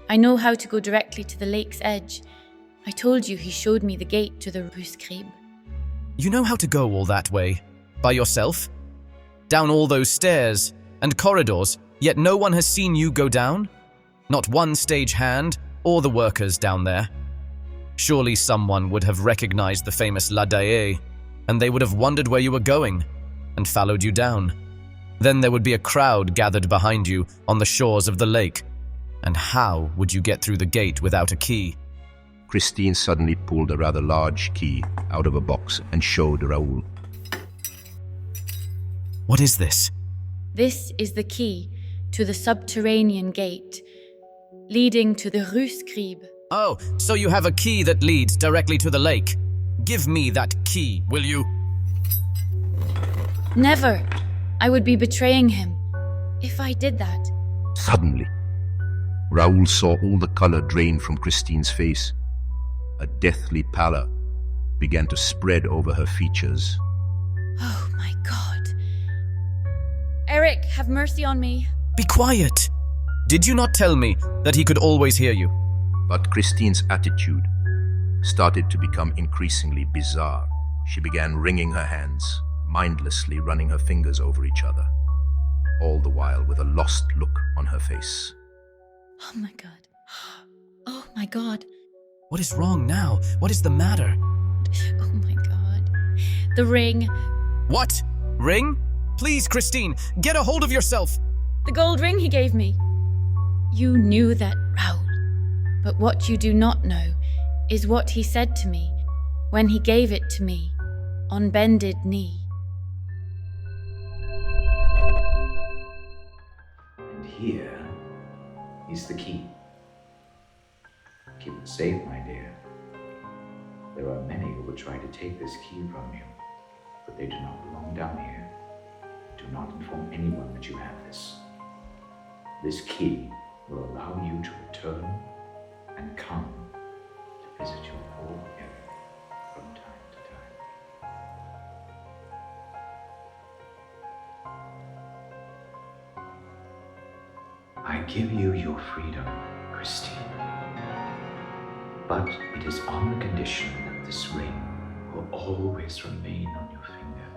I know how to go directly to the lake's edge. I told you he showed me the gate to the Rue Scribe. You know how to go all that way? By yourself? Down all those stairs and corridors, yet no one has seen you go down? Not one stage hand or the workers down there. Surely someone would have recognized the famous La Daye, and they would have wondered where you were going and followed you down. Then there would be a crowd gathered behind you on the shores of the lake. And how would you get through the gate without a key? Christine suddenly pulled a rather large key out of a box and showed Raoul. What is this? This is the key to the subterranean gate, leading to the Rue Scribe. Oh, so you have a key that leads directly to the lake. Give me that key, will you? Never! I would be betraying him if I did that. Suddenly, Raoul saw all the color drain from Christine's face. A deathly pallor began to spread over her features. Oh my God. Eric, have mercy on me. Be quiet! Did you not tell me that he could always hear you? But Christine's attitude started to become increasingly bizarre. She began wringing her hands, mindlessly running her fingers over each other, all the while with a lost look on her face. Oh my God. Oh my God. What is wrong now? What is the matter? Oh my God. The ring. What? Ring? Please, Christine, get a hold of yourself. The gold ring he gave me. You knew that, Raoul. But what you do not know is what he said to me when he gave it to me on bended knee. And here is the key. Keep it safe, my dear. There are many who would try to take this key from you, but they do not belong down here. Do not inform anyone that you have this. This key will allow you to return and come to visit your old Eric from time to time. I give you your freedom, Christine. But it is on the condition that this ring will always remain on your finger.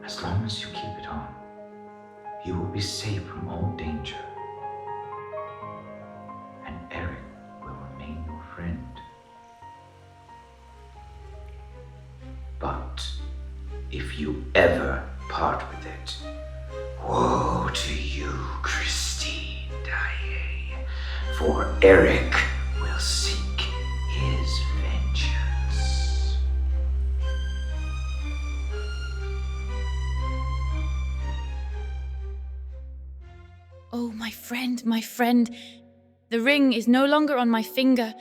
As long as you keep it on, you will be safe from all danger. And Eric will remain your friend. But if you ever part with it, woe to you, Christine Daye, for Eric will seek his vengeance. Oh, my friend. The ring is no longer on my finger.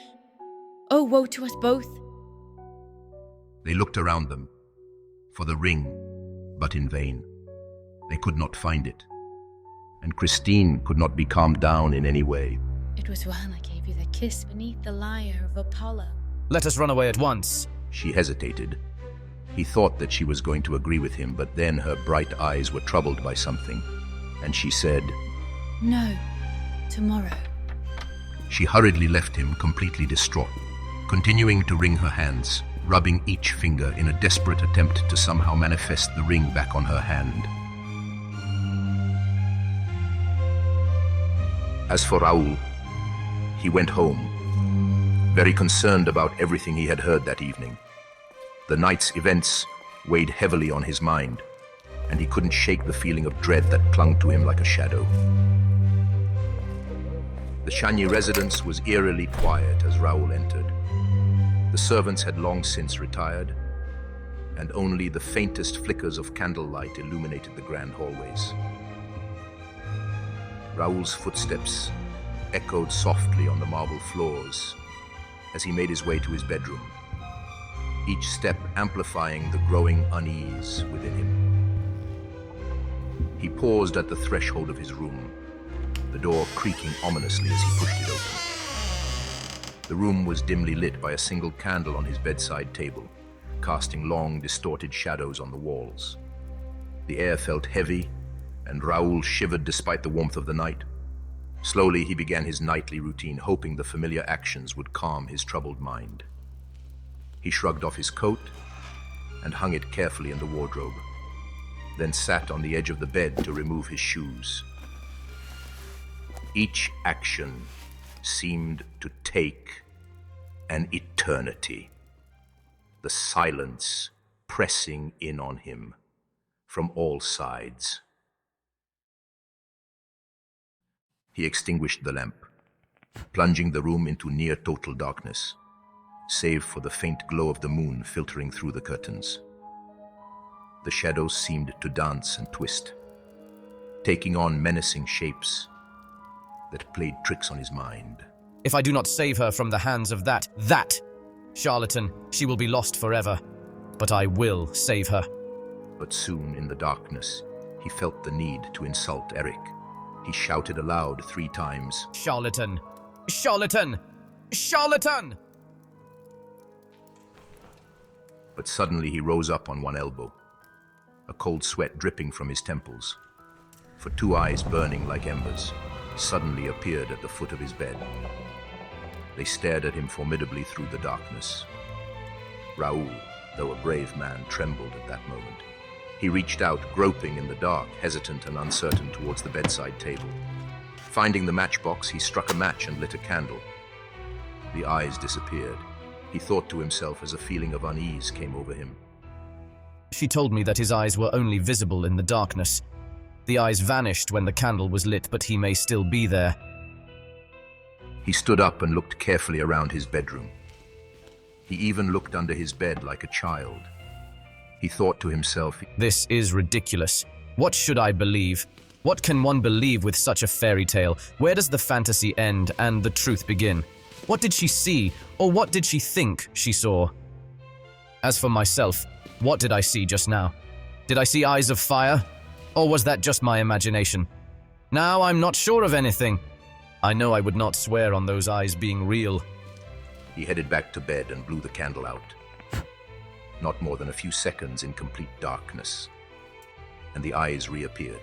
Oh, woe to us both. They looked around them for the ring, but in vain. They could not find it, and Christine could not be calmed down in any way. It was while I gave you the kiss beneath the lyre of Apollo. Let us run away at once. She hesitated. He thought that she was going to agree with him, but then her bright eyes were troubled by something, and she said, No, tomorrow. She hurriedly left him, completely distraught, continuing to wring her hands, rubbing each finger in a desperate attempt to somehow manifest the ring back on her hand. As for Raoul, he went home, very concerned about everything he had heard that evening. The night's events weighed heavily on his mind, and he couldn't shake the feeling of dread that clung to him like a shadow. The Chagny residence was eerily quiet as Raoul entered. The servants had long since retired, and only the faintest flickers of candlelight illuminated the grand hallways. Raoul's footsteps echoed softly on the marble floors as he made his way to his bedroom, each step amplifying the growing unease within him. He paused at the threshold of his room, the door creaking ominously as he pushed it open. The room was dimly lit by a single candle on his bedside table, casting long, distorted shadows on the walls. The air felt heavy, and Raoul shivered despite the warmth of the night. Slowly, he began his nightly routine, hoping the familiar actions would calm his troubled mind. He shrugged off his coat and hung it carefully in the wardrobe, then sat on the edge of the bed to remove his shoes. Each action seemed to take an eternity, the silence pressing in on him from all sides. He extinguished the lamp, plunging the room into near total darkness, save for the faint glow of the moon filtering through the curtains. The shadows seemed to dance and twist, taking on menacing shapes that played tricks on his mind. If I do not save her from the hands of that charlatan, she will be lost forever. But I will save her. But soon, in the darkness, he felt the need to insult Eric. He shouted aloud 3 times, "Charlatan! Charlatan! Charlatan!" But suddenly he rose up on one elbow, a cold sweat dripping from his temples, for 2 eyes burning like embers suddenly appeared at the foot of his bed. They stared at him formidably through the darkness. Raoul, though a brave man, trembled at that moment. He reached out, groping in the dark, hesitant and uncertain towards the bedside table. Finding the matchbox, he struck a match and lit a candle. The eyes disappeared. He thought to himself as a feeling of unease came over him. She told me that his eyes were only visible in the darkness. The eyes vanished when the candle was lit, but he may still be there. He stood up and looked carefully around his bedroom. He even looked under his bed like a child. He thought to himself, "This is ridiculous. What should I believe? What can one believe with such a fairy tale? Where does the fantasy end and the truth begin? What did she see, or what did she think she saw? As for myself, what did I see just now? Did I see eyes of fire? Or was that just my imagination? Now I'm not sure of anything. I know I would not swear on those eyes being real." He headed back to bed and blew the candle out. Not more than a few seconds in complete darkness, and the eyes reappeared.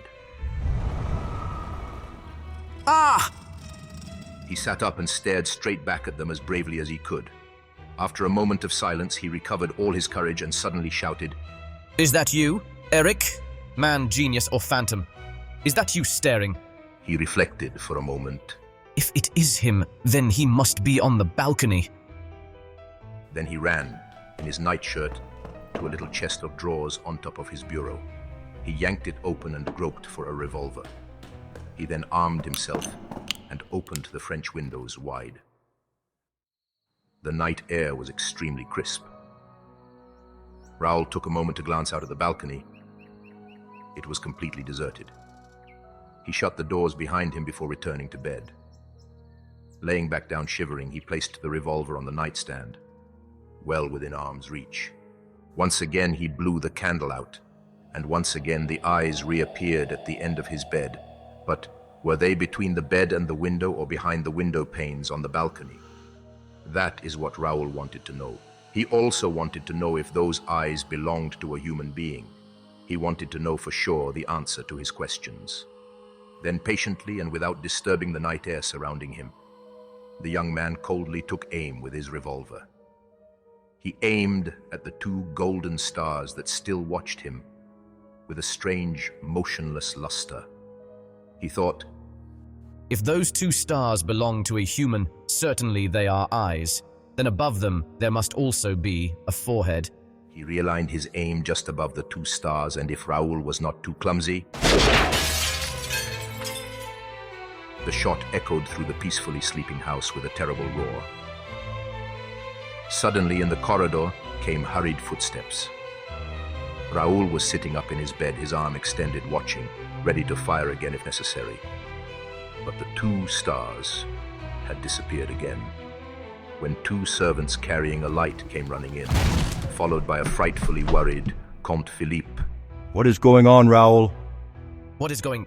Ah! He sat up and stared straight back at them as bravely as he could. After a moment of silence, he recovered all his courage and suddenly shouted, "Is that you, Eric? Man, genius, or phantom? Is that you staring?" He reflected for a moment. If it is him, then he must be on the balcony. Then he ran, in his nightshirt, to a little chest of drawers on top of his bureau. He yanked it open and groped for a revolver. He then armed himself and opened the French windows wide. The night air was extremely crisp. Raoul took a moment to glance out of the balcony. It was completely deserted. He shut the doors behind him before returning to bed. Laying back down shivering, he placed the revolver on the nightstand, well within arm's reach. Once again he blew the candle out, and once again the eyes reappeared at the end of his bed. But were they between the bed and the window, or behind the window panes on the balcony? That is what Raoul wanted to know. He also wanted to know if those eyes belonged to a human being. He wanted to know for sure the answer to his questions. Then patiently and without disturbing the night air surrounding him, the young man coldly took aim with his revolver. He aimed at the 2 golden stars that still watched him with a strange, motionless luster. He thought, If those 2 stars belong to a human, certainly they are eyes. Then above them, there must also be a forehead. He realigned his aim just above the 2 stars, and if Raoul was not too clumsy, the shot echoed through the peacefully sleeping house with a terrible roar. Suddenly in the corridor came hurried footsteps. Raoul was sitting up in his bed, his arm extended, watching, ready to fire again if necessary. But the 2 stars had disappeared again, when 2 servants carrying a light came running in, followed by a frightfully worried Comte Philippe. What is going on, Raoul? What is going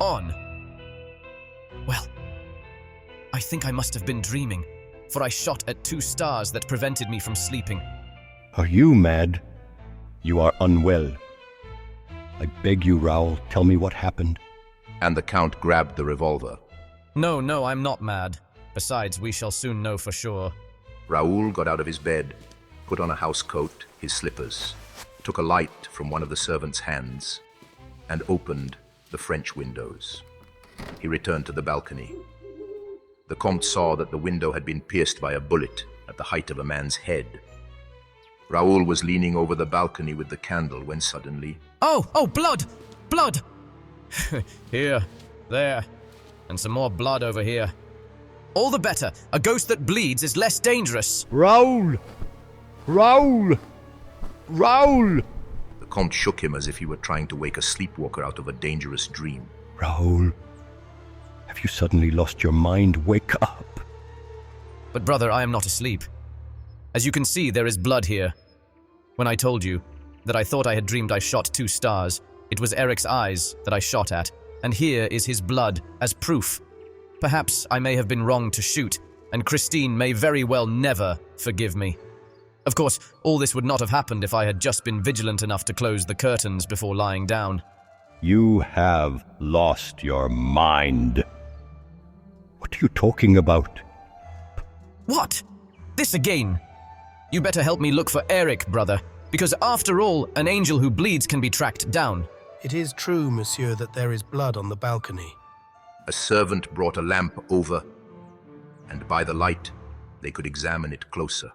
on? Well, I think I must have been dreaming, for I shot at 2 stars that prevented me from sleeping. Are you mad? You are unwell. I beg you, Raoul, tell me what happened. And the Count grabbed the revolver. No, I'm not mad. Besides, we shall soon know for sure. Raoul got out of his bed, put on a housecoat, his slippers, took a light from one of the servants' hands, and opened the French windows. He returned to the balcony. The Comte saw that the window had been pierced by a bullet at the height of a man's head. Raoul was leaning over the balcony with the candle when suddenly... Oh, blood! Blood! Here, there, and some more blood over here. All the better. A ghost that bleeds is less dangerous. Raoul! Raoul! Raoul! The Comte shook him as if he were trying to wake a sleepwalker out of a dangerous dream. Raoul, have you suddenly lost your mind? Wake up! But brother, I am not asleep. As you can see, there is blood here. When I told you that I thought I had dreamed I shot 2 stars, it was Eric's eyes that I shot at, and here is his blood as proof. Perhaps I may have been wrong to shoot, and Christine may very well never forgive me. Of course, all this would not have happened if I had just been vigilant enough to close the curtains before lying down. You have lost your mind. What are you talking about? What? This again? You better help me look for Eric, brother, because after all, an angel who bleeds can be tracked down. It is true, monsieur, that there is blood on the balcony. A servant brought a lamp over, and by the light, they could examine it closer.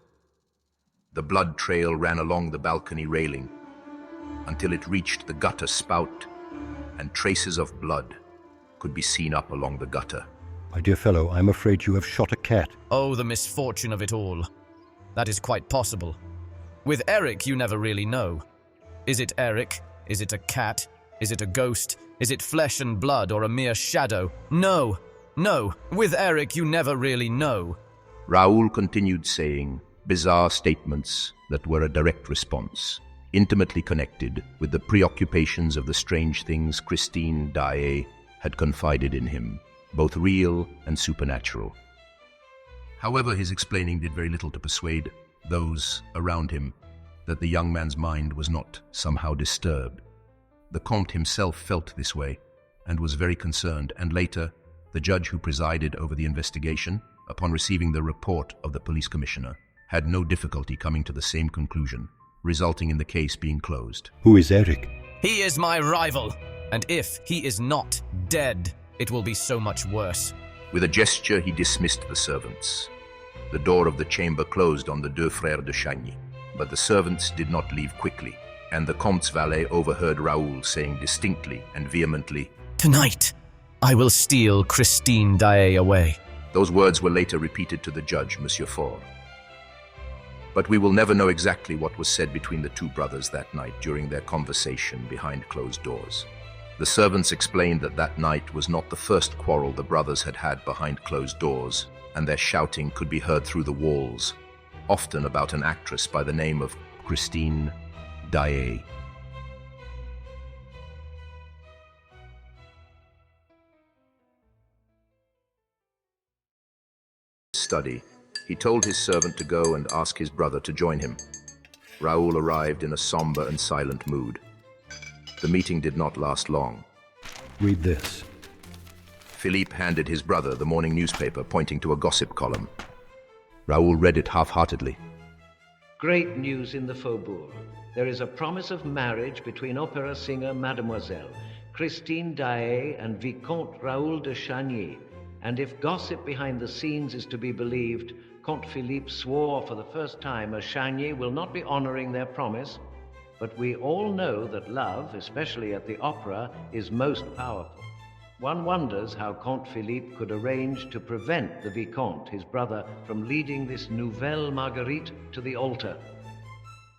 The blood trail ran along the balcony railing until it reached the gutter spout, and traces of blood could be seen up along the gutter. My dear fellow, I'm afraid you have shot a cat. Oh, the misfortune of it all. That is quite possible. With Eric, you never really know. Is it Eric? Is it a cat? Is it a ghost? Is it flesh and blood or a mere shadow? No. With Eric, you never really know. Raoul continued saying bizarre statements that were a direct response, intimately connected with the preoccupations of the strange things Christine Daae had confided in him, both real and supernatural. However, his explaining did very little to persuade those around him that the young man's mind was not somehow disturbed. The Comte himself felt this way and was very concerned, and later, the judge who presided over the investigation, upon receiving the report of the police commissioner, had no difficulty coming to the same conclusion, resulting in the case being closed. Who is Eric? He is my rival, and if he is not dead, it will be so much worse. With a gesture, he dismissed the servants. The door of the chamber closed on the 2 frères de Chagny, but the servants did not leave quickly, and the Comte's valet overheard Raoul saying distinctly and vehemently, "Tonight, I will steal Christine Daae away." Those words were later repeated to the judge, Monsieur Faure. But we will never know exactly what was said between the 2 brothers that night during their conversation behind closed doors. The servants explained that that night was not the first quarrel the brothers had had behind closed doors, and their shouting could be heard through the walls, often about an actress by the name of Christine Daae. Study. He told his servant to go and ask his brother to join him. Raoul arrived in a somber and silent mood. The meeting did not last long. Read this. Philippe handed his brother the morning newspaper, pointing to a gossip column. Raoul read it half-heartedly. Great news in the Faubourg. There is a promise of marriage between opera singer Mademoiselle Christine Daae and Vicomte Raoul de Chagny. And if gossip behind the scenes is to be believed, Comte Philippe swore for the first time as Chagny will not be honoring their promise. But we all know that love, especially at the opera, is most powerful. One wonders how Comte Philippe could arrange to prevent the Vicomte, his brother, from leading this nouvelle Marguerite to the altar.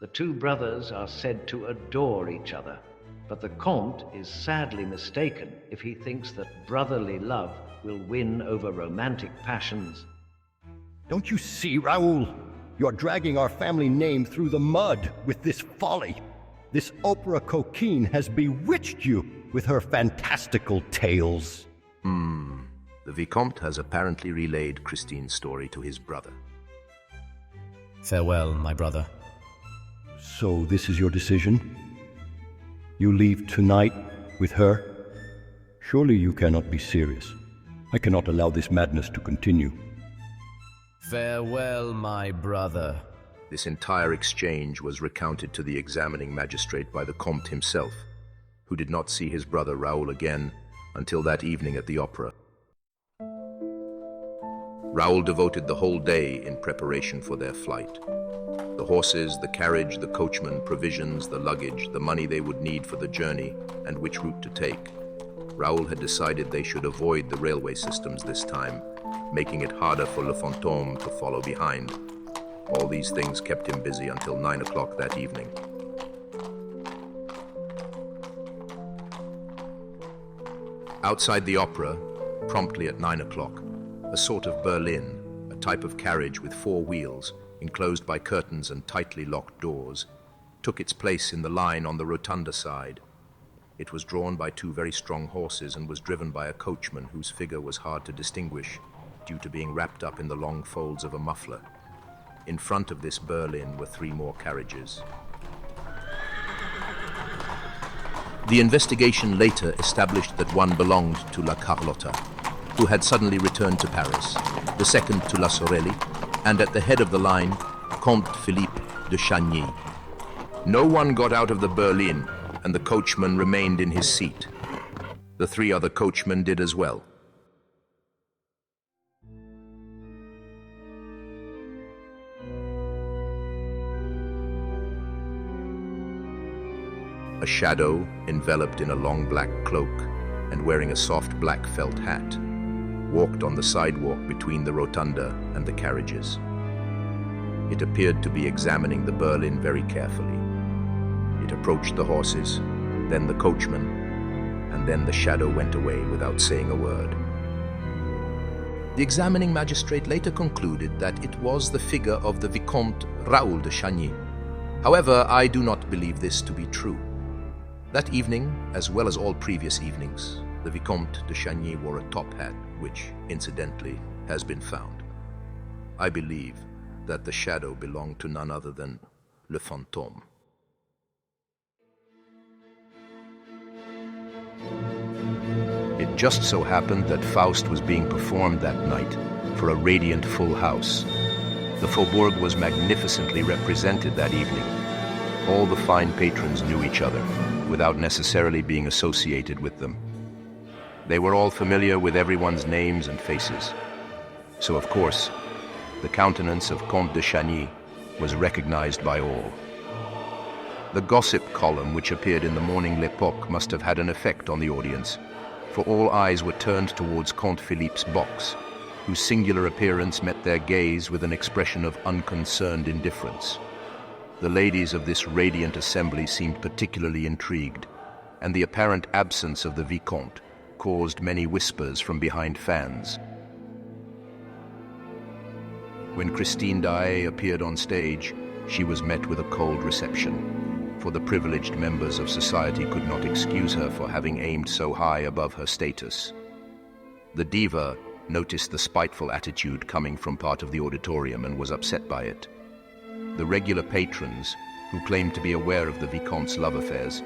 The two brothers are said to adore each other, but the Comte is sadly mistaken if he thinks that brotherly love will win over romantic passions. Don't you see, Raoul? You're dragging our family name through the mud with this folly. This opera coquine has bewitched you with her fantastical tales. The Vicomte has apparently relayed Christine's story to his brother. Farewell, my brother. So this is your decision? You leave tonight with her? Surely you cannot be serious. I cannot allow this madness to continue. Farewell, my brother. This entire exchange was recounted to the examining magistrate by the Comte himself, who did not see his brother Raoul again until that evening at the opera. Raoul devoted the whole day in preparation for their flight. The horses, the carriage, the coachman, provisions, the luggage, the money they would need for the journey, and which route to take. Raoul had decided they should avoid the railway systems this time, making it harder for Le Fantôme to follow behind. All these things kept him busy until 9 o'clock that evening. Outside the opera, promptly at 9 o'clock, a sort of berlin, a type of carriage with 4 wheels, enclosed by curtains and tightly locked doors, took its place in the line on the rotunda side. It was drawn by 2 very strong horses and was driven by a coachman whose figure was hard to distinguish due to being wrapped up in the long folds of a muffler. In front of this berlin were 3 more carriages. The investigation later established that one belonged to La Carlotta, who had suddenly returned to Paris, the second to La Sorelli, and at the head of the line, Comte Philippe de Chagny. No one got out of the berlin, and the coachman remained in his seat. The 3 other coachmen did as well. A shadow, enveloped in a long black cloak and wearing a soft black felt hat, walked on the sidewalk between the rotunda and the carriages. It appeared to be examining the berlin very carefully. It approached the horses, then the coachman, and then the shadow went away without saying a word. The examining magistrate later concluded that it was the figure of the Vicomte Raoul de Chagny. However, I do not believe this to be true. That evening, as well as all previous evenings, the Vicomte de Chagny wore a top hat, which, incidentally, has been found. I believe that the shadow belonged to none other than Le Fantôme. It just so happened that Faust was being performed that night for a radiant full house. The Faubourg was magnificently represented that evening. All the fine patrons knew each other, without necessarily being associated with them. They were all familiar with everyone's names and faces. So, of course, the countenance of Comte de Chagny was recognized by all. The gossip column which appeared in the morning L'Époque must have had an effect on the audience, for all eyes were turned towards Comte Philippe's box, whose singular appearance met their gaze with an expression of unconcerned indifference. The ladies of this radiant assembly seemed particularly intrigued, and the apparent absence of the Vicomte caused many whispers from behind fans. When Christine Daae appeared on stage, she was met with a cold reception, for the privileged members of society could not excuse her for having aimed so high above her status. The diva noticed the spiteful attitude coming from part of the auditorium and was upset by it. The regular patrons, who claimed to be aware of the Vicomte's love affairs,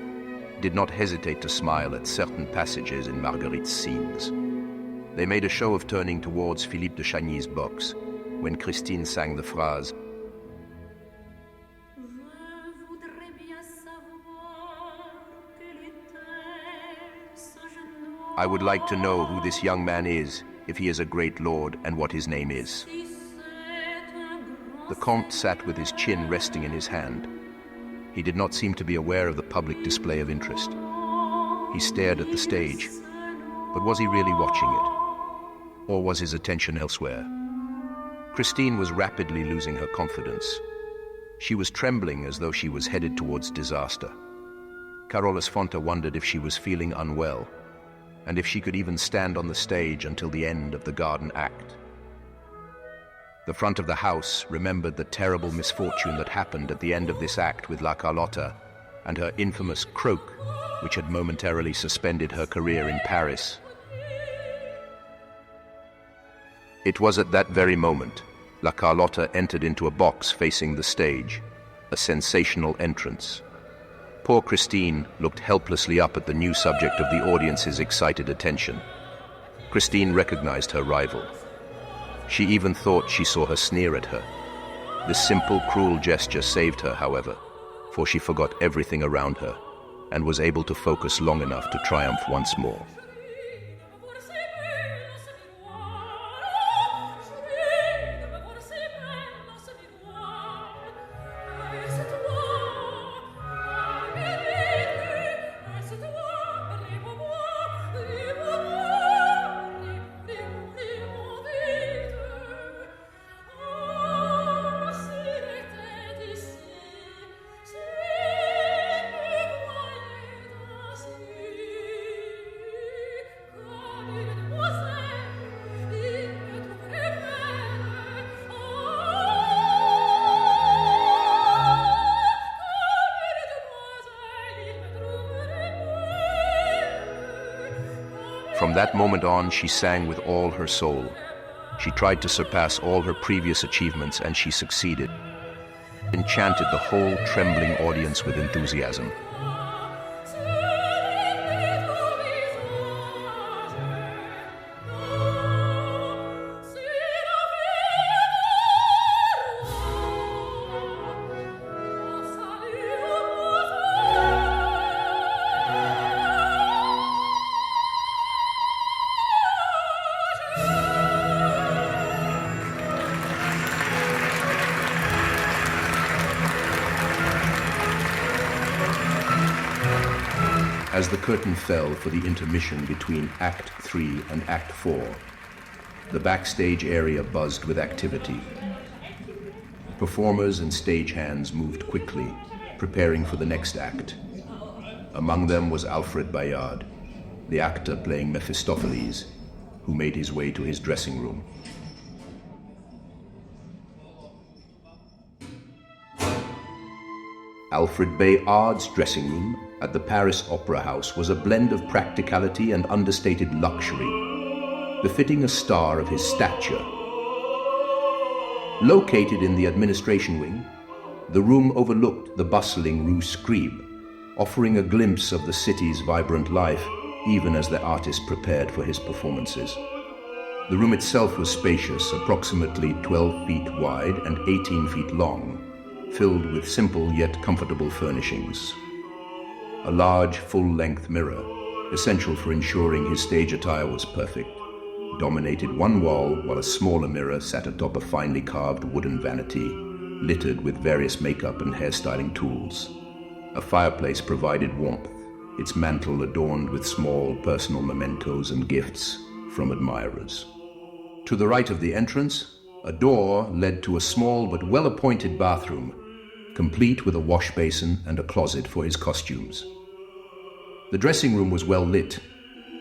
did not hesitate to smile at certain passages in Marguerite's scenes. They made a show of turning towards Philippe de Chagny's box when Christine sang the phrase, "I would like to know who this young man is, if he is a great lord, and what his name is." The Comte sat with his chin resting in his hand. He did not seem to be aware of the public display of interest. He stared at the stage, but was he really watching it? Or was his attention elsewhere? Christine was rapidly losing her confidence. She was trembling as though she was headed towards disaster. Carolus Fonta wondered if she was feeling unwell, and if she could even stand on the stage until the end of the garden act. The front of the house remembered the terrible misfortune that happened at the end of this act with La Carlotta and her infamous croak, which had momentarily suspended her career in Paris. It was at that very moment La Carlotta entered into a box facing the stage, a sensational entrance. Poor Christine looked helplessly up at the new subject of the audience's excited attention. Christine recognized her rival. She even thought she saw her sneer at her. This simple, cruel gesture saved her, however, for she forgot everything around her and was able to focus long enough to triumph once more. From that moment on, she sang with all her soul. She tried to surpass all her previous achievements, and she succeeded. Enchanted the whole trembling audience with enthusiasm. As the curtain fell for the intermission between Act 3 and Act 4, the backstage area buzzed with activity. Performers and stagehands moved quickly, preparing for the next act. Among them was Alfred Bayard, the actor playing Mephistopheles, who made his way to his dressing room. Alfred Bayard's dressing room at the Paris Opera House was a blend of practicality and understated luxury, befitting a star of his stature. Located in the administration wing, the room overlooked the bustling Rue Scribe, offering a glimpse of the city's vibrant life even as the artist prepared for his performances. The room itself was spacious, approximately 12 feet wide and 18 feet long, filled with simple yet comfortable furnishings. A large, full-length mirror, essential for ensuring his stage attire was perfect, dominated one wall, while a smaller mirror sat atop a finely carved wooden vanity, littered with various makeup and hairstyling tools. A fireplace provided warmth, its mantel adorned with small personal mementos and gifts from admirers. To the right of the entrance, a door led to a small but well-appointed bathroom, complete with a wash basin and a closet for his costumes. The dressing room was well lit,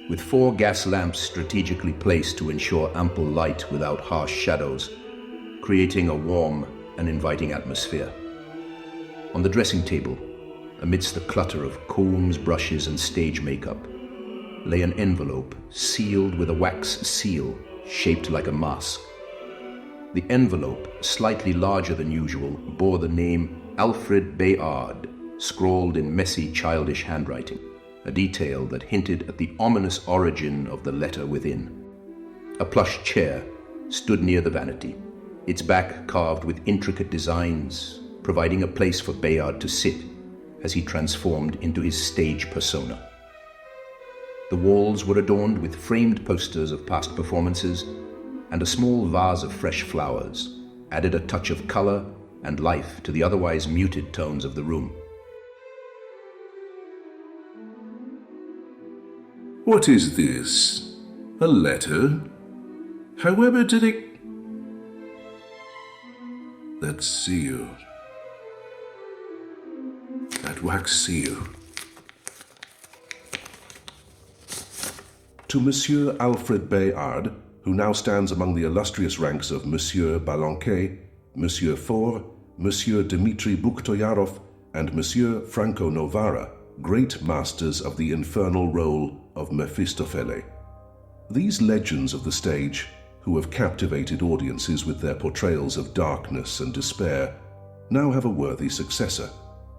with 4 gas lamps strategically placed to ensure ample light without harsh shadows, creating a warm and inviting atmosphere. On the dressing table, amidst the clutter of combs, brushes, and stage makeup, lay an envelope sealed with a wax seal shaped like a mask. The envelope, slightly larger than usual, bore the name Alfred Bayard, scrawled in messy, childish handwriting, a detail that hinted at the ominous origin of the letter within. A plush chair stood near the vanity, its back carved with intricate designs, providing a place for Bayard to sit as he transformed into his stage persona. The walls were adorned with framed posters of past performances, and a small vase of fresh flowers added a touch of color and life to the otherwise muted tones of the room. What is this? A letter? However did it... That seal. that wax seal. To Monsieur Alfred Bayard, who now stands among the illustrious ranks of Monsieur Balanquet, Monsieur Faure, Monsieur Dmitri Bukhtoyarov, and Monsieur Franco Novara, great masters of the infernal role of Mephistopheles. These legends of the stage, who have captivated audiences with their portrayals of darkness and despair, now have a worthy successor.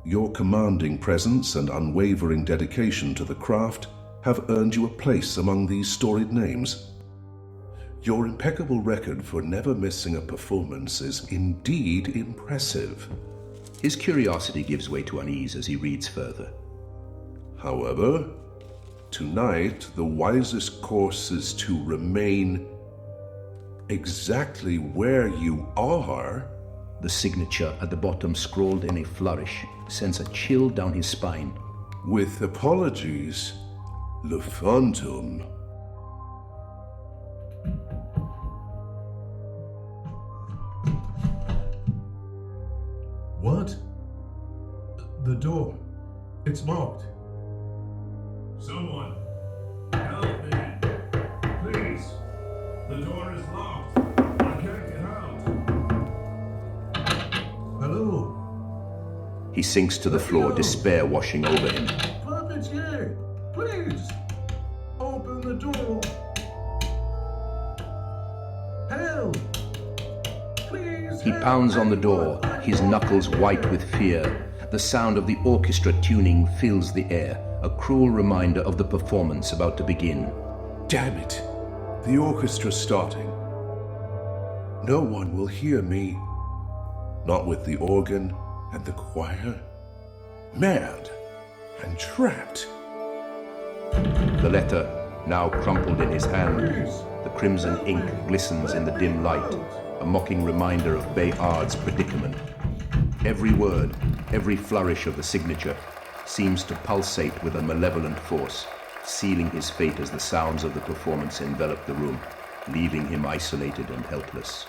Your commanding presence and unwavering dedication to the craft have earned you a place among these storied names. Your impeccable record for never missing a performance is indeed impressive. His curiosity gives way to unease as he reads further. However, tonight the wisest course is to remain exactly where you are. The signature at the bottom, scrawled in a flourish, sends a chill down his spine. With apologies, Le Fantôme. What? The door. It's locked. Someone, help me. Please. The door is locked. I can't get out. Hello? He sinks to the floor, despair washing over him. Puppeteer, please. Open the door. Help. Please. He pounds on the door, his knuckles white with fear. The sound of the orchestra tuning fills the air, a cruel reminder of the performance about to begin. Damn it! The orchestra's starting. No one will hear me. Not with the organ and the choir. Mad and trapped. The letter, now crumpled in his hand, the crimson ink glistens in the dim light, a mocking reminder of Bayard's predicament. Every word, every flourish of the signature seems to pulsate with a malevolent force, sealing his fate as the sounds of the performance envelop the room, leaving him isolated and helpless.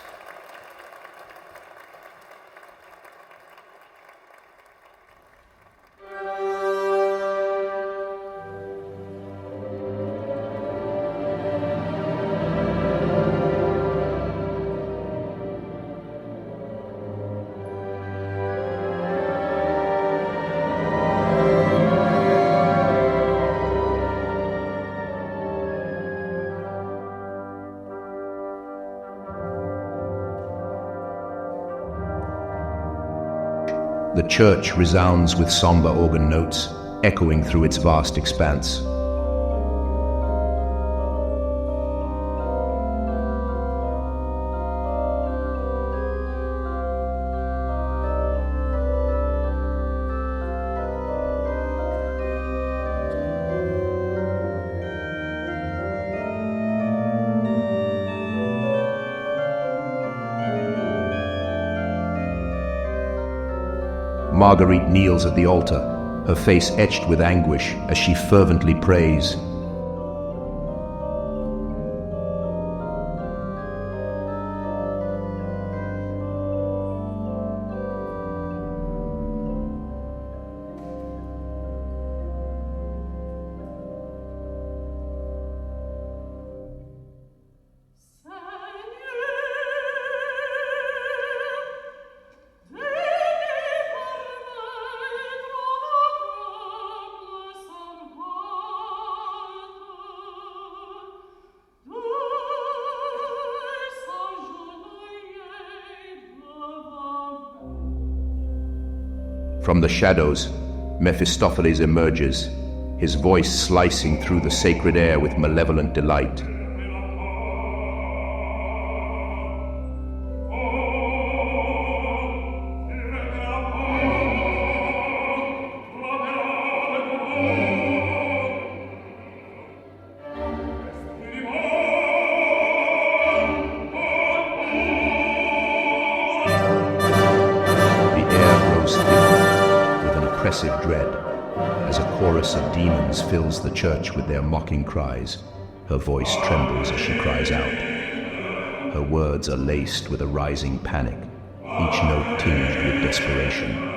The church resounds with somber organ notes, echoing through its vast expanse. Marguerite kneels at the altar, her face etched with anguish as she fervently prays. From the shadows, Mephistopheles emerges, his voice slicing through the sacred air with malevolent delight. Oppressive dread, as a chorus of demons fills the church with their mocking cries. Her voice trembles as she cries out. Her words are laced with a rising panic, each note tinged with desperation.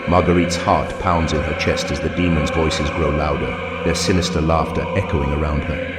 Marguerite's heart pounds in her chest as the demons' voices grow louder, their sinister laughter echoing around her.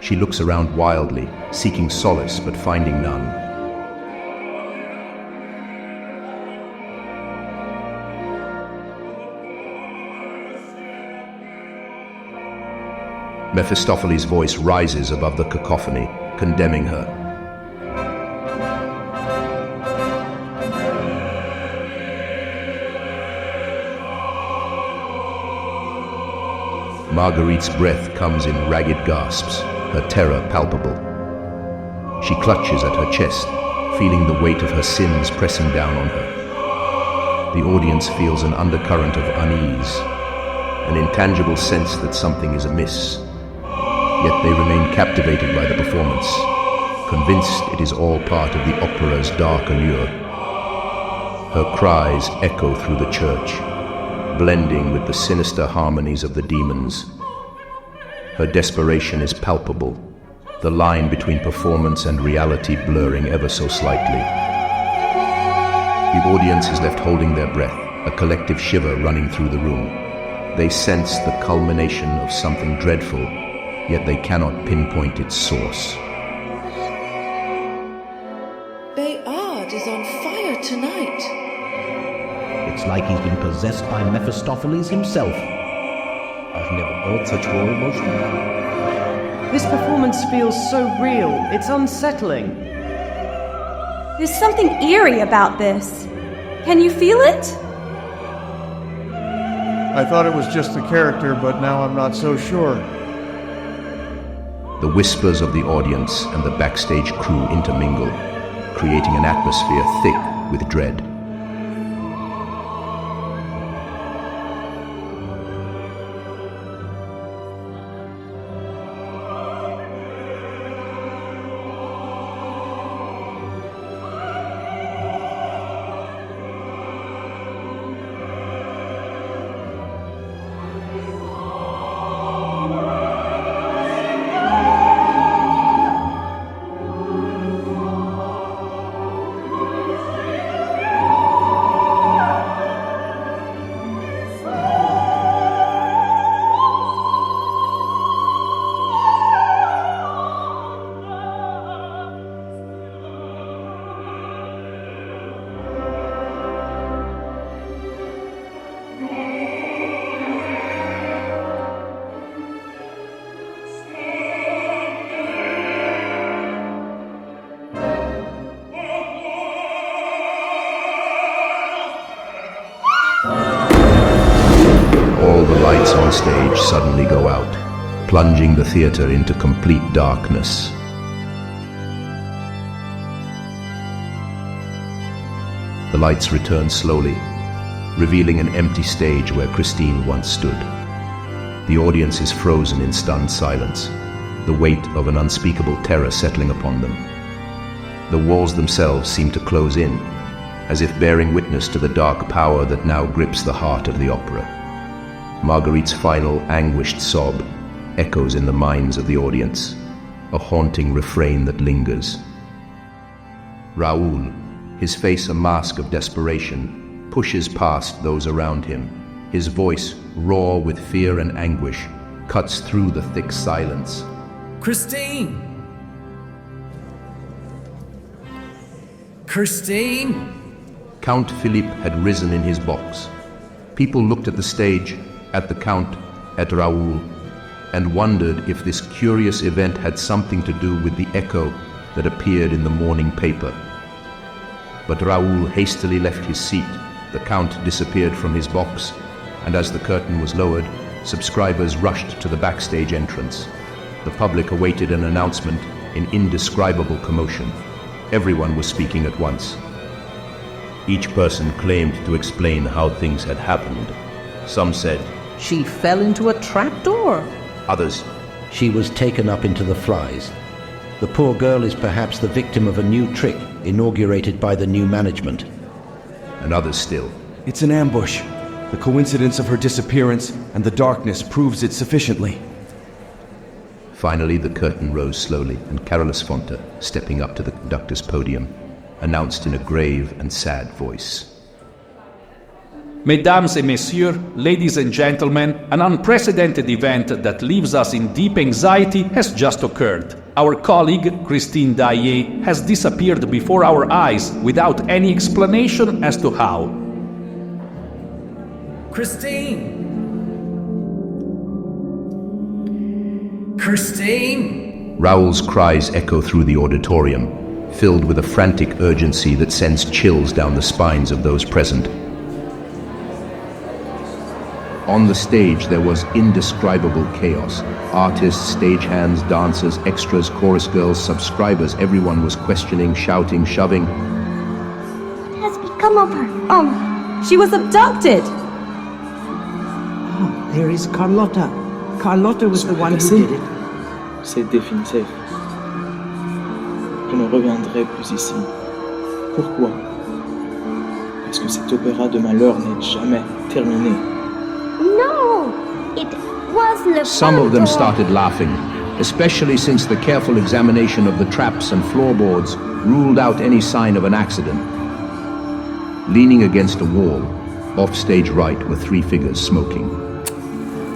She looks around wildly, seeking solace but finding none. Mephistopheles' voice rises above the cacophony, condemning her. Marguerite's breath comes in ragged gasps, her terror palpable. She clutches at her chest, feeling the weight of her sins pressing down on her. The audience feels an undercurrent of unease, an intangible sense that something is amiss. Yet they remain captivated by the performance, convinced it is all part of the opera's dark allure. Her cries echo through the church, blending with the sinister harmonies of the demons. Her desperation is palpable, the line between performance and reality blurring ever so slightly. The audience is left holding their breath, a collective shiver running through the room. They sense the culmination of something dreadful, yet they cannot pinpoint its source. Bayard is on fire tonight. It's like he's been possessed by Mephistopheles himself. I've never heard such raw emotion. This performance feels so real, it's unsettling. There's something eerie about this. Can you feel it? I thought it was just the character, but now I'm not so sure. The whispers of the audience and the backstage crew intermingle, creating an atmosphere thick with dread. All the lights on stage suddenly go out, plunging the theater into complete darkness. The lights return slowly, revealing an empty stage where Christine once stood. The audience is frozen in stunned silence, the weight of an unspeakable terror settling upon them. The walls themselves seem to close in, as if bearing witness to the dark power that now grips the heart of the opera. Marguerite's final anguished sob echoes in the minds of the audience, a haunting refrain that lingers. Raoul, his face a mask of desperation, pushes past those around him. His voice, raw with fear and anguish, cuts through the thick silence. Christine! Christine! Count Philippe had risen in his box. People looked at the stage, at the Count, at Raoul, and wondered if this curious event had something to do with the echo that appeared in the morning paper. But Raoul hastily left his seat, the Count disappeared from his box, and as the curtain was lowered, subscribers rushed to the backstage entrance. The public awaited an announcement in indescribable commotion. Everyone was speaking at once. Each person claimed to explain how things had happened. Some said, "She fell into a trapdoor." Others, "She was taken up into the flies. The poor girl is perhaps the victim of a new trick inaugurated by the new management." And others still, "It's an ambush. The coincidence of her disappearance and the darkness proves it sufficiently." Finally, the curtain rose slowly, and Carolus Fonta, stepping up to the conductor's podium, announced in a grave and sad voice, Mesdames et messieurs, ladies and gentlemen, an unprecedented event that leaves us in deep anxiety has just occurred. Our colleague, Christine Daae, has disappeared before our eyes without any explanation as to how. Christine! Christine! Raoul's cries echo through the auditorium, filled with a frantic urgency that sends chills down the spines of those present. On the stage, there was indescribable chaos. Artists, stagehands, dancers, extras, chorus girls, subscribers, everyone was questioning, shouting, shoving. What has become of her? She was abducted! Oh, there is Carlotta. Carlotta was the one who did it. C'est définitif. Je ne reviendrai plus ici. Pourquoi? Parce que cet opéra de malheur n'est jamais terminé. No! It was Le Some of them Pandore. started laughing, especially since the careful examination of the traps and floorboards ruled out any sign of an accident. Leaning against a wall, off stage right, were three figures smoking.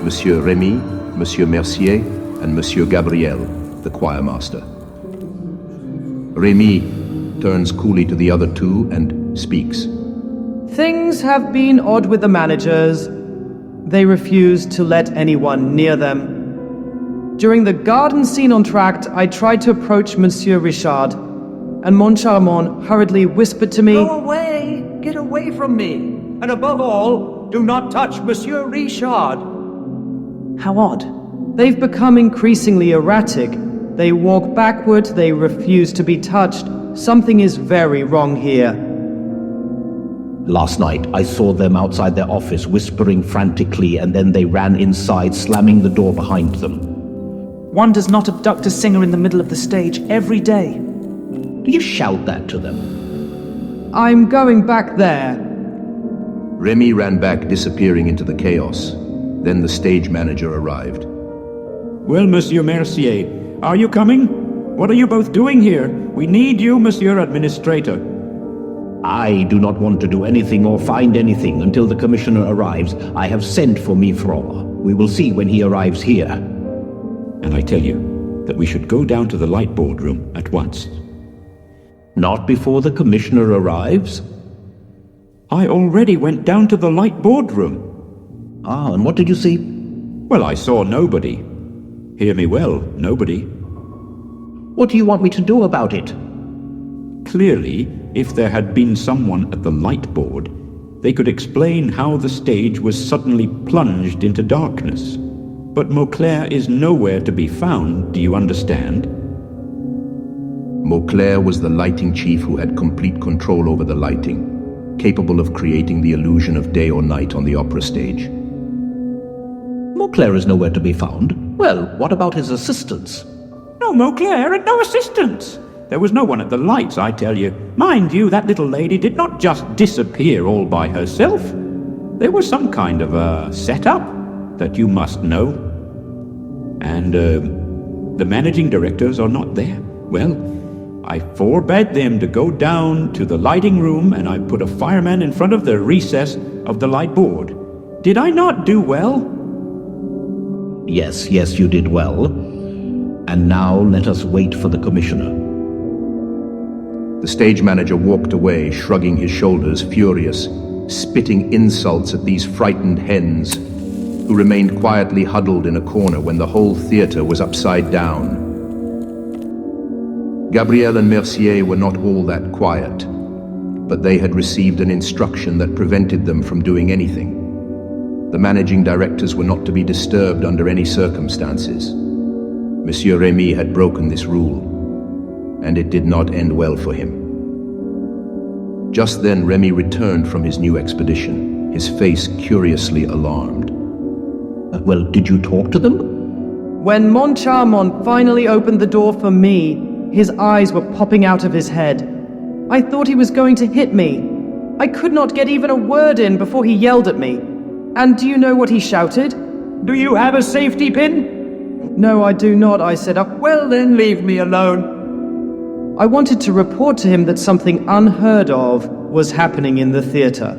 Monsieur Remy, Monsieur Mercier, and Monsieur Gabriel, the choir master. Remy turns coolly to the other two and speaks. Things have been odd with the managers. They refused to let anyone near them. During the garden scene entr'acte, I tried to approach Monsieur Richard, and Moncharmont hurriedly whispered to me, Go away! Get away from me! And above all, do not touch Monsieur Richard! How odd. They've become increasingly erratic. They walk backward, they refuse to be touched. Something is very wrong here. Last night, I saw them outside their office whispering frantically, and then they ran inside, slamming the door behind them. One does not abduct a singer in the middle of the stage every day. Do you shout that to them? I'm going back there. Remy ran back, disappearing into the chaos. Then the stage manager arrived. Well, Monsieur Mercier, are you coming? What are you both doing here? We need you, Monsieur Administrator. I do not want to do anything or find anything until the commissioner arrives. I have sent for Mifror. We will see when he arrives here. And I tell you that we should go down to the light board room at once. Not before the commissioner arrives? I already went down to the light board room. Ah, and what did you see? Well, I saw nobody. Hear me well, nobody. What do you want me to do about it? Clearly, if there had been someone at the light board, they could explain how the stage was suddenly plunged into darkness. But Mauclair is nowhere to be found, do you understand? Mauclair was the lighting chief who had complete control over the lighting, capable of creating the illusion of day or night on the opera stage. Mauclair is nowhere to be found. Well, what about his assistants? No Mauclair and no assistants. There was no one at the lights, I tell you. Mind you, that little lady did not just disappear all by herself. There was some kind of a setup that you must know. And the managing directors are not there. Well, I forbade them to go down to the lighting room, and I put a fireman in front of the recess of the light board. Did I not do well? Yes, you did well. And now let us wait for the commissioner. The stage manager walked away, shrugging his shoulders, furious, spitting insults at these frightened hens, who remained quietly huddled in a corner when the whole theater was upside down. Gabriel and Mercier were not all that quiet, but they had received an instruction that prevented them from doing anything. The managing directors were not to be disturbed under any circumstances. Monsieur Remy had broken this rule, and it did not end well for him. Just then Remy returned from his new expedition, his face curiously alarmed. Well, did you talk to them? When Moncharmont finally opened the door for me, his eyes were popping out of his head. I thought he was going to hit me. I could not get even a word in before he yelled at me. And do you know what he shouted? Do you have a safety pin? No, I do not, I said. Well, then leave me alone. I wanted to report to him that something unheard of was happening in the theater.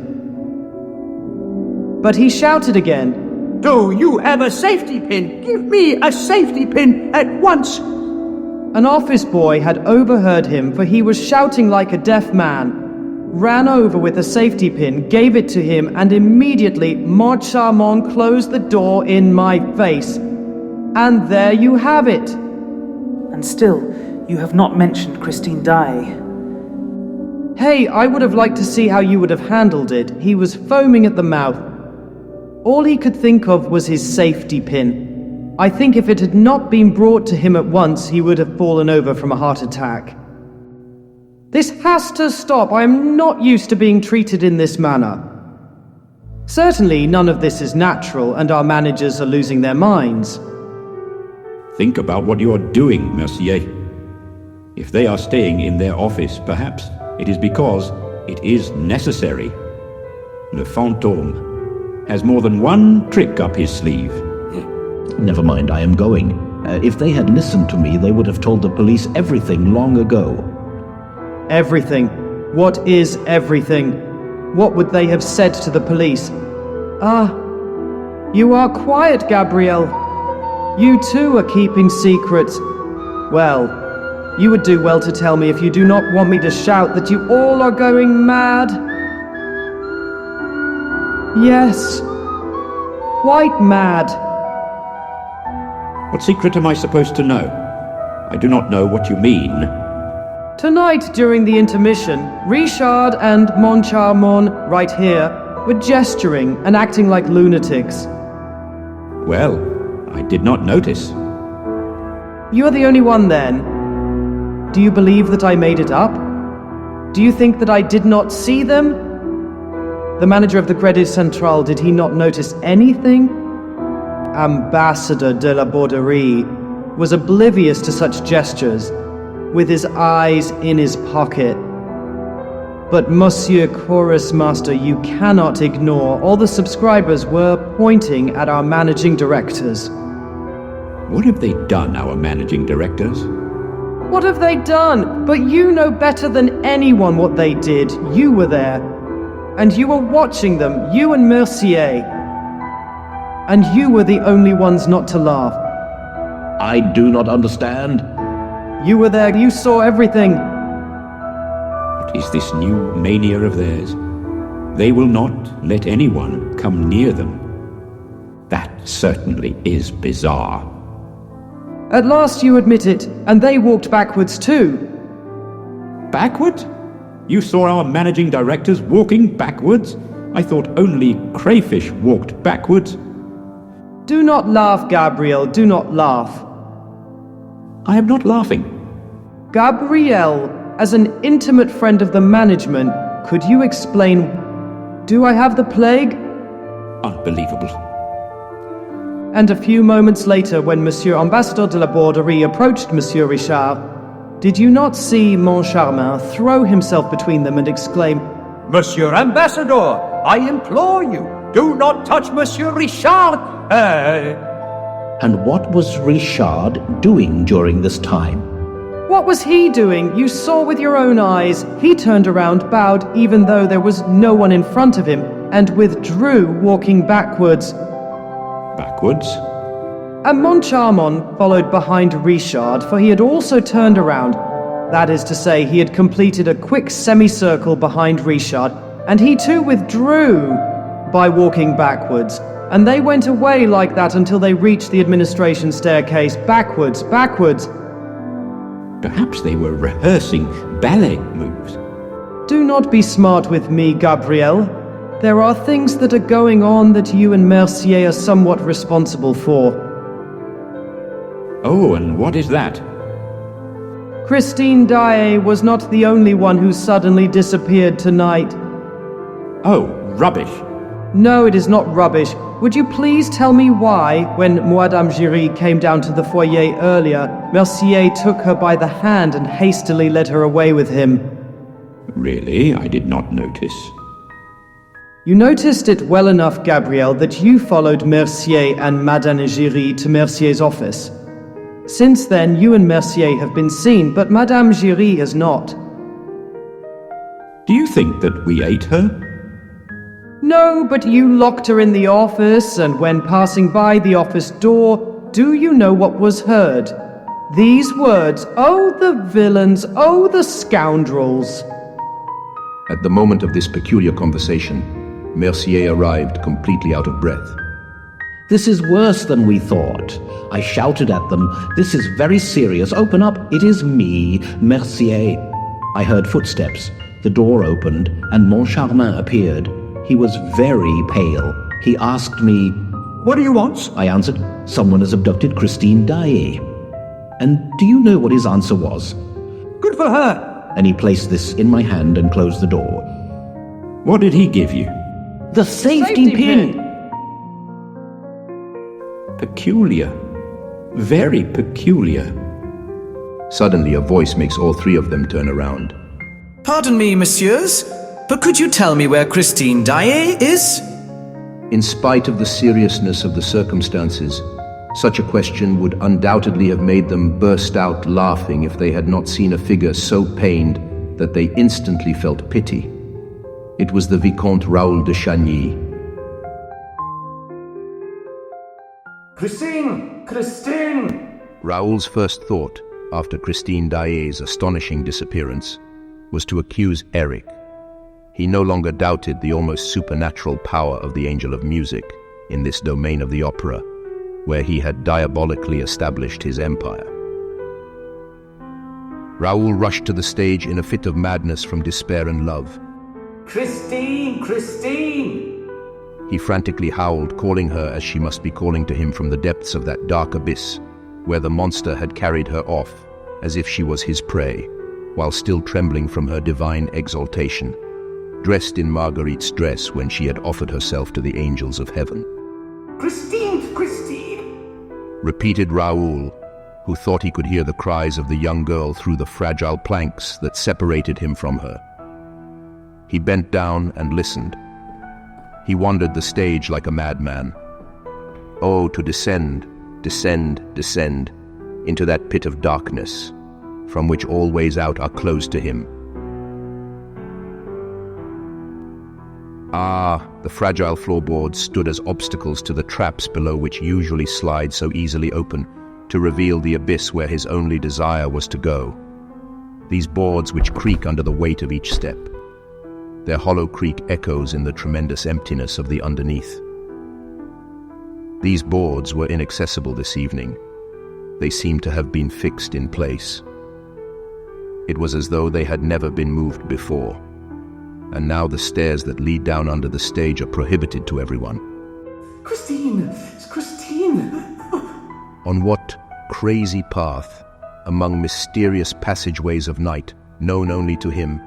But he shouted again. Do you have a safety pin? Give me a safety pin at once. An office boy had overheard him, for he was shouting like a deaf man, ran over with a safety pin, gave it to him, and immediately Moncharmont closed the door in my face. And there you have it. And still, you have not mentioned Christine Daae. Hey, I would have liked to see how you would have handled it. He was foaming at the mouth. All he could think of was his safety pin. I think if it had not been brought to him at once, he would have fallen over from a heart attack. This has to stop. I am not used to being treated in this manner. Certainly, none of this is natural, and our managers are losing their minds. Think about what you are doing, Mercier. If they are staying in their office, perhaps it is because it is necessary. Le Fantôme has more than one trick up his sleeve. Never mind, I am going. If they had listened to me, they would have told the police everything long ago. Everything? What is everything? What would they have said to the police? Ah, you are quiet, Gabrielle. You too are keeping secrets. Well, you would do well to tell me if you do not want me to shout that you all are going mad. Yes, quite mad. What secret am I supposed to know? I do not know what you mean. Tonight, during the intermission, Richard and Moncharmont, right here, were gesturing and acting like lunatics. Well, I did not notice. You are the only one then. Do you believe that I made it up? Do you think that I did not see them? The manager of the Crédit Central, did he not notice anything? Ambassador de la Borderie was oblivious to such gestures, with his eyes in his pocket. But Monsieur Chorus Master, you cannot ignore all the subscribers were pointing at our managing directors. What have they done, our managing directors? What have they done? But you know better than anyone what they did. You were there. And you were watching them, you and Mercier. And you were the only ones not to laugh. I do not understand. You were there, you saw everything. What is this new mania of theirs? They will not let anyone come near them. That certainly is bizarre. At last you admit it, and they walked backwards too. Backward? You saw our managing directors walking backwards? I thought only crayfish walked backwards. Do not laugh, Gabriel, do not laugh. I am not laughing. Gabrielle, as an intimate friend of the management, could you explain... Do I have the plague? Unbelievable. And a few moments later, when Monsieur Ambassador de la Borderie approached Monsieur Richard, did you not see Moncharmont throw himself between them and exclaim, Monsieur Ambassador, I implore you, do not touch Monsieur Richard! And what was Richard doing during this time? What was he doing? You saw with your own eyes. He turned around, bowed, even though there was no one in front of him, and withdrew, walking backwards. Backwards? And Moncharmont followed behind Richard, for he had also turned around. That is to say, he had completed a quick semicircle behind Richard, and he too withdrew by walking backwards. And they went away like that until they reached the administration staircase, backwards, backwards. Perhaps they were rehearsing ballet moves. Do not be smart with me, Gabrielle. There are things that are going on that you and Mercier are somewhat responsible for. Oh, and what is that? Christine Daae was not the only one who suddenly disappeared tonight. Oh, rubbish. No, it is not rubbish. Would you please tell me why, when Madame Giry came down to the foyer earlier, Mercier took her by the hand and hastily led her away with him? Really? I did not notice. You noticed it well enough, Gabrielle, that you followed Mercier and Madame Giry to Mercier's office. Since then, you and Mercier have been seen, but Madame Giry has not. Do you think that we ate her? No, but you locked her in the office, and when passing by the office door, do you know what was heard? These words, "Oh, the villains, oh, the scoundrels." At the moment of this peculiar conversation, Mercier arrived completely out of breath. This is worse than we thought. I shouted at them, "This is very serious. Open up. It is me, Mercier." I heard footsteps. The door opened, and Moncharmin appeared. He was very pale. He asked me, "What do you want?" I answered, "Someone has abducted Christine Daae." And do you know what his answer was? "Good for her." And he placed this in my hand and closed the door. What did he give you? The safety pin! Peculiar. Very peculiar. Suddenly, a voice makes all three of them turn around. Pardon me, messieurs, but could you tell me where Christine Daae is? In spite of the seriousness of the circumstances, such a question would undoubtedly have made them burst out laughing if they had not seen a figure so pained that they instantly felt pity. It was the Vicomte Raoul de Chagny. Christine! Christine! Raoul's first thought, after Christine Daae's astonishing disappearance, was to accuse Eric. He no longer doubted the almost supernatural power of the Angel of Music in this domain of the opera, where he had diabolically established his empire. Raoul rushed to the stage in a fit of madness from despair and love. Christine! Christine! He frantically howled, calling her as she must be calling to him from the depths of that dark abyss, where the monster had carried her off, as if she was his prey, while still trembling from her divine exaltation, dressed in Marguerite's dress when she had offered herself to the angels of heaven. Christine! Christine! Repeated Raoul, who thought he could hear the cries of the young girl through the fragile planks that separated him from her. He bent down and listened. He wandered the stage like a madman. Oh, to descend, descend, descend, into that pit of darkness, from which all ways out are closed to him. Ah, the fragile floorboards stood as obstacles to the traps below which usually slide so easily open, to reveal the abyss where his only desire was to go. These boards which creak under the weight of each step. Their hollow creak echoes in the tremendous emptiness of the underneath. These boards were inaccessible this evening. They seemed to have been fixed in place. It was as though they had never been moved before. And now the stairs that lead down under the stage are prohibited to everyone. Christine! It's Christine! On what crazy path, among mysterious passageways of night, known only to him,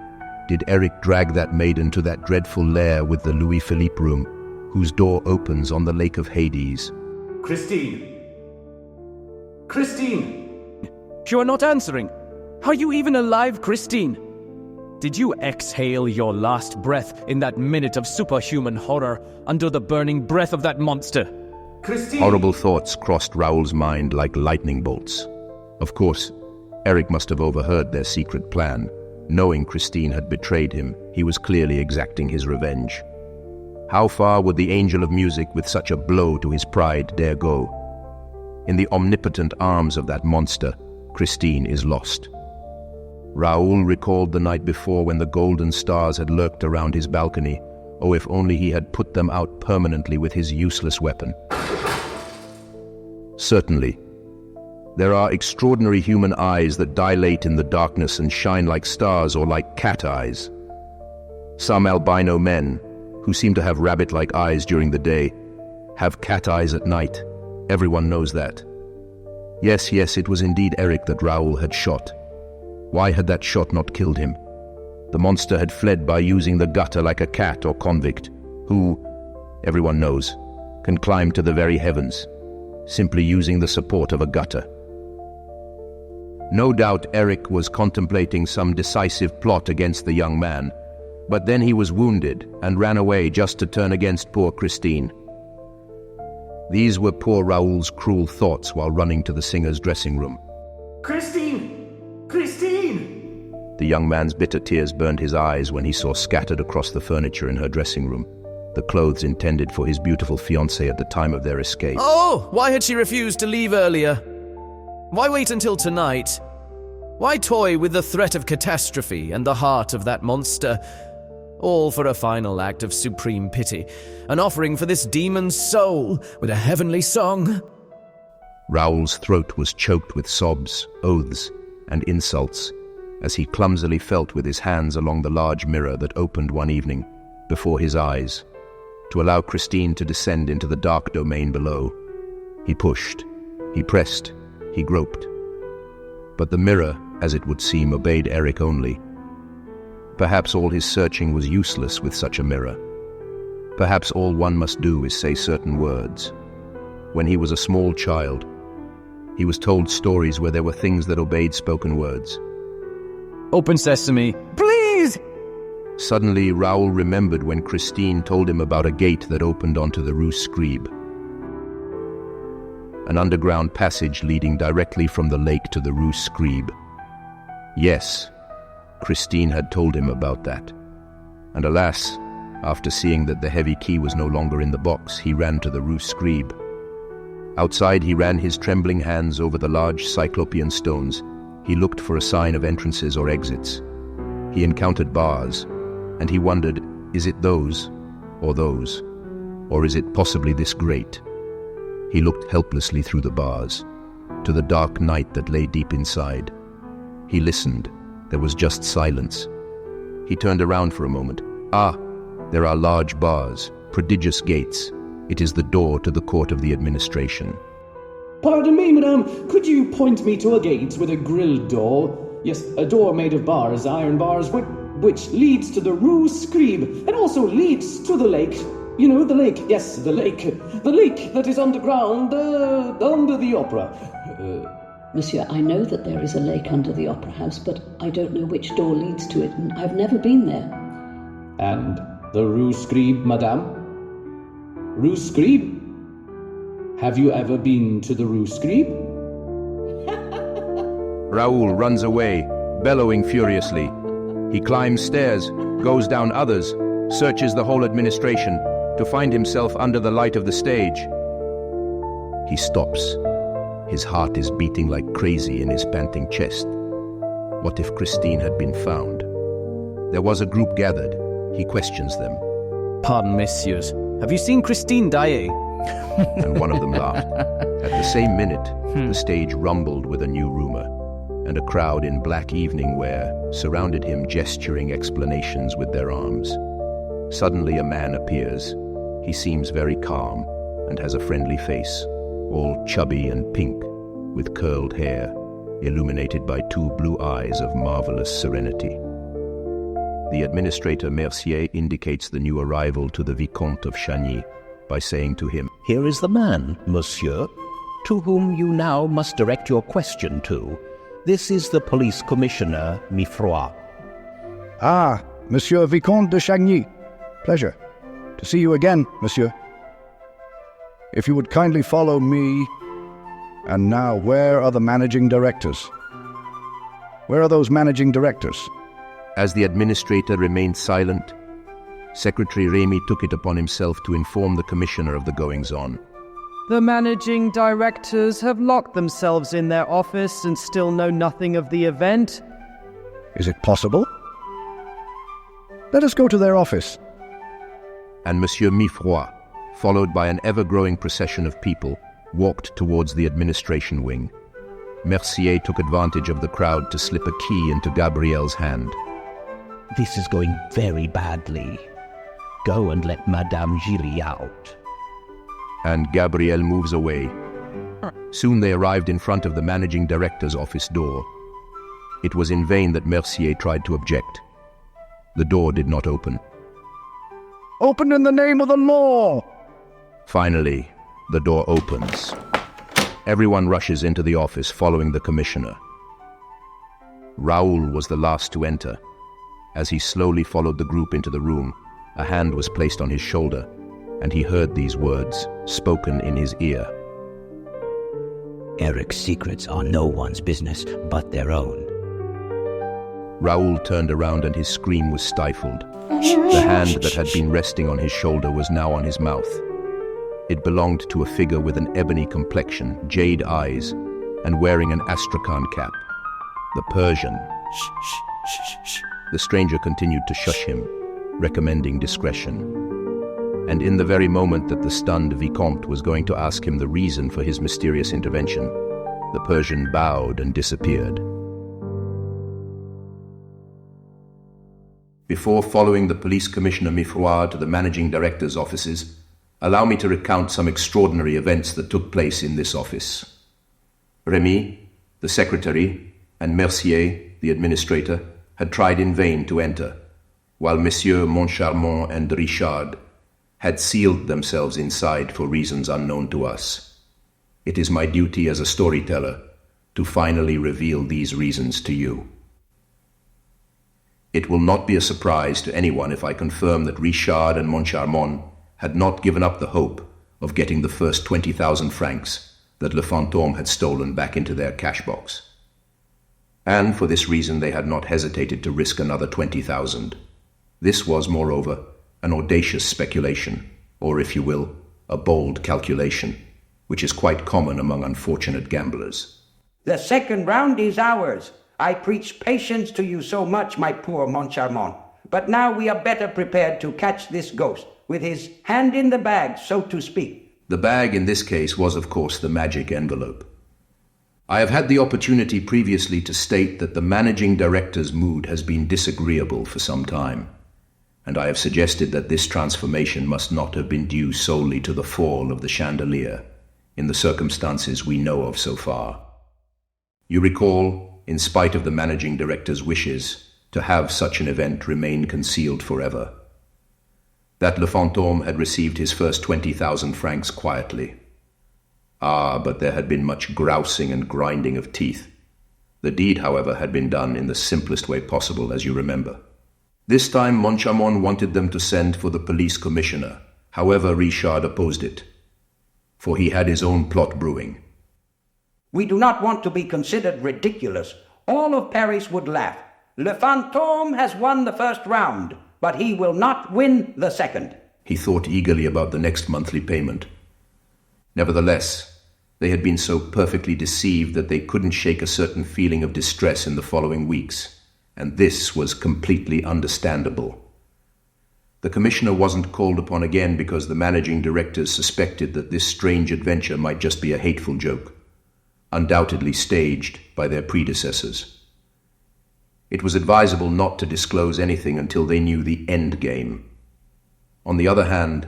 did Eric drag that maiden to that dreadful lair with the Louis-Philippe room, whose door opens on the lake of Hades? Christine! Christine! You are not answering. Are you even alive, Christine? Did you exhale your last breath in that minute of superhuman horror under the burning breath of that monster? Christine! Horrible thoughts crossed Raoul's mind like lightning bolts. Of course, Eric must have overheard their secret plan. Knowing Christine had betrayed him, he was clearly exacting his revenge. How far would the Angel of Music, with such a blow to his pride, dare go? In the omnipotent arms of that monster, Christine is lost. Raoul recalled the night before when the golden stars had lurked around his balcony. Oh, if only he had put them out permanently with his useless weapon. Certainly, there are extraordinary human eyes that dilate in the darkness and shine like stars or like cat eyes. Some albino men, who seem to have rabbit-like eyes during the day, have cat eyes at night. Everyone knows that. Yes, it was indeed Eric that Raoul had shot. Why had that shot not killed him? The monster had fled by using the gutter like a cat or convict, who, everyone knows, can climb to the very heavens, simply using the support of a gutter. No doubt Eric was contemplating some decisive plot against the young man, but then he was wounded and ran away just to turn against poor Christine. These were poor Raoul's cruel thoughts while running to the singer's dressing room. Christine! Christine! The young man's bitter tears burned his eyes when he saw scattered across the furniture in her dressing room the clothes intended for his beautiful fiancée at the time of their escape. Oh, why had she refused to leave earlier? Why wait until tonight? Why toy with the threat of catastrophe and the heart of that monster? All for a final act of supreme pity, an offering for this demon's soul with a heavenly song. Raoul's throat was choked with sobs, oaths, and insults as he clumsily felt with his hands along the large mirror that opened one evening before his eyes to allow Christine to descend into the dark domain below. He pushed, he pressed, he groped. But the mirror, as it would seem, obeyed Eric only. Perhaps all his searching was useless with such a mirror. Perhaps all one must do is say certain words. When he was a small child, he was told stories where there were things that obeyed spoken words. Open sesame, please! Suddenly, Raoul remembered when Christine told him about a gate that opened onto the Rue Scribe, an underground passage leading directly from the lake to the Rue Scribe. Yes, Christine had told him about that. And alas, after seeing that the heavy key was no longer in the box, he ran to the Rue Scribe. Outside, he ran his trembling hands over the large cyclopean stones. He looked for a sign of entrances or exits. He encountered bars, and he wondered, is it those, or is it possibly this grate? He looked helplessly through the bars, to the dark night that lay deep inside. He listened. There was just silence. He turned around for a moment. Ah, there are large bars, prodigious gates. It is the door to the court of the administration. Pardon me, madame, could you point me to a gate with a grilled door? Yes, a door made of bars, iron bars, which leads to the Rue Scribe, and also leads to the lake. You know, the lake, yes, the lake. The lake that is underground, under the opera. Monsieur, I know that there is a lake under the opera house, but I don't know which door leads to it, and I've never been there. And the Rue Scribe, madame? Rue Scribe? Have you ever been to the Rue Scribe? Raoul runs away, bellowing furiously. He climbs stairs, goes down others, searches the whole administration to find himself under the light of the stage. He stops. His heart is beating like crazy in his panting chest. What if Christine had been found? There was a group gathered. He questions them. Pardon, messieurs. Have you seen Christine Daae? And one of them laughed. At the same minute, the stage rumbled with a new rumor, and a crowd in black evening wear surrounded him, gesturing explanations with their arms. Suddenly a man appears. He seems very calm and has a friendly face, all chubby and pink, with curled hair, illuminated by two blue eyes of marvelous serenity. The administrator Mercier indicates the new arrival to the Vicomte of Chagny by saying to him, "Here is the man, monsieur, to whom you now must direct your question to. This is the police commissioner, Mifroid." Ah, Monsieur Vicomte de Chagny. Pleasure to see you again, monsieur. If you would kindly follow me. And now, where are the managing directors? Where are those managing directors? As the administrator remained silent, Secretary Remy took it upon himself to inform the commissioner of the goings-on. The managing directors have locked themselves in their office and still know nothing of the event. Is it possible? Let us go to their office. And Monsieur Mifroid, followed by an ever-growing procession of people, walked towards the administration wing. Mercier took advantage of the crowd to slip a key into Gabrielle's hand. "This is going very badly. Go and let Madame Giry out." And Gabrielle moves away, Soon they arrived in front of the managing director's office door. It was in vain that Mercier tried to object. The door did not open. Open in the name of the law! Finally, the door opens. Everyone rushes into the office following the commissioner. Raoul was the last to enter. As he slowly followed the group into the room, a hand was placed on his shoulder, and he heard these words spoken in his ear. Eric's secrets are no one's business but their own. Raoul turned around and his scream was stifled. The hand that had been resting on his shoulder was now on his mouth. It belonged to a figure with an ebony complexion, jade eyes, and wearing an astrakhan cap. The Persian. The stranger continued to shush him, recommending discretion. And in the very moment that the stunned Vicomte was going to ask him the reason for his mysterious intervention, the Persian bowed and disappeared. Before following the police commissioner Mifroid to the managing director's offices, allow me to recount some extraordinary events that took place in this office. Remy, the secretary, and Mercier, the administrator, had tried in vain to enter, while Messieurs Moncharmont and Richard had sealed themselves inside for reasons unknown to us. It is my duty as a storyteller to finally reveal these reasons to you. It will not be a surprise to anyone if I confirm that Richard and Moncharmont had not given up the hope of getting the first 20,000 francs that Le Fantôme had stolen back into their cash box. And for this reason they had not hesitated to risk another 20,000. This was, moreover, an audacious speculation, or if you will, a bold calculation, which is quite common among unfortunate gamblers. The second round is ours. I preached patience to you so much, my poor Moncharmont. But now we are better prepared to catch this ghost, with his hand in the bag, so to speak. The bag in this case was, of course, the magic envelope. I have had the opportunity previously to state that the managing director's mood has been disagreeable for some time, and I have suggested that this transformation must not have been due solely to the fall of the chandelier, in the circumstances we know of so far. You recall, in spite of the managing director's wishes, to have such an event remain concealed forever, that Le Fantôme had received his first 20,000 francs quietly. But there had been much grousing and grinding of teeth. The deed, however, had been done in the simplest way possible, as you remember. This time Moncharmont wanted them to send for the police commissioner. However, Richard opposed it, for he had his own plot brewing. We do not want to be considered ridiculous. All of Paris would laugh. Le Fantôme has won the first round, but he will not win the second. He thought eagerly about the next monthly payment. Nevertheless, they had been so perfectly deceived that they couldn't shake a certain feeling of distress in the following weeks, and this was completely understandable. The commissioner wasn't called upon again because the managing directors suspected that this strange adventure might just be a hateful joke, undoubtedly staged by their predecessors. It was advisable not to disclose anything until they knew the end game. On the other hand,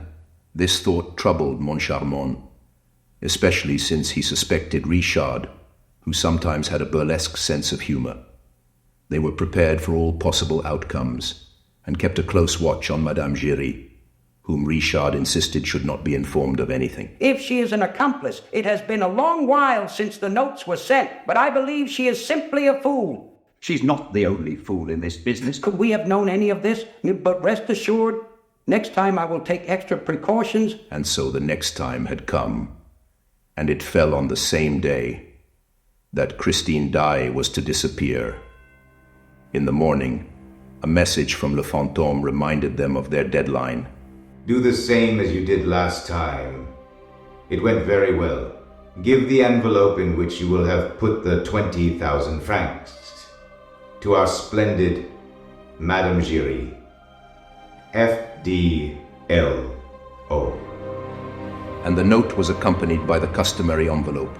this thought troubled Moncharmont, especially since he suspected Richard, who sometimes had a burlesque sense of humor. They were prepared for all possible outcomes and kept a close watch on Madame Giry, whom Richard insisted should not be informed of anything. If she is an accomplice, it has been a long while since the notes were sent, but I believe she is simply a fool. She's not the only fool in this business. Could we have known any of this? But rest assured, next time I will take extra precautions. And so the next time had come, and it fell on the same day that Christine Daae was to disappear. In the morning, a message from Le Fantôme reminded them of their deadline. Do the same as you did last time. It went very well. Give the envelope in which you will have put the 20,000 francs to our splendid Madame Giry. FDLO. And the note was accompanied by the customary envelope.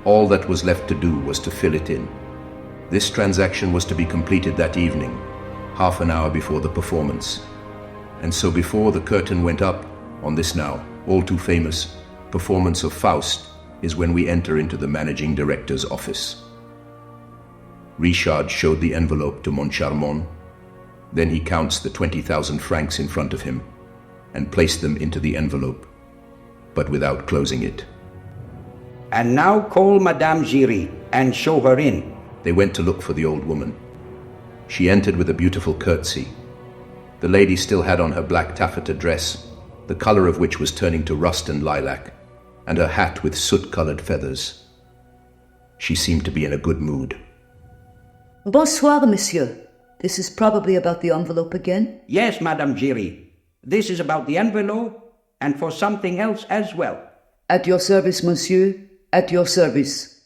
All that was left to do was to fill it in. This transaction was to be completed that evening, half an hour before the performance. And so before the curtain went up on this now all too famous performance of Faust, is when we enter into the managing director's office. Richard showed the envelope to Moncharmont. Then he counts the 20,000 francs in front of him and placed them into the envelope, but without closing it. And now call Madame Giry and show her in. They went to look for the old woman. She entered with a beautiful curtsy. The lady still had on her black taffeta dress, the color of which was turning to rust and lilac, and her hat with soot-colored feathers. She seemed to be in a good mood. Bonsoir, monsieur. This is probably about the envelope again? Yes, Madame Giry. This is about the envelope and for something else as well. At your service, monsieur. At your service.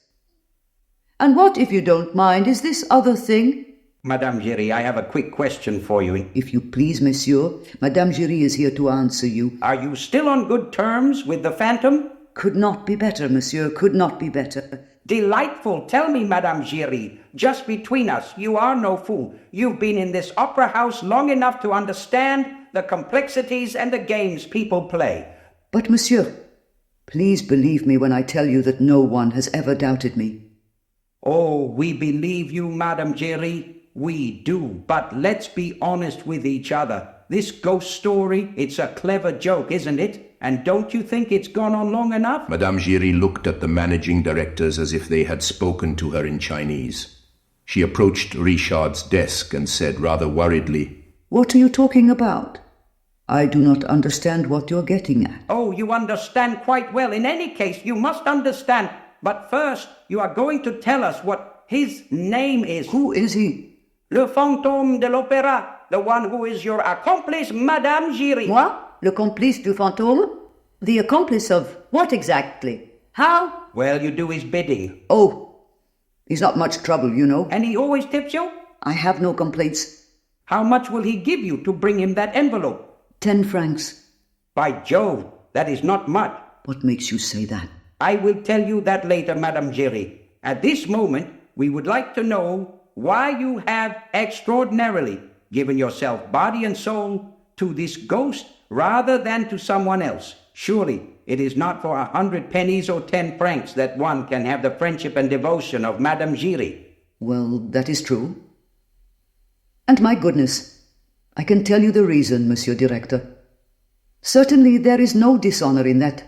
And what, if you don't mind, is this other thing? Madame Giry, I have a quick question for you. If you please, monsieur, Madame Giry is here to answer you. Are you still on good terms with the Phantom? Could not be better, monsieur, could not be better. Delightful. Tell me, Madame Giry, just between us, you are no fool. You've been in this opera house long enough to understand the complexities and the games people play. But, monsieur, please believe me when I tell you that no one has ever doubted me. Oh, we believe you, Madame Giry. We do, but let's be honest with each other. This ghost story, it's a clever joke, isn't it? And don't you think it's gone on long enough? Madame Giry looked at the managing directors as if they had spoken to her in Chinese. She approached Richard's desk and said rather worriedly, "What are you talking about? I do not understand what you're getting at." Oh, you understand quite well. In any case, you must understand. But first, you are going to tell us what his name is. Who is he? Le fantôme de l'opéra, the one who is your accomplice, Madame Giry. Moi? Le complice du fantôme? The accomplice of what exactly? How? Well, you do his bidding. Oh, he's not much trouble, you know. And he always tips you? I have no complaints. How much will he give you to bring him that envelope? 10 francs. By Jove, that is not much. What makes you say that? I will tell you that later, Madame Giry. At this moment, we would like to know why you have extraordinarily given yourself body and soul to this ghost rather than to someone else. Surely it is not for 100 pennies or 10 francs that one can have the friendship and devotion of Madame Giry. Well, that is true. And my goodness, I can tell you the reason, Monsieur Director. Certainly there is no dishonor in that.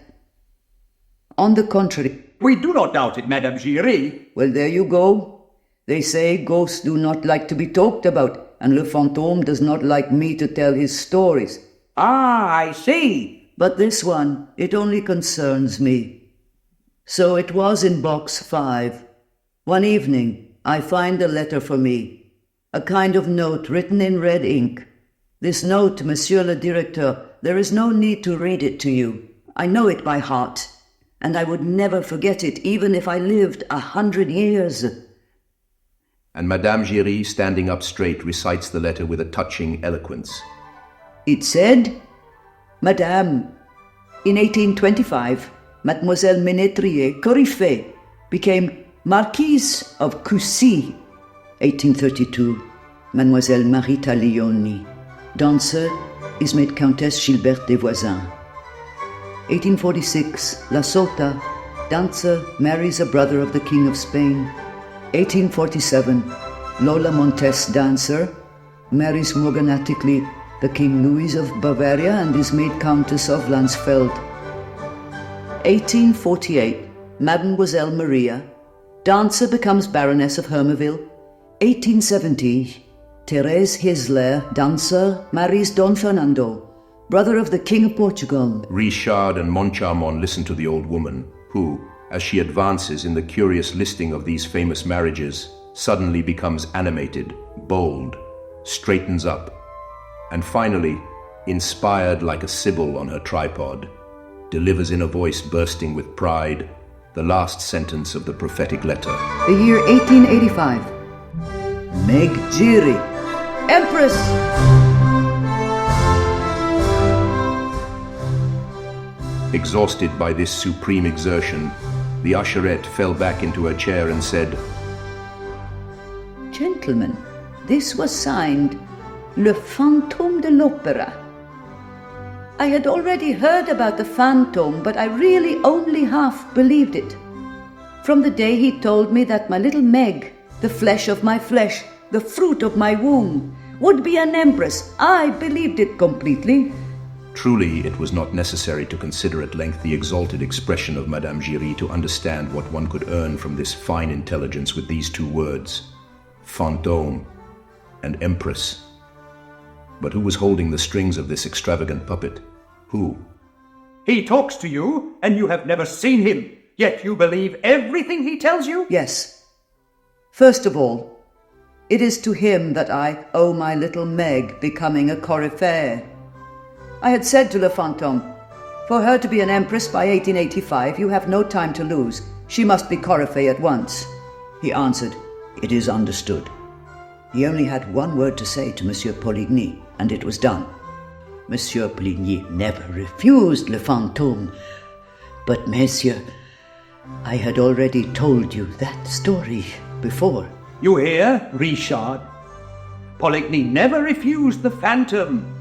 On the contrary. We do not doubt it, Madame Giry. Well, there you go. They say ghosts do not like to be talked about, and Le Fantôme does not like me to tell his stories. Ah, I see. But this one, it only concerns me. So it was in box 5. One evening, I find a letter for me, a kind of note written in red ink. This note, Monsieur le Directeur, there is no need to read it to you. I know it by heart, and I would never forget it even if I lived 100 years. And Madame Giry, standing up straight, recites the letter with a touching eloquence. It said, "Madame, in 1825, Mademoiselle Ménétrier, Coryphée, became Marquise of Coucy. 1832, Mademoiselle Marie Taglioni, dancer, is made Countess Gilberte des Voisins. 1846, La Sota, dancer, marries a brother of the King of Spain. 1847, Lola Montes, dancer, marries morganatically the King Louis of Bavaria and is made Countess of Landsfeld. 1848, Mademoiselle Maria, dancer, becomes Baroness of Hermeville. 1870, Thérèse Hisler, dancer, marries Don Fernando, brother of the King of Portugal. Richard and Moncharmont listen to the old woman, who, as she advances in the curious listing of these famous marriages, suddenly becomes animated, bold, straightens up, and finally, inspired like a sibyl on her tripod, delivers in a voice bursting with pride the last sentence of the prophetic letter. The year 1885. Meg Giry, Empress! Exhausted by this supreme exertion, the usherette fell back into her chair and said, "Gentlemen, this was signed Le Fantôme de l'Opéra." I had already heard about the phantom, but I really only half believed it. From the day he told me that my little Meg, the flesh of my flesh, the fruit of my womb, would be an empress, I believed it completely. Truly, it was not necessary to consider at length the exalted expression of Madame Giry to understand what one could earn from this fine intelligence with these two words, fantôme and empress. But who was holding the strings of this extravagant puppet? Who? He talks to you, and you have never seen him, yet you believe everything he tells you? Yes. First of all, it is to him that I owe my little Meg becoming a coryphée. I had said to Le Fantôme, for her to be an empress by 1885, you have no time to lose. She must be coryphée at once. He answered, it is understood. He only had one word to say to Monsieur Poligny, and it was done. Monsieur Poligny never refused Le Fantôme. But, Monsieur, I had already told you that story before. You hear, Richard? Poligny never refused the phantom.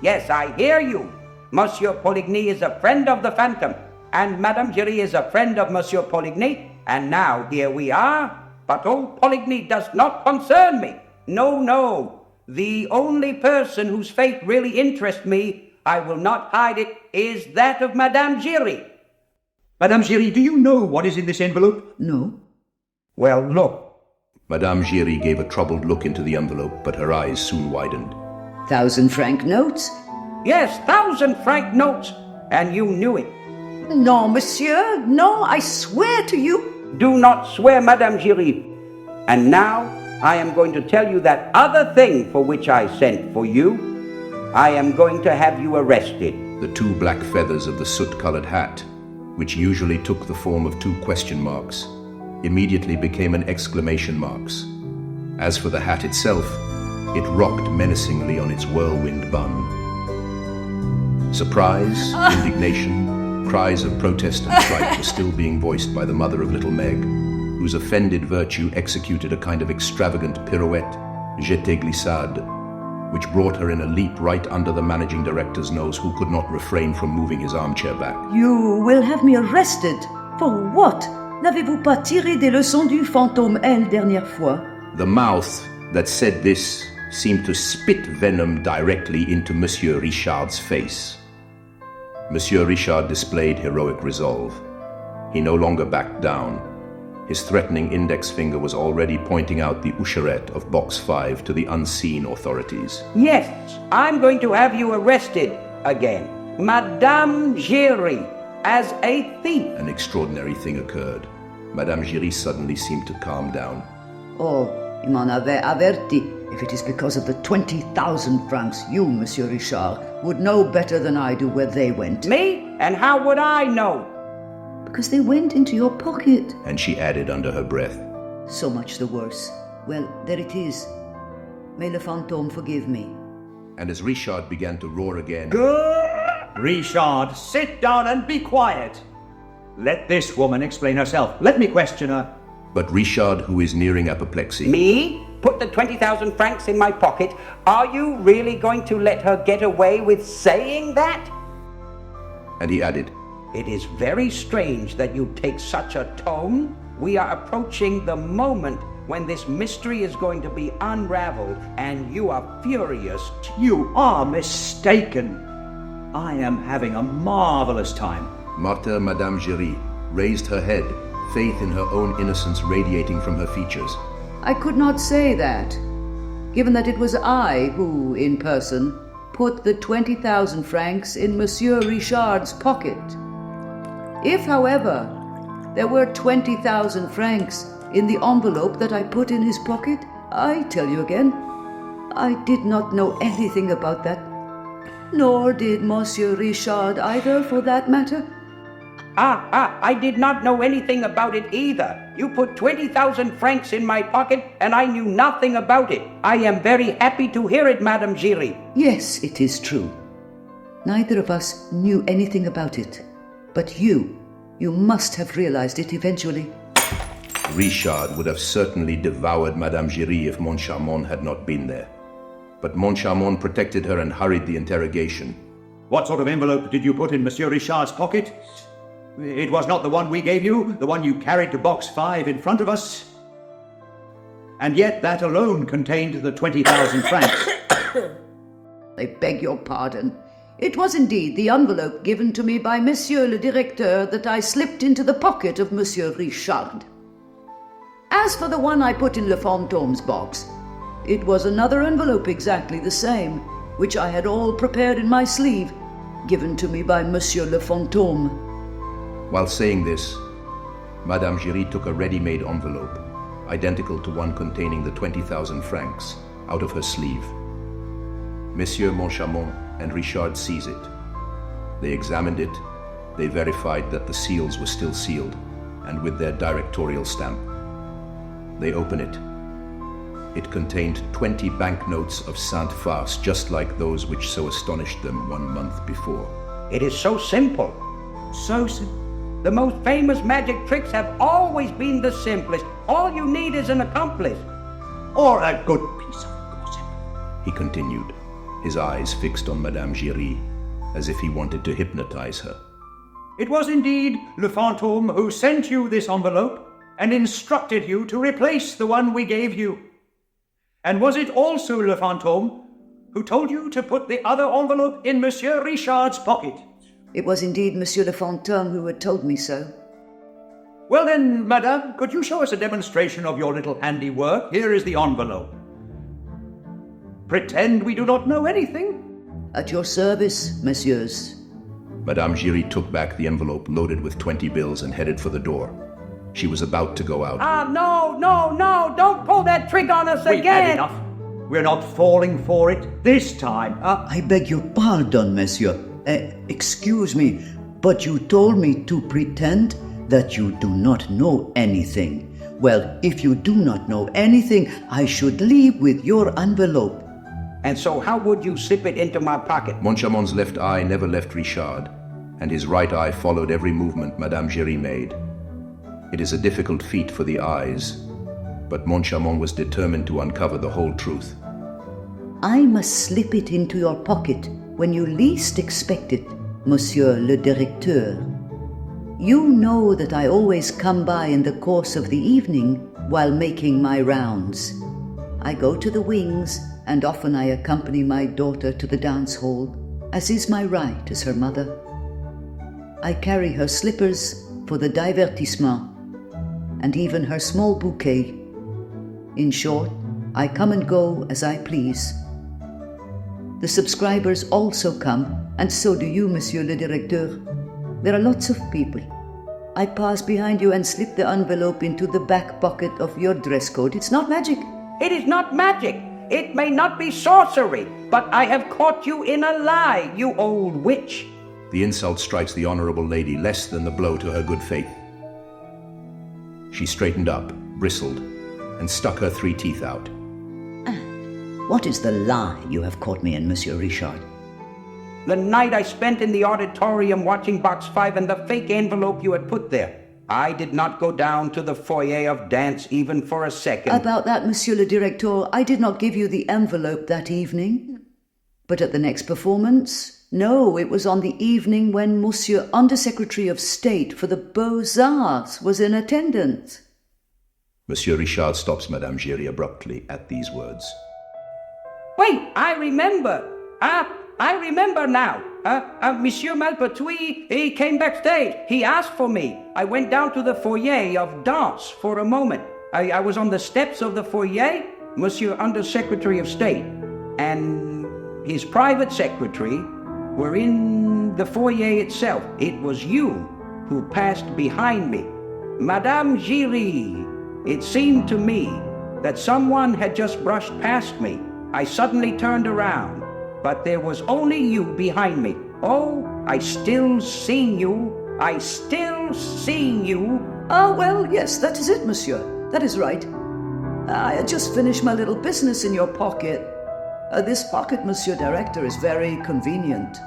Yes, I hear you. Monsieur Poligny is a friend of the phantom, and Madame Giry is a friend of Monsieur Poligny, and now here we are. But old Poligny does not concern me. No, no. The only person whose fate really interests me, I will not hide it, is that of Madame Giry. Madame Giry, do you know what is in this envelope? No. Well, look. Madame Giry gave a troubled look into the envelope, but her eyes soon widened. 1,000-franc notes? Yes, 1,000-franc notes. And you knew it. No, monsieur. No, I swear to you. Do not swear, Madame Giry. And now I am going to tell you that other thing for which I sent for you. I am going to have you arrested. The two black feathers of the soot-colored hat, which usually took the form of two question marks, immediately became an exclamation marks. As for the hat itself, it rocked menacingly on its whirlwind bun. Surprise, indignation, cries of protest and fright were still being voiced by the mother of little Meg, whose offended virtue executed a kind of extravagant pirouette, jeté glissade, which brought her in a leap right under the managing director's nose, who could not refrain from moving his armchair back. You will have me arrested. For what? N'avez-vous pas tiré des leçons du fantôme elle dernière fois? The mouth that said this seemed to spit venom directly into Monsieur Richard's face. Monsieur Richard displayed heroic resolve. He no longer backed down. His threatening index finger was already pointing out the usherette of Box 5 to the unseen authorities. Yes, I'm going to have you arrested again. Madame Giry, as a thief. An extraordinary thing occurred. Madame Giry suddenly seemed to calm down. Oh, il m'en avait averti. If it is because of the 20,000 francs, you, Monsieur Richard, would know better than I do where they went. Me? And how would I know? Because they went into your pocket. And she added under her breath, So much the worse. Well, there it is. May Le Fantôme forgive me. And as Richard began to roar again, Richard, sit down and be quiet. Let this woman explain herself. Let me question her. But Richard, who is nearing apoplexy... Me? Put the 20,000 francs in my pocket? Are you really going to let her get away with saying that? And he added, It is very strange that you take such a tone. We are approaching the moment when this mystery is going to be unraveled, and you are furious. You are mistaken. I am having a marvelous time. Martha Madame Giry raised her head, faith in her own innocence radiating from her features. I could not say that, given that it was I who, in person, put the 20,000 francs in Monsieur Richard's pocket. If, however, there were 20,000 francs in the envelope that I put in his pocket, I tell you again, I did not know anything about that. Nor did Monsieur Richard either, for that matter. I did not know anything about it either. You put 20,000 francs in my pocket, and I knew nothing about it. I am very happy to hear it, Madame Giry. Yes, it is true. Neither of us knew anything about it. But you must have realized it eventually. Richard would have certainly devoured Madame Giry if Moncharmont had not been there. But Moncharmont protected her and hurried the interrogation. What sort of envelope did you put in Monsieur Richard's pocket? It was not the one we gave you, the one you carried to box 5 in front of us. And yet that alone contained the 20,000 francs. I beg your pardon. It was indeed the envelope given to me by Monsieur le Directeur that I slipped into the pocket of Monsieur Richard. As for the one I put in Le Fantome's box, it was another envelope exactly the same, which I had all prepared in my sleeve, given to me by Monsieur le Fantôme. While saying this, Madame Giry took a ready-made envelope, identical to one containing the 20,000 francs, out of her sleeve. Monsieur Moncharmont and Richard seize it. They examined it, they verified that the seals were still sealed, and with their directorial stamp. They open it. It contained 20 banknotes of Sainte-Farce, just like those which so astonished them 1 month before. It is so simple. So simple. The most famous magic tricks have always been the simplest. All you need is an accomplice. Or a good piece of gossip. He continued, his eyes fixed on Madame Giry, as if he wanted to hypnotize her. It was indeed Le Fantôme who sent you this envelope and instructed you to replace the one we gave you. And was it also Le Fantôme who told you to put the other envelope in Monsieur Richard's pocket? It was indeed Monsieur le Fantôme who had told me so. Well then, madame, could you show us a demonstration of your little handiwork? Here is the envelope. Pretend we do not know anything. At your service, messieurs. Madame Giry took back the envelope loaded with 20 bills and headed for the door. She was about to go out. No, don't pull that trick on us We've again. had enough. We're not falling for it this time. I beg your pardon, monsieur. Excuse me, but you told me to pretend that you do not know anything. Well, if you do not know anything, I should leave with your envelope. And so how would you slip it into my pocket? Moncharmont's left eye never left Richard, and his right eye followed every movement Madame Giry made. It is a difficult feat for the eyes, but Moncharmont was determined to uncover the whole truth. I must slip it into your pocket when you least expect it, Monsieur le Directeur. You know that I always come by in the course of the evening while making my rounds. I go to the wings, and often I accompany my daughter to the dance hall, as is my right as her mother. I carry her slippers for the divertissement, and even her small bouquet. In short, I come and go as I please. The subscribers also come, and so do you, Monsieur le Directeur. There are lots of people. I pass behind you and slip the envelope into the back pocket of your dress coat. It's not magic. It is not magic. It may not be sorcery, but I have caught you in a lie, you old witch. The insult strikes the honorable lady less than the blow to her good faith. She straightened up, bristled, and stuck her 3 teeth out. What is the lie you have caught me in, Monsieur Richard? The night I spent in the auditorium watching box 5 and the fake envelope you had put there. I did not go down to the foyer of dance even for a second. About that, Monsieur le Directeur, I did not give you the envelope that evening. But at the next performance, no, it was on the evening when Monsieur Undersecretary of State for the Beaux-Arts was in attendance. Monsieur Richard stops Madame Giry abruptly at these words. Wait, I remember. I remember now. Monsieur Malpertuis, he came backstage. He asked for me. I went down to the foyer of dance for a moment. I was on the steps of the foyer, Monsieur Undersecretary of State, and his private secretary were in the foyer itself. It was you who passed behind me. Madame Giry, it seemed to me that someone had just brushed past me. I suddenly turned around, but there was only you behind me. Oh, I still seen you. I still seen you. Ah, well, yes, that is it, monsieur. That is right. I had just finished my little business in your pocket. This pocket, Monsieur Director, is very convenient.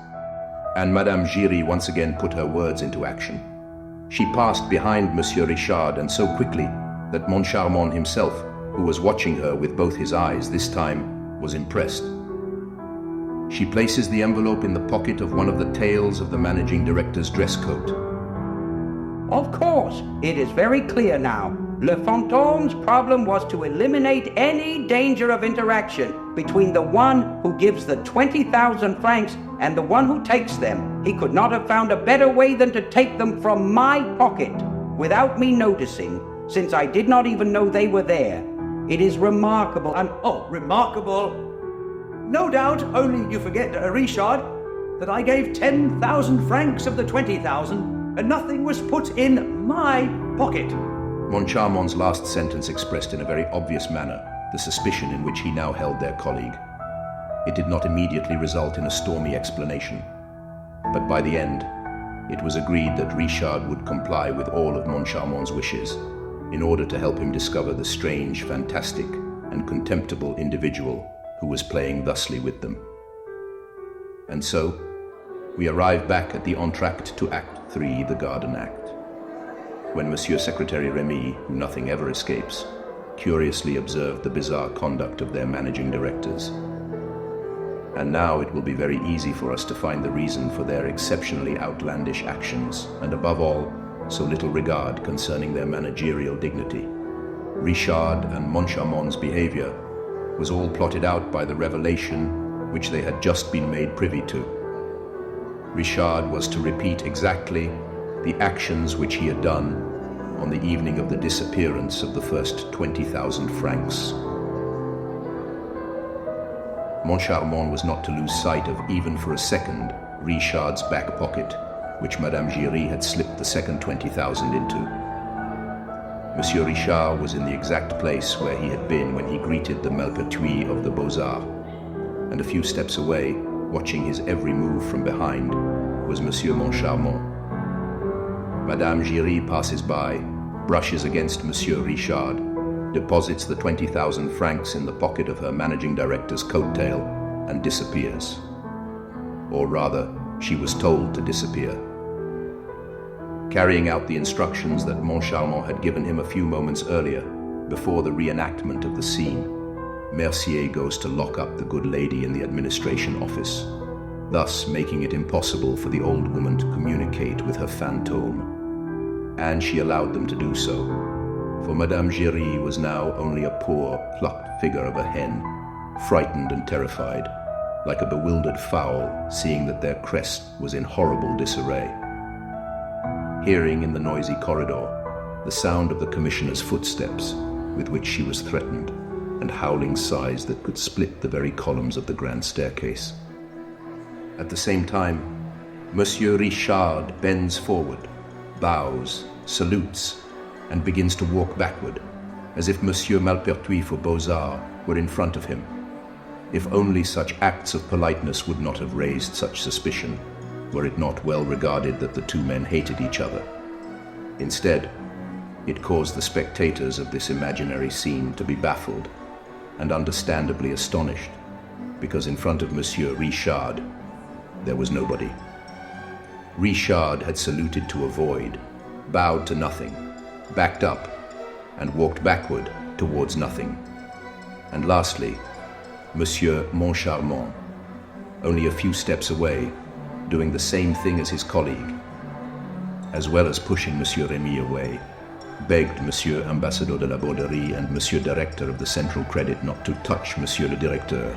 And Madame Giry once again put her words into action. She passed behind Monsieur Richard, and so quickly that Moncharmont himself, who was watching her with both his eyes this time, was impressed. She places the envelope in the pocket of one of the tails of the managing director's dress coat. Of course, it is very clear now. Le Fantome's problem was to eliminate any danger of interaction between the one who gives the 20,000 francs and the one who takes them. He could not have found a better way than to take them from my pocket without me noticing, since I did not even know they were there. It is remarkable and... Oh, remarkable. No doubt, only you forget, Richard, that I gave 10,000 francs of the 20,000 and nothing was put in my pocket. Moncharmont's last sentence expressed in a very obvious manner the suspicion in which he now held their colleague. It did not immediately result in a stormy explanation, but by the end, it was agreed that Richard would comply with all of Moncharmont's wishes in order to help him discover the strange, fantastic, and contemptible individual who was playing thusly with them. And so, we arrive back at the entr'acte to Act 3, the Garden Act, when Monsieur Secretary Remy, who nothing ever escapes, curiously observed the bizarre conduct of their managing directors. And now it will be very easy for us to find the reason for their exceptionally outlandish actions, and above all, so little regard concerning their managerial dignity. Richard and Moncharmont's behavior was all plotted out by the revelation which they had just been made privy to. Richard was to repeat exactly the actions which he had done on the evening of the disappearance of the first 20,000 francs. Moncharmont was not to lose sight of, even for a second, Richard's back pocket, which Madame Giry had slipped the second 20,000 into. Monsieur Richard was in the exact place where he had been when he greeted the Malpertuis of the Beaux-Arts, and a few steps away, watching his every move from behind, was Monsieur Moncharmont. Madame Giry passes by, brushes against Monsieur Richard, deposits the 20,000 francs in the pocket of her managing director's coat tail, and disappears. Or rather, she was told to disappear. Carrying out the instructions that Moncharmont had given him a few moments earlier, before the reenactment of the scene, Mercier goes to lock up the good lady in the administration office, thus making it impossible for the old woman to communicate with her fantôme. And she allowed them to do so, for Madame Giry was now only a poor, plucked figure of a hen, frightened and terrified, like a bewildered fowl seeing that their crest was in horrible disarray. Hearing in the noisy corridor the sound of the commissioner's footsteps with which she was threatened, and howling sighs that could split the very columns of the grand staircase. At the same time, Monsieur Richard bends forward, bows, salutes, and begins to walk backward, as if Monsieur Malpertuis for Beaux-Arts were in front of him. If only such acts of politeness would not have raised such suspicion, were it not well regarded that the two men hated each other. Instead, it caused the spectators of this imaginary scene to be baffled and understandably astonished, because in front of Monsieur Richard, there was nobody. Richard had saluted to avoid, bowed to nothing, backed up, and walked backward towards nothing. And lastly, Monsieur Moncharmont, only a few steps away, doing the same thing as his colleague, as well as pushing Monsieur Remy away, begged Monsieur Ambassadeur de la Borderie and Monsieur Directeur of the Central Credit not to touch Monsieur le Directeur.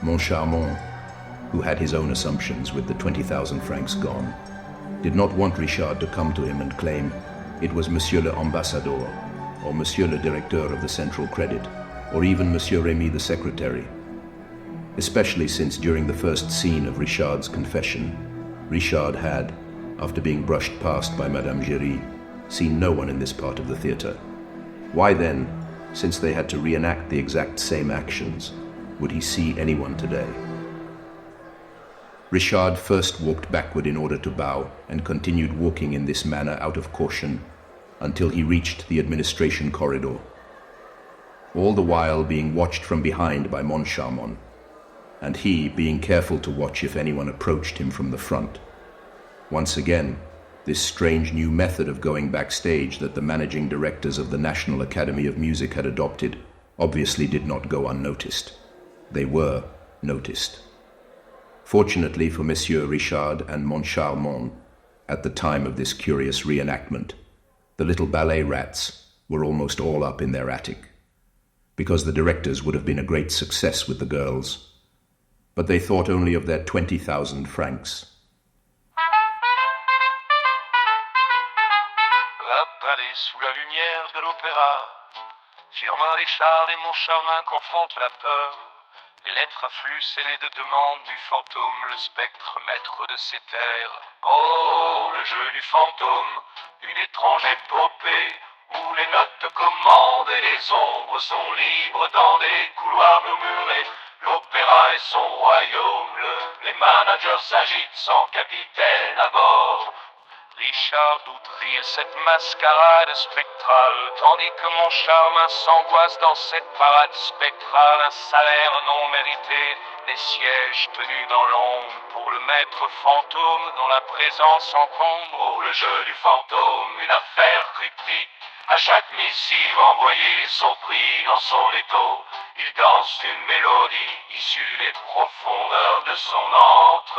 Moncharmont, who had his own assumptions with the 20,000 francs gone, did not want Richard to come to him and claim it was Monsieur le Ambassadeur, or Monsieur le Directeur of the Central Credit, or even Monsieur Remy the Secretary, especially since during the first scene of Richard's confession, Richard had, after being brushed past by Madame Giry, seen no one in this part of the theatre. Why then, since they had to reenact the exact same actions, would he see anyone today? Richard first walked backward in order to bow, and continued walking in this manner out of caution until he reached the administration corridor, all the while being watched from behind by Moncharmont, and he being careful to watch if anyone approached him from the front. Once again, this strange new method of going backstage that the managing directors of the National Academy of Music had adopted obviously did not go unnoticed. They were, noticed. Fortunately for Monsieur Richard and Moncharmont, at the time of this curious reenactment, the little ballet rats were almost all up in their attic, because the directors would have been a great success with the girls, but they thought only of their 20,000 francs. La palais sous la lumière de l'opéra. Firmin Richard et Moncharmin confrontent la peur. Les lettres affluent scellées de demandes du fantôme, le spectre maître de ces terres. Oh, le jeu du fantôme, une étrange épopée, où les notes commandent et les ombres sont libres dans des couloirs murmurés. L'opéra est son royaume, les managers s'agitent sans capitaine à bord. Richard doute rire cette mascarade spectrale, tandis que Moncharmin s'angoisse dans cette parade spectrale. Un salaire non mérité, des sièges tenus dans l'ombre pour le maître fantôme dont la présence encombre. Oh, le jeu du fantôme, une affaire cryptique. À chaque missive envoyée, son prix dans son étau, il danse une mélodie issue des profondeurs de son antre.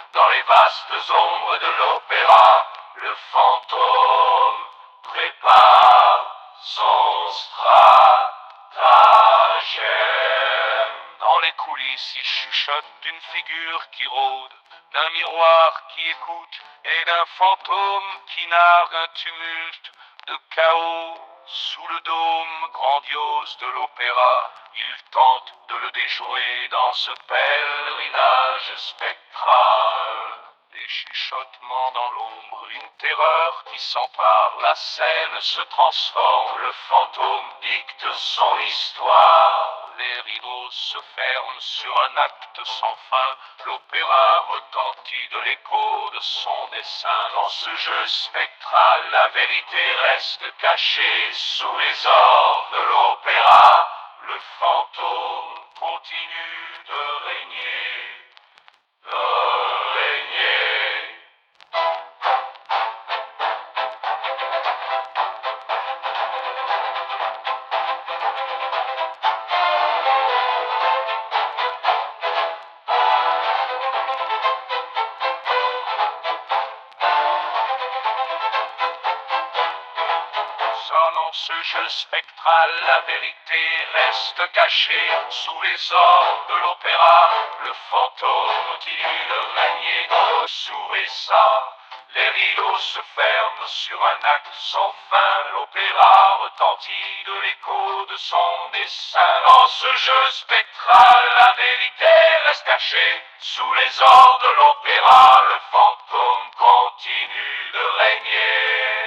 Dans les vastes ombres de l'opéra, le fantôme prépare son stratagème. Dans les coulisses, il chuchote d'une figure qui rôde, d'un miroir qui écoute et d'un fantôme qui nargue un tumulte de chaos sous le dôme grandiose de l'opéra. Il tente de le déjouer dans ce pèlerinage spectral. Des chuchotements dans l'ombre, une terreur qui s'empare. La scène se transforme, le fantôme dicte son histoire. Les rideaux se ferment sur un acte sans fin. L'opéra retentit de l'écho de son dessin. Dans ce jeu spectral, la vérité reste cachée sous les ors de l'opéra. Le fantôme continue de régner, de régner. Dans ce jeu spectral, la vérité reste cachée sous les ors de l'opéra. Le fantôme continue de régner. Sous et ça, les rideaux se ferment sur un acte sans fin. L'opéra retentit de l'écho de son dessin. Dans ce jeu spectral, la vérité reste cachée sous les ors de l'opéra. Le fantôme continue de régner.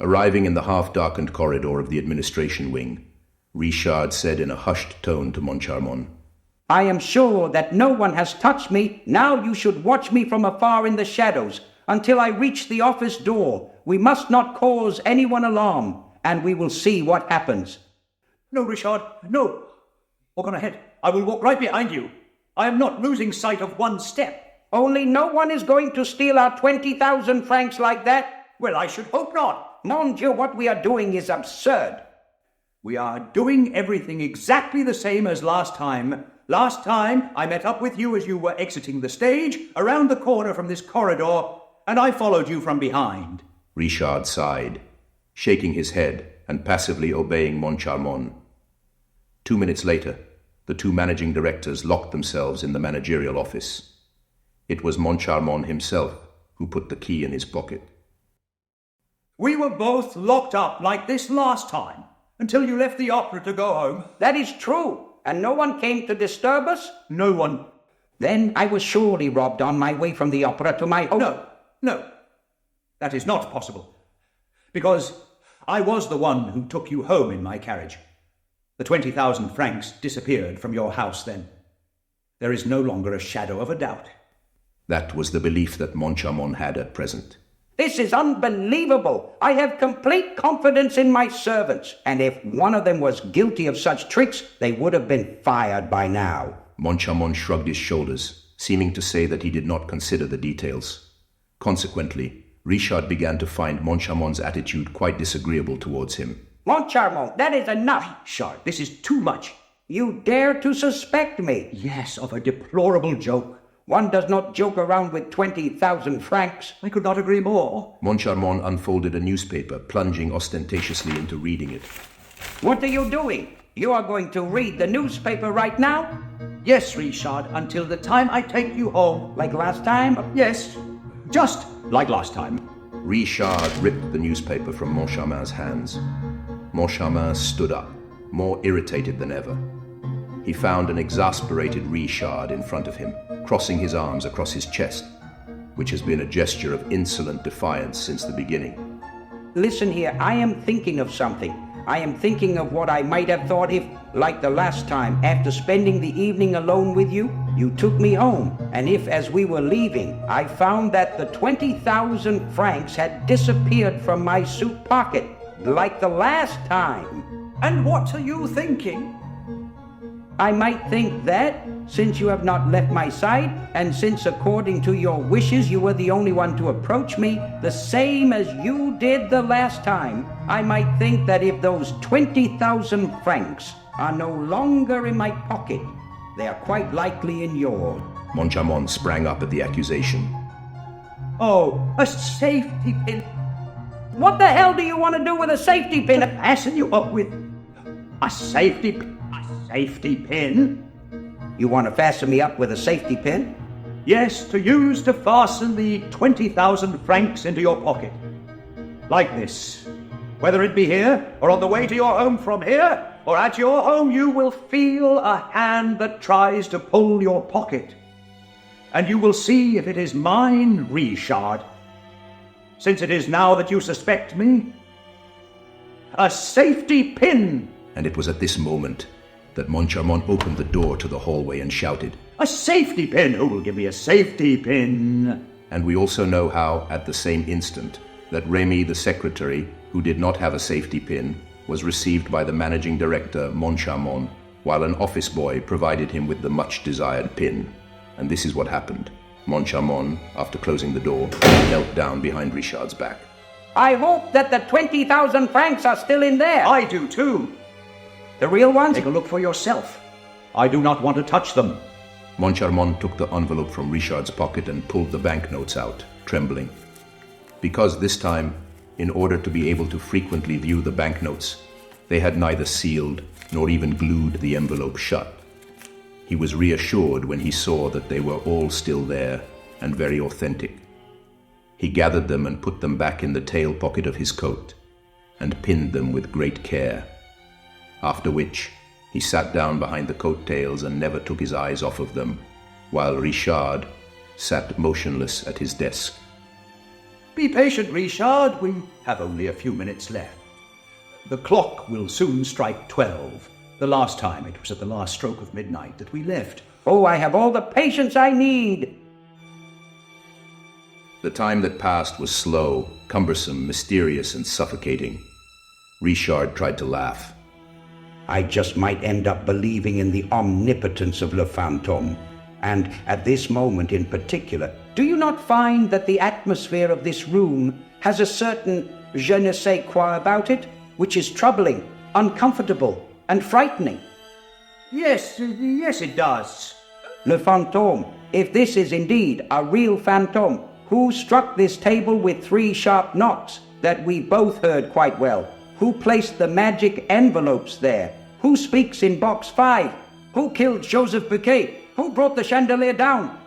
Arriving in the half-darkened corridor of the administration wing, Richard said in a hushed tone to Moncharmont, I am sure that no one has touched me. Now you should watch me from afar in the shadows until I reach the office door. We must not cause anyone alarm, and we will see what happens. No, Richard, no. Walk on ahead. I will walk right behind you. I am not losing sight of one step. Only no one is going to steal our 20,000 francs like that. Well, I should hope not. Mon Dieu, what we are doing is absurd. We are doing everything exactly the same as last time. Last time, I met up with you as you were exiting the stage, around the corner from this corridor, and I followed you from behind. Richard sighed, shaking his head and passively obeying Moncharmont. 2 minutes later, the two managing directors locked themselves in the managerial office. It was Moncharmont himself who put the key in his pocket. We were both locked up like this last time, until you left the opera to go home. That is true. And no one came to disturb us? No one. Then I was surely robbed on my way from the opera to my home. No. That is not possible. Because I was the one who took you home in my carriage. The 20,000 francs disappeared from your house then. There is no longer a shadow of a doubt. That was the belief that Moncharmont had at present. This is unbelievable. I have complete confidence in my servants, and if one of them was guilty of such tricks, they would have been fired by now. Moncharmont shrugged his shoulders, seeming to say that he did not consider the details. Consequently, Richard began to find Moncharmon's attitude quite disagreeable towards him. Moncharmont, that is enough. Richard, this is too much. You dare to suspect me? Yes, of a deplorable joke. One does not joke around with 20,000 francs. I could not agree more. Moncharmont unfolded a newspaper, plunging ostentatiously into reading it. What are you doing? You are going to read the newspaper right now? Yes, Richard, until the time I take you home. Like last time? Yes, just like last time. Richard ripped the newspaper from Moncharmin's hands. Moncharmin stood up, more irritated than ever. He found an exasperated Richard in front of him, crossing his arms across his chest, which has been a gesture of insolent defiance since the beginning. Listen here, I am thinking of something. I am thinking of what I might have thought if, like the last time, after spending the evening alone with you, you took me home, and if, as we were leaving, I found that the 20,000 francs had disappeared from my suit pocket, like the last time. And what are you thinking? I might think that, since you have not left my side, and since according to your wishes you were the only one to approach me, the same as you did the last time, I might think that if those 20,000 francs are no longer in my pocket, they are quite likely in yours. Moncharmont sprang up at the accusation. Oh, a safety pin. What the hell do you want to do with a safety pin? To fasten you up with a safety pin. Safety pin? You want to fasten me up with a safety pin? Yes, to use to fasten the 20,000 francs into your pocket. Like this. Whether it be here, or on the way to your home from here, or at your home, you will feel a hand that tries to pull your pocket. And you will see if it is mine, Richard. Since it is now that you suspect me, a safety pin. And it was at this moment that Moncharmont opened the door to the hallway and shouted, "A safety pin! Who will give me a safety pin?" And we also know how, at the same instant, that Remy, the secretary, who did not have a safety pin, was received by the managing director, Moncharmont, while an office boy provided him with the much-desired pin. And this is what happened. Moncharmont, after closing the door, knelt down behind Richard's back. I hope that the 20,000 francs are still in there. I do too. The real ones? Take a look for yourself. I do not want to touch them. Moncharmont took the envelope from Richard's pocket and pulled the banknotes out, trembling. Because this time, in order to be able to frequently view the banknotes, they had neither sealed nor even glued the envelope shut. He was reassured when he saw that they were all still there and very authentic. He gathered them and put them back in the tail pocket of his coat and pinned them with great care. After which, he sat down behind the coat-tails and never took his eyes off of them, while Richard sat motionless at his desk. Be patient, Richard. We have only a few minutes left. The clock will soon strike 12. The last time it was at the last stroke of midnight that we left. Oh, I have all the patience I need. The time that passed was slow, cumbersome, mysterious, and suffocating. Richard tried to laugh. I just might end up believing in the omnipotence of Le Fantôme. And at this moment in particular, do you not find that the atmosphere of this room has a certain je ne sais quoi about it, which is troubling, uncomfortable, and frightening? Yes, it does. Le Fantôme, if this is indeed a real phantom, who struck this table with 3 sharp knocks that we both heard quite well? Who placed the magic envelopes there? Who speaks in box 5? Who killed Joseph Bouquet? Who brought the chandelier down?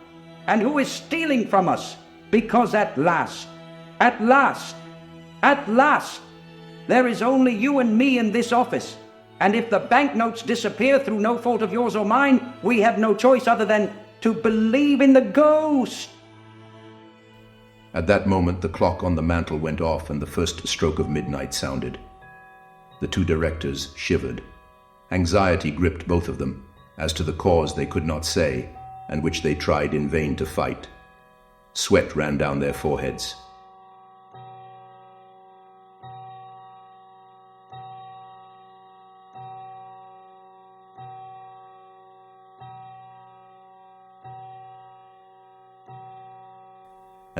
And who is stealing from us? Because at last, there is only you and me in this office. And if the banknotes disappear through no fault of yours or mine, we have no choice other than to believe in the ghost. At that moment, the clock on the mantel went off and the first stroke of midnight sounded. The 2 directors shivered. Anxiety gripped both of them, as to the cause they could not say, and which they tried in vain to fight. Sweat ran down their foreheads.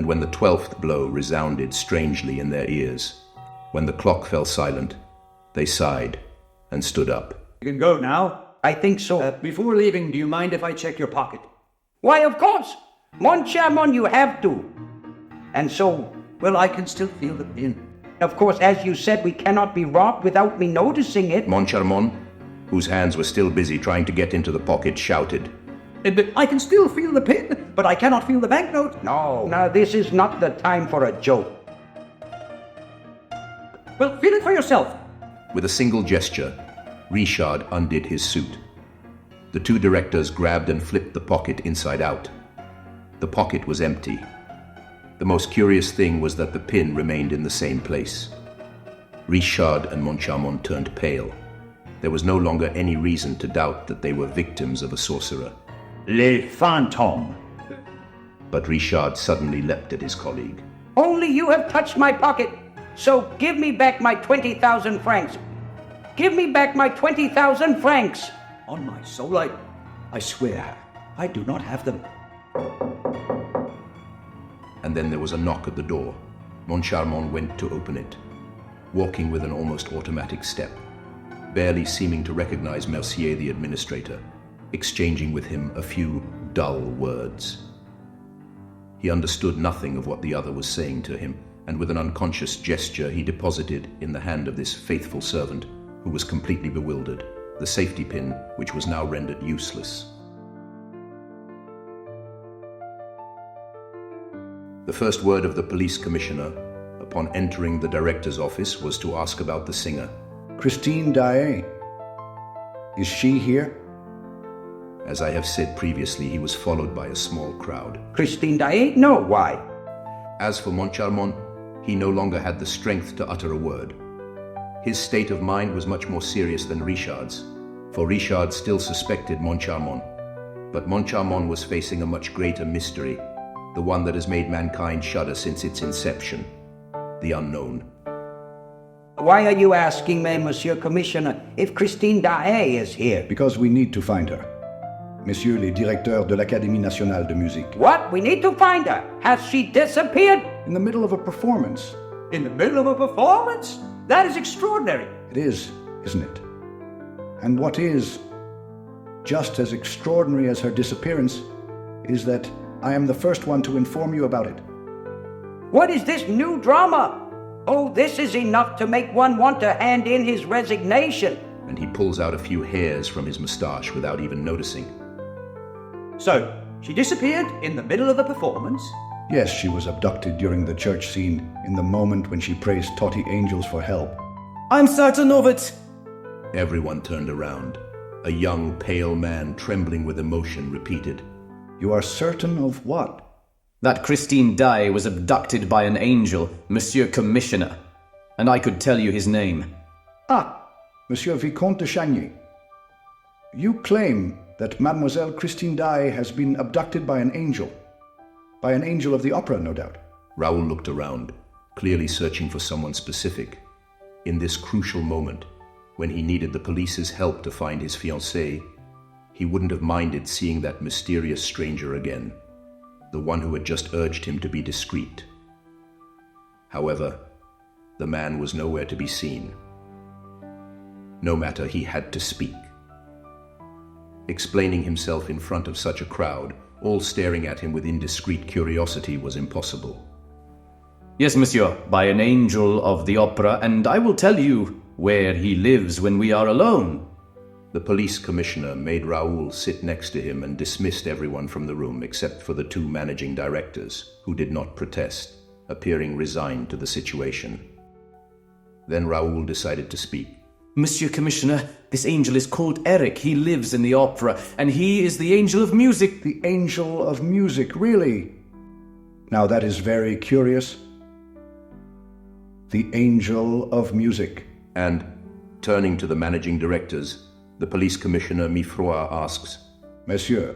and when the 12th blow resounded strangely in their ears, when the clock fell silent, they sighed and stood up. You can go now. I think so. Before leaving, do you mind if I check your pocket? Why, of course. Mon cher mon, you have to. And so... Well, I can still feel the pin. Of course, as you said, we cannot be robbed without me noticing it. Mon Charmant, whose hands were still busy trying to get into the pocket, shouted. I can still feel the pin, but I cannot feel the banknote. No, now this is not the time for a joke. Well, feel it for yourself. With a single gesture, Richard undid his suit. The two directors grabbed and flipped the pocket inside out. The pocket was empty. The most curious thing was that the pin remained in the same place. Richard and Moncharmont turned pale. There was no longer any reason to doubt that they were victims of a sorcerer. Les fantômes. But Richard suddenly leapt at his colleague. Only you have touched my pocket, so give me back my 20,000 francs. Give me back my 20,000 francs. On my soul, I swear, I do not have them. And then there was a knock at the door. Moncharmont went to open it, walking with an almost automatic step, barely seeming to recognize Mercier the administrator, exchanging with him a few dull words. He understood nothing of what the other was saying to him, and with an unconscious gesture he deposited in the hand of this faithful servant, who was completely bewildered, the safety pin which was now rendered useless. The first word of the police commissioner, upon entering the director's office, was to ask about the singer. Christine Daae. Is she here? As I have said previously, he was followed by a small crowd. Christine Daae? No, why? As for Moncharmont, he no longer had the strength to utter a word. His state of mind was much more serious than Richard's, for Richard still suspected Moncharmont. But Moncharmont was facing a much greater mystery, the one that has made mankind shudder since its inception, the unknown. Why are you asking me, Monsieur Commissioner, if Christine Daae is here? Because we need to find her. Monsieur le Directeur de l'Académie Nationale de Musique. What? We need to find her. Has she disappeared? In the middle of a performance. In the middle of a performance? That is extraordinary. It is, isn't it? And what is just as extraordinary as her disappearance is that I am the first one to inform you about it. What is this new drama? Oh, this is enough to make one want to hand in his resignation. And he pulls out a few hairs from his moustache without even noticing. So, she disappeared in the middle of the performance? Yes, she was abducted during the church scene, in the moment when she praised tawny angels for help. I'm certain of it. Everyone turned around. A young, pale man, trembling with emotion, repeated, You are certain of what? That Christine Daae was abducted by an angel, Monsieur Commissioner. And I could tell you his name. Ah, Monsieur Vicomte de Chagny. You claim that Mademoiselle Christine Daae has been abducted by an angel. By an angel of the opera, no doubt. Raoul looked around, clearly searching for someone specific. In this crucial moment, when he needed the police's help to find his fiancée, he wouldn't have minded seeing that mysterious stranger again, the one who had just urged him to be discreet. However, the man was nowhere to be seen. No matter, he had to speak. Explaining himself in front of such a crowd, all staring at him with indiscreet curiosity, was impossible. Yes, monsieur, by an angel of the opera, and I will tell you where he lives when we are alone. The police commissioner made Raoul sit next to him and dismissed everyone from the room except for the two managing directors, who did not protest, appearing resigned to the situation. Then Raoul decided to speak. Monsieur Commissioner, this angel is called Eric. He lives in the opera, and he is the angel of music. The angel of music, really? Now that is very curious. The angel of music. And, turning to the managing directors, the police commissioner Mifroy asks, Monsieur,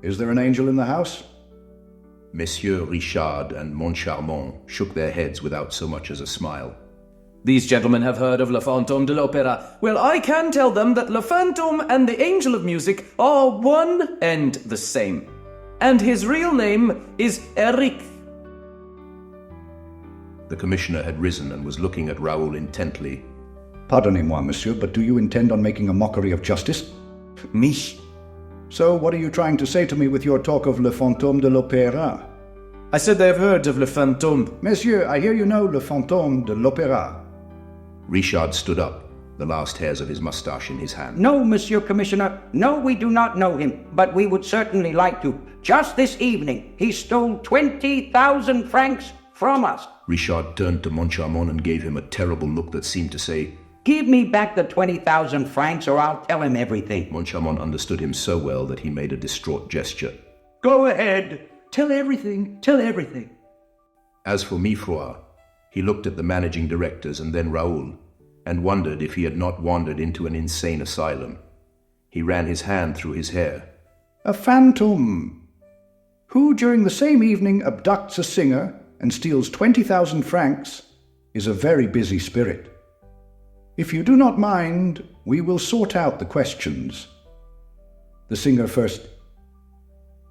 is there an angel in the house? Messieurs Richard and Moncharmont shook their heads without so much as a smile. These gentlemen have heard of Le Fantôme de l'Opéra. Well, I can tell them that Le Fantôme and the Angel of Music are one and the same. And his real name is Eric. The commissioner had risen and was looking at Raoul intently. Pardonnez-moi, monsieur, but do you intend on making a mockery of justice? Me? So what are you trying to say to me with your talk of Le Fantôme de l'Opéra? I said I've heard of Le Fantôme. Monsieur, I hear you know Le Fantôme de l'Opéra. Richard stood up, the last hairs of his mustache in his hand. No, Monsieur Commissioner. No, we do not know him, but we would certainly like to. Just this evening, he stole 20,000 francs from us. Richard turned to Moncharmont and gave him a terrible look that seemed to say, "Give me back the 20,000 francs or I'll tell him everything." Moncharmont understood him so well that he made a distraught gesture. Go ahead. Tell everything. Tell everything. As for Mifroid, he looked at the managing directors and then Raoul, and wondered if he had not wandered into an insane asylum. He ran his hand through his hair. A phantom, who during the same evening abducts a singer and steals 20,000 francs, is a very busy spirit. If you do not mind, we will sort out the questions. The singer first,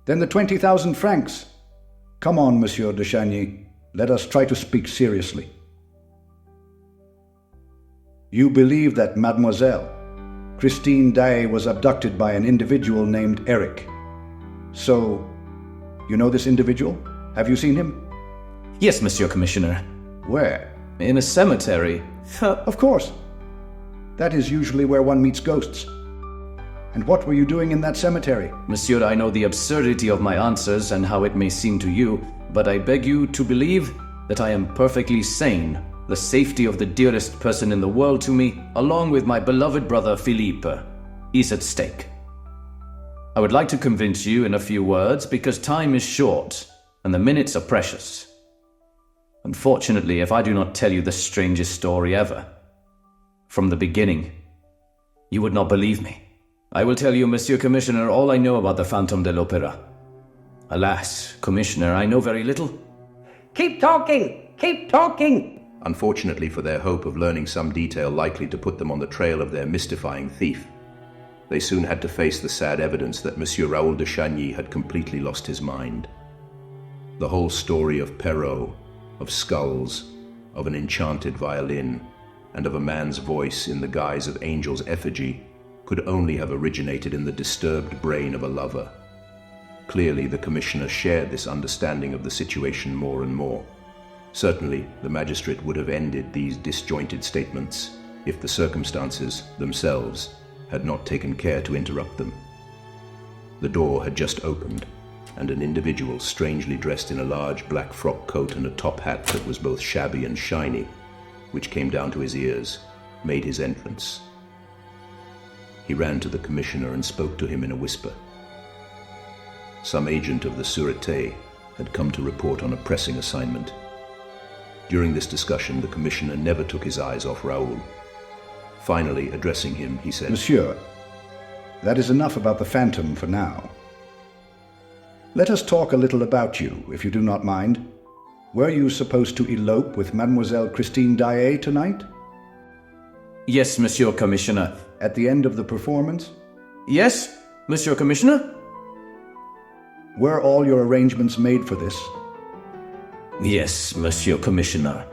then the 20,000 francs. Come on, Monsieur de Chagny, let us try to speak seriously. You believe that Mademoiselle Christine Daae was abducted by an individual named Eric. So, you know this individual? Have you seen him? Yes, Monsieur Commissioner. Where? In a cemetery. Of course. That is usually where one meets ghosts. And what were you doing in that cemetery? Monsieur, I know the absurdity of my answers and how it may seem to you, but I beg you to believe that I am perfectly sane. The safety of the dearest person in the world to me, along with my beloved brother Philippe, is at stake. I would like to convince you in a few words because time is short and the minutes are precious. Unfortunately, if I do not tell you the strangest story ever, from the beginning, you would not believe me. I will tell you, Monsieur Commissioner, all I know about the Fantôme de l'Opéra. Alas, Commissioner, I know very little. Keep talking! Keep talking! Unfortunately for their hope of learning some detail likely to put them on the trail of their mystifying thief, they soon had to face the sad evidence that Monsieur Raoul de Chagny had completely lost his mind. The whole story of Perrault, of skulls, of an enchanted violin, and of a man's voice in the guise of Angel's effigy could only have originated in the disturbed brain of a lover. Clearly, the commissioner shared this understanding of the situation more and more. Certainly, the magistrate would have ended these disjointed statements if the circumstances themselves had not taken care to interrupt them. The door had just opened, and an individual strangely dressed in a large black frock coat and a top hat that was both shabby and shiny, which came down to his ears, made his entrance. He ran to the commissioner and spoke to him in a whisper. Some agent of the Sûreté had come to report on a pressing assignment. During this discussion, the commissioner never took his eyes off Raoul. Finally, addressing him, he said, Monsieur, that is enough about the phantom for now. Let us talk a little about you, if you do not mind. Were you supposed to elope with Mademoiselle Christine Daae tonight? Yes, Monsieur Commissioner. At the end of the performance? Yes, Monsieur Commissioner. Were all your arrangements made for this? Yes, Monsieur Commissioner.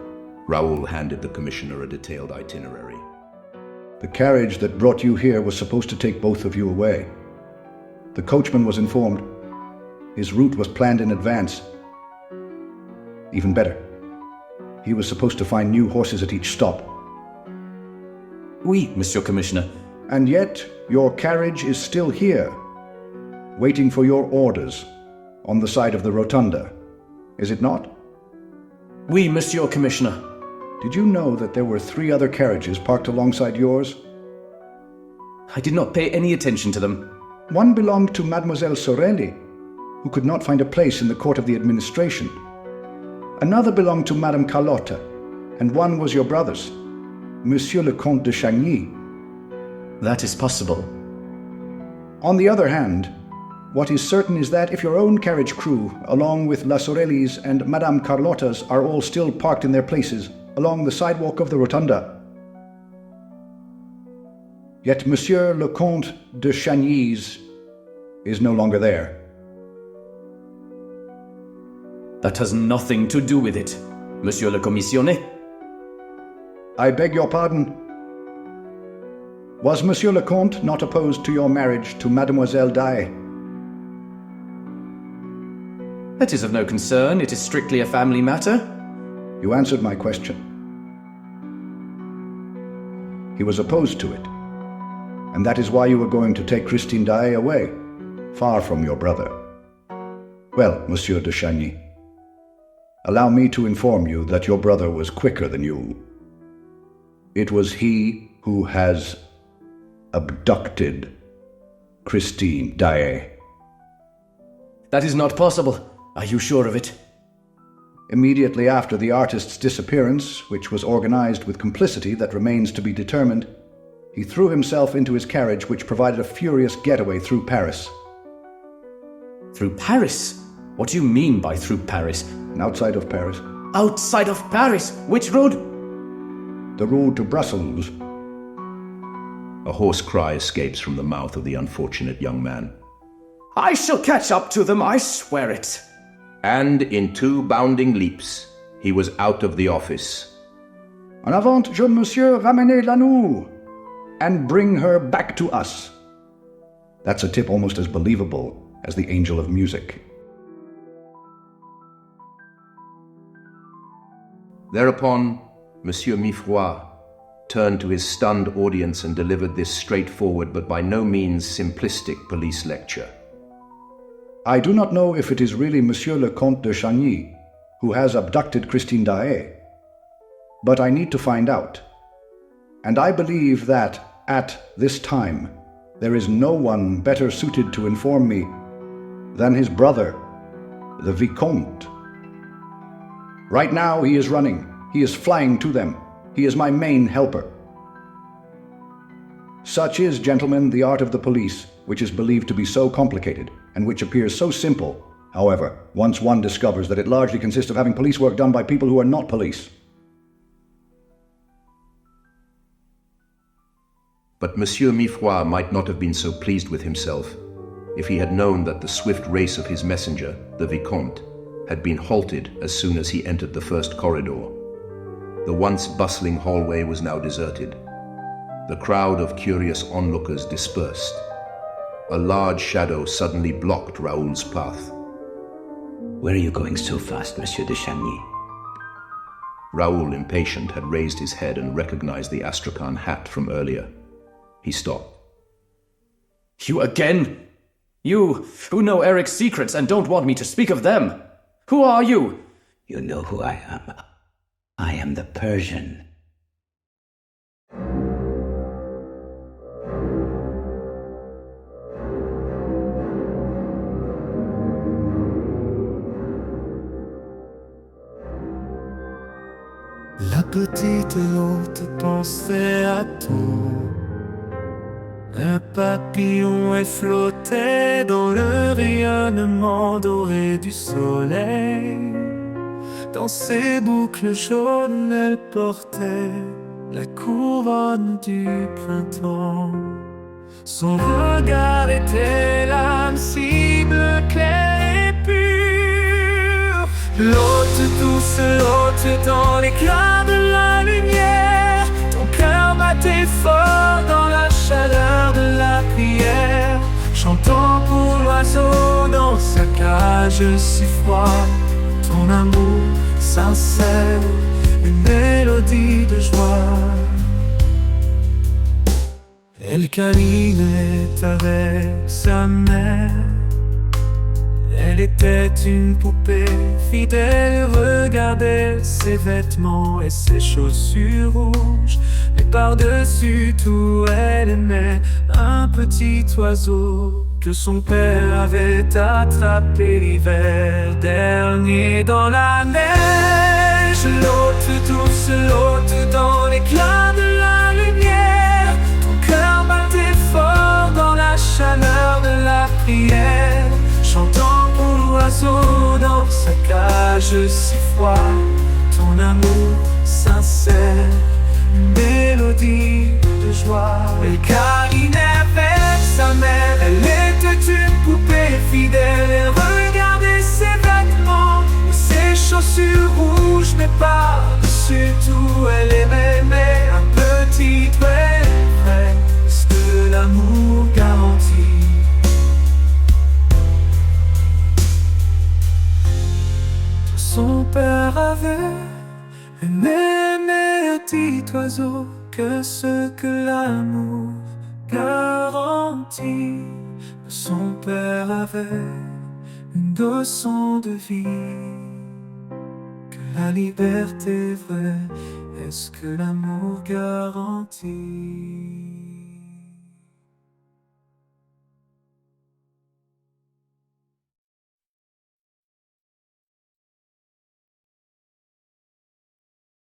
Raoul handed the commissioner a detailed itinerary. The carriage that brought you here was supposed to take both of you away. The coachman was informed. His route was planned in advance. Even better, he was supposed to find new horses at each stop. Oui, Monsieur Commissioner. And yet, your carriage is still here, waiting for your orders, on the side of the rotunda, is it not? Oui, Monsieur Commissioner. Did you know that there were 3 other carriages parked alongside yours? I did not pay any attention to them. One belonged to Mademoiselle Sorelli, who could not find a place in the court of the administration. Another belonged to Madame Carlotta, and one was your brother's, Monsieur le Comte de Chagny. That is possible. On the other hand, what is certain is that if your own carriage crew, along with La Sorelli's and Madame Carlotta's, are all still parked in their places along the sidewalk of the rotunda, yet Monsieur le Comte de Chagny's is no longer there. That has nothing to do with it. Monsieur le Commissionnaire. I beg your pardon. Was Monsieur le Comte not opposed to your marriage to Mademoiselle Daae? That is of no concern. It is strictly a family matter. You answered my question. He was opposed to it. And that is why you were going to take Christine Daae away, far from your brother. Well, Monsieur de Chagny, allow me to inform you that your brother was quicker than you. It was he who has abducted Christine Daae. That is not possible. Are you sure of it? Immediately after the artist's disappearance, which was organized with complicity that remains to be determined, he threw himself into his carriage, which provided a furious getaway through Paris. Through Paris? What do you mean by through Paris? Outside of Paris. Outside of Paris? Which road? The road to Brussels. A hoarse cry escapes from the mouth of the unfortunate young man. I shall catch up to them, I swear it. And in 2 bounding leaps, he was out of the office. En avant, jeune monsieur, ramenez-la nous, and bring her back to us. That's a tip almost as believable as the angel of music. Thereupon, Monsieur Mifroid turned to his stunned audience and delivered this straightforward but by no means simplistic police lecture. I do not know if it is really Monsieur le Comte de Chagny who has abducted Christine Daae, but I need to find out. And I believe that, at this time, there is no one better suited to inform me than his brother, the Vicomte. Right now he is running. He is flying to them. He is my main helper. Such is, gentlemen, the art of the police, which is believed to be so complicated, and which appears so simple. However, once one discovers that it largely consists of having police work done by people who are not police. But Monsieur Mifroid might not have been so pleased with himself if he had known that the swift race of his messenger, the Vicomte, had been halted as soon as he entered the first corridor. The once bustling hallway was now deserted. The crowd of curious onlookers dispersed. A large shadow suddenly blocked Raoul's path. Where are you going so fast, Monsieur de Chagny? Raoul, impatient, had raised his head and recognized the Astrakhan hat from earlier. He stopped. You again? You, who know Eric's secrets and don't want me to speak of them. Who are you? You know who I am. I am the Persian. La petite haute pensait à tout. Un papillon est flotté dans le rayonnement doré du soleil. Dans ses boucles jaunes, elle portait la couronne du printemps. Son regard était l'âme si bleu clair et pur. L'hôte douce, l'hôte dans l'éclat de la lumière. Ton cœur battait fort dans la chaleur de la prière. Chantant pour l'oiseau dans sa cage si froide. Ton amour sincère, une mélodie de joie. Elle câlinait avec sa mère. Elle était une poupée fidèle, regardait ses vêtements et ses chaussures rouges. Et par-dessus tout, elle aimait un petit oiseau que son père avait attrapé l'hiver dernier dans la neige. L'hôte douce, l'hôte dans l'éclat de la lumière. Ton cœur battait fort dans la chaleur de la prière. Chantant pour l'oiseau dans sa cage si froide. Ton amour sincère, une mélodie de joie. Elle câlinait avec sa mère. Elle était une poupée fidèle. Elle regardait ses vêtements et ses chaussures rouges. Mais pas petit oiseau que ce que l'amour garantit. Son père avait une leçon de vie. Que la liberté vraie, est-ce que l'amour garantit?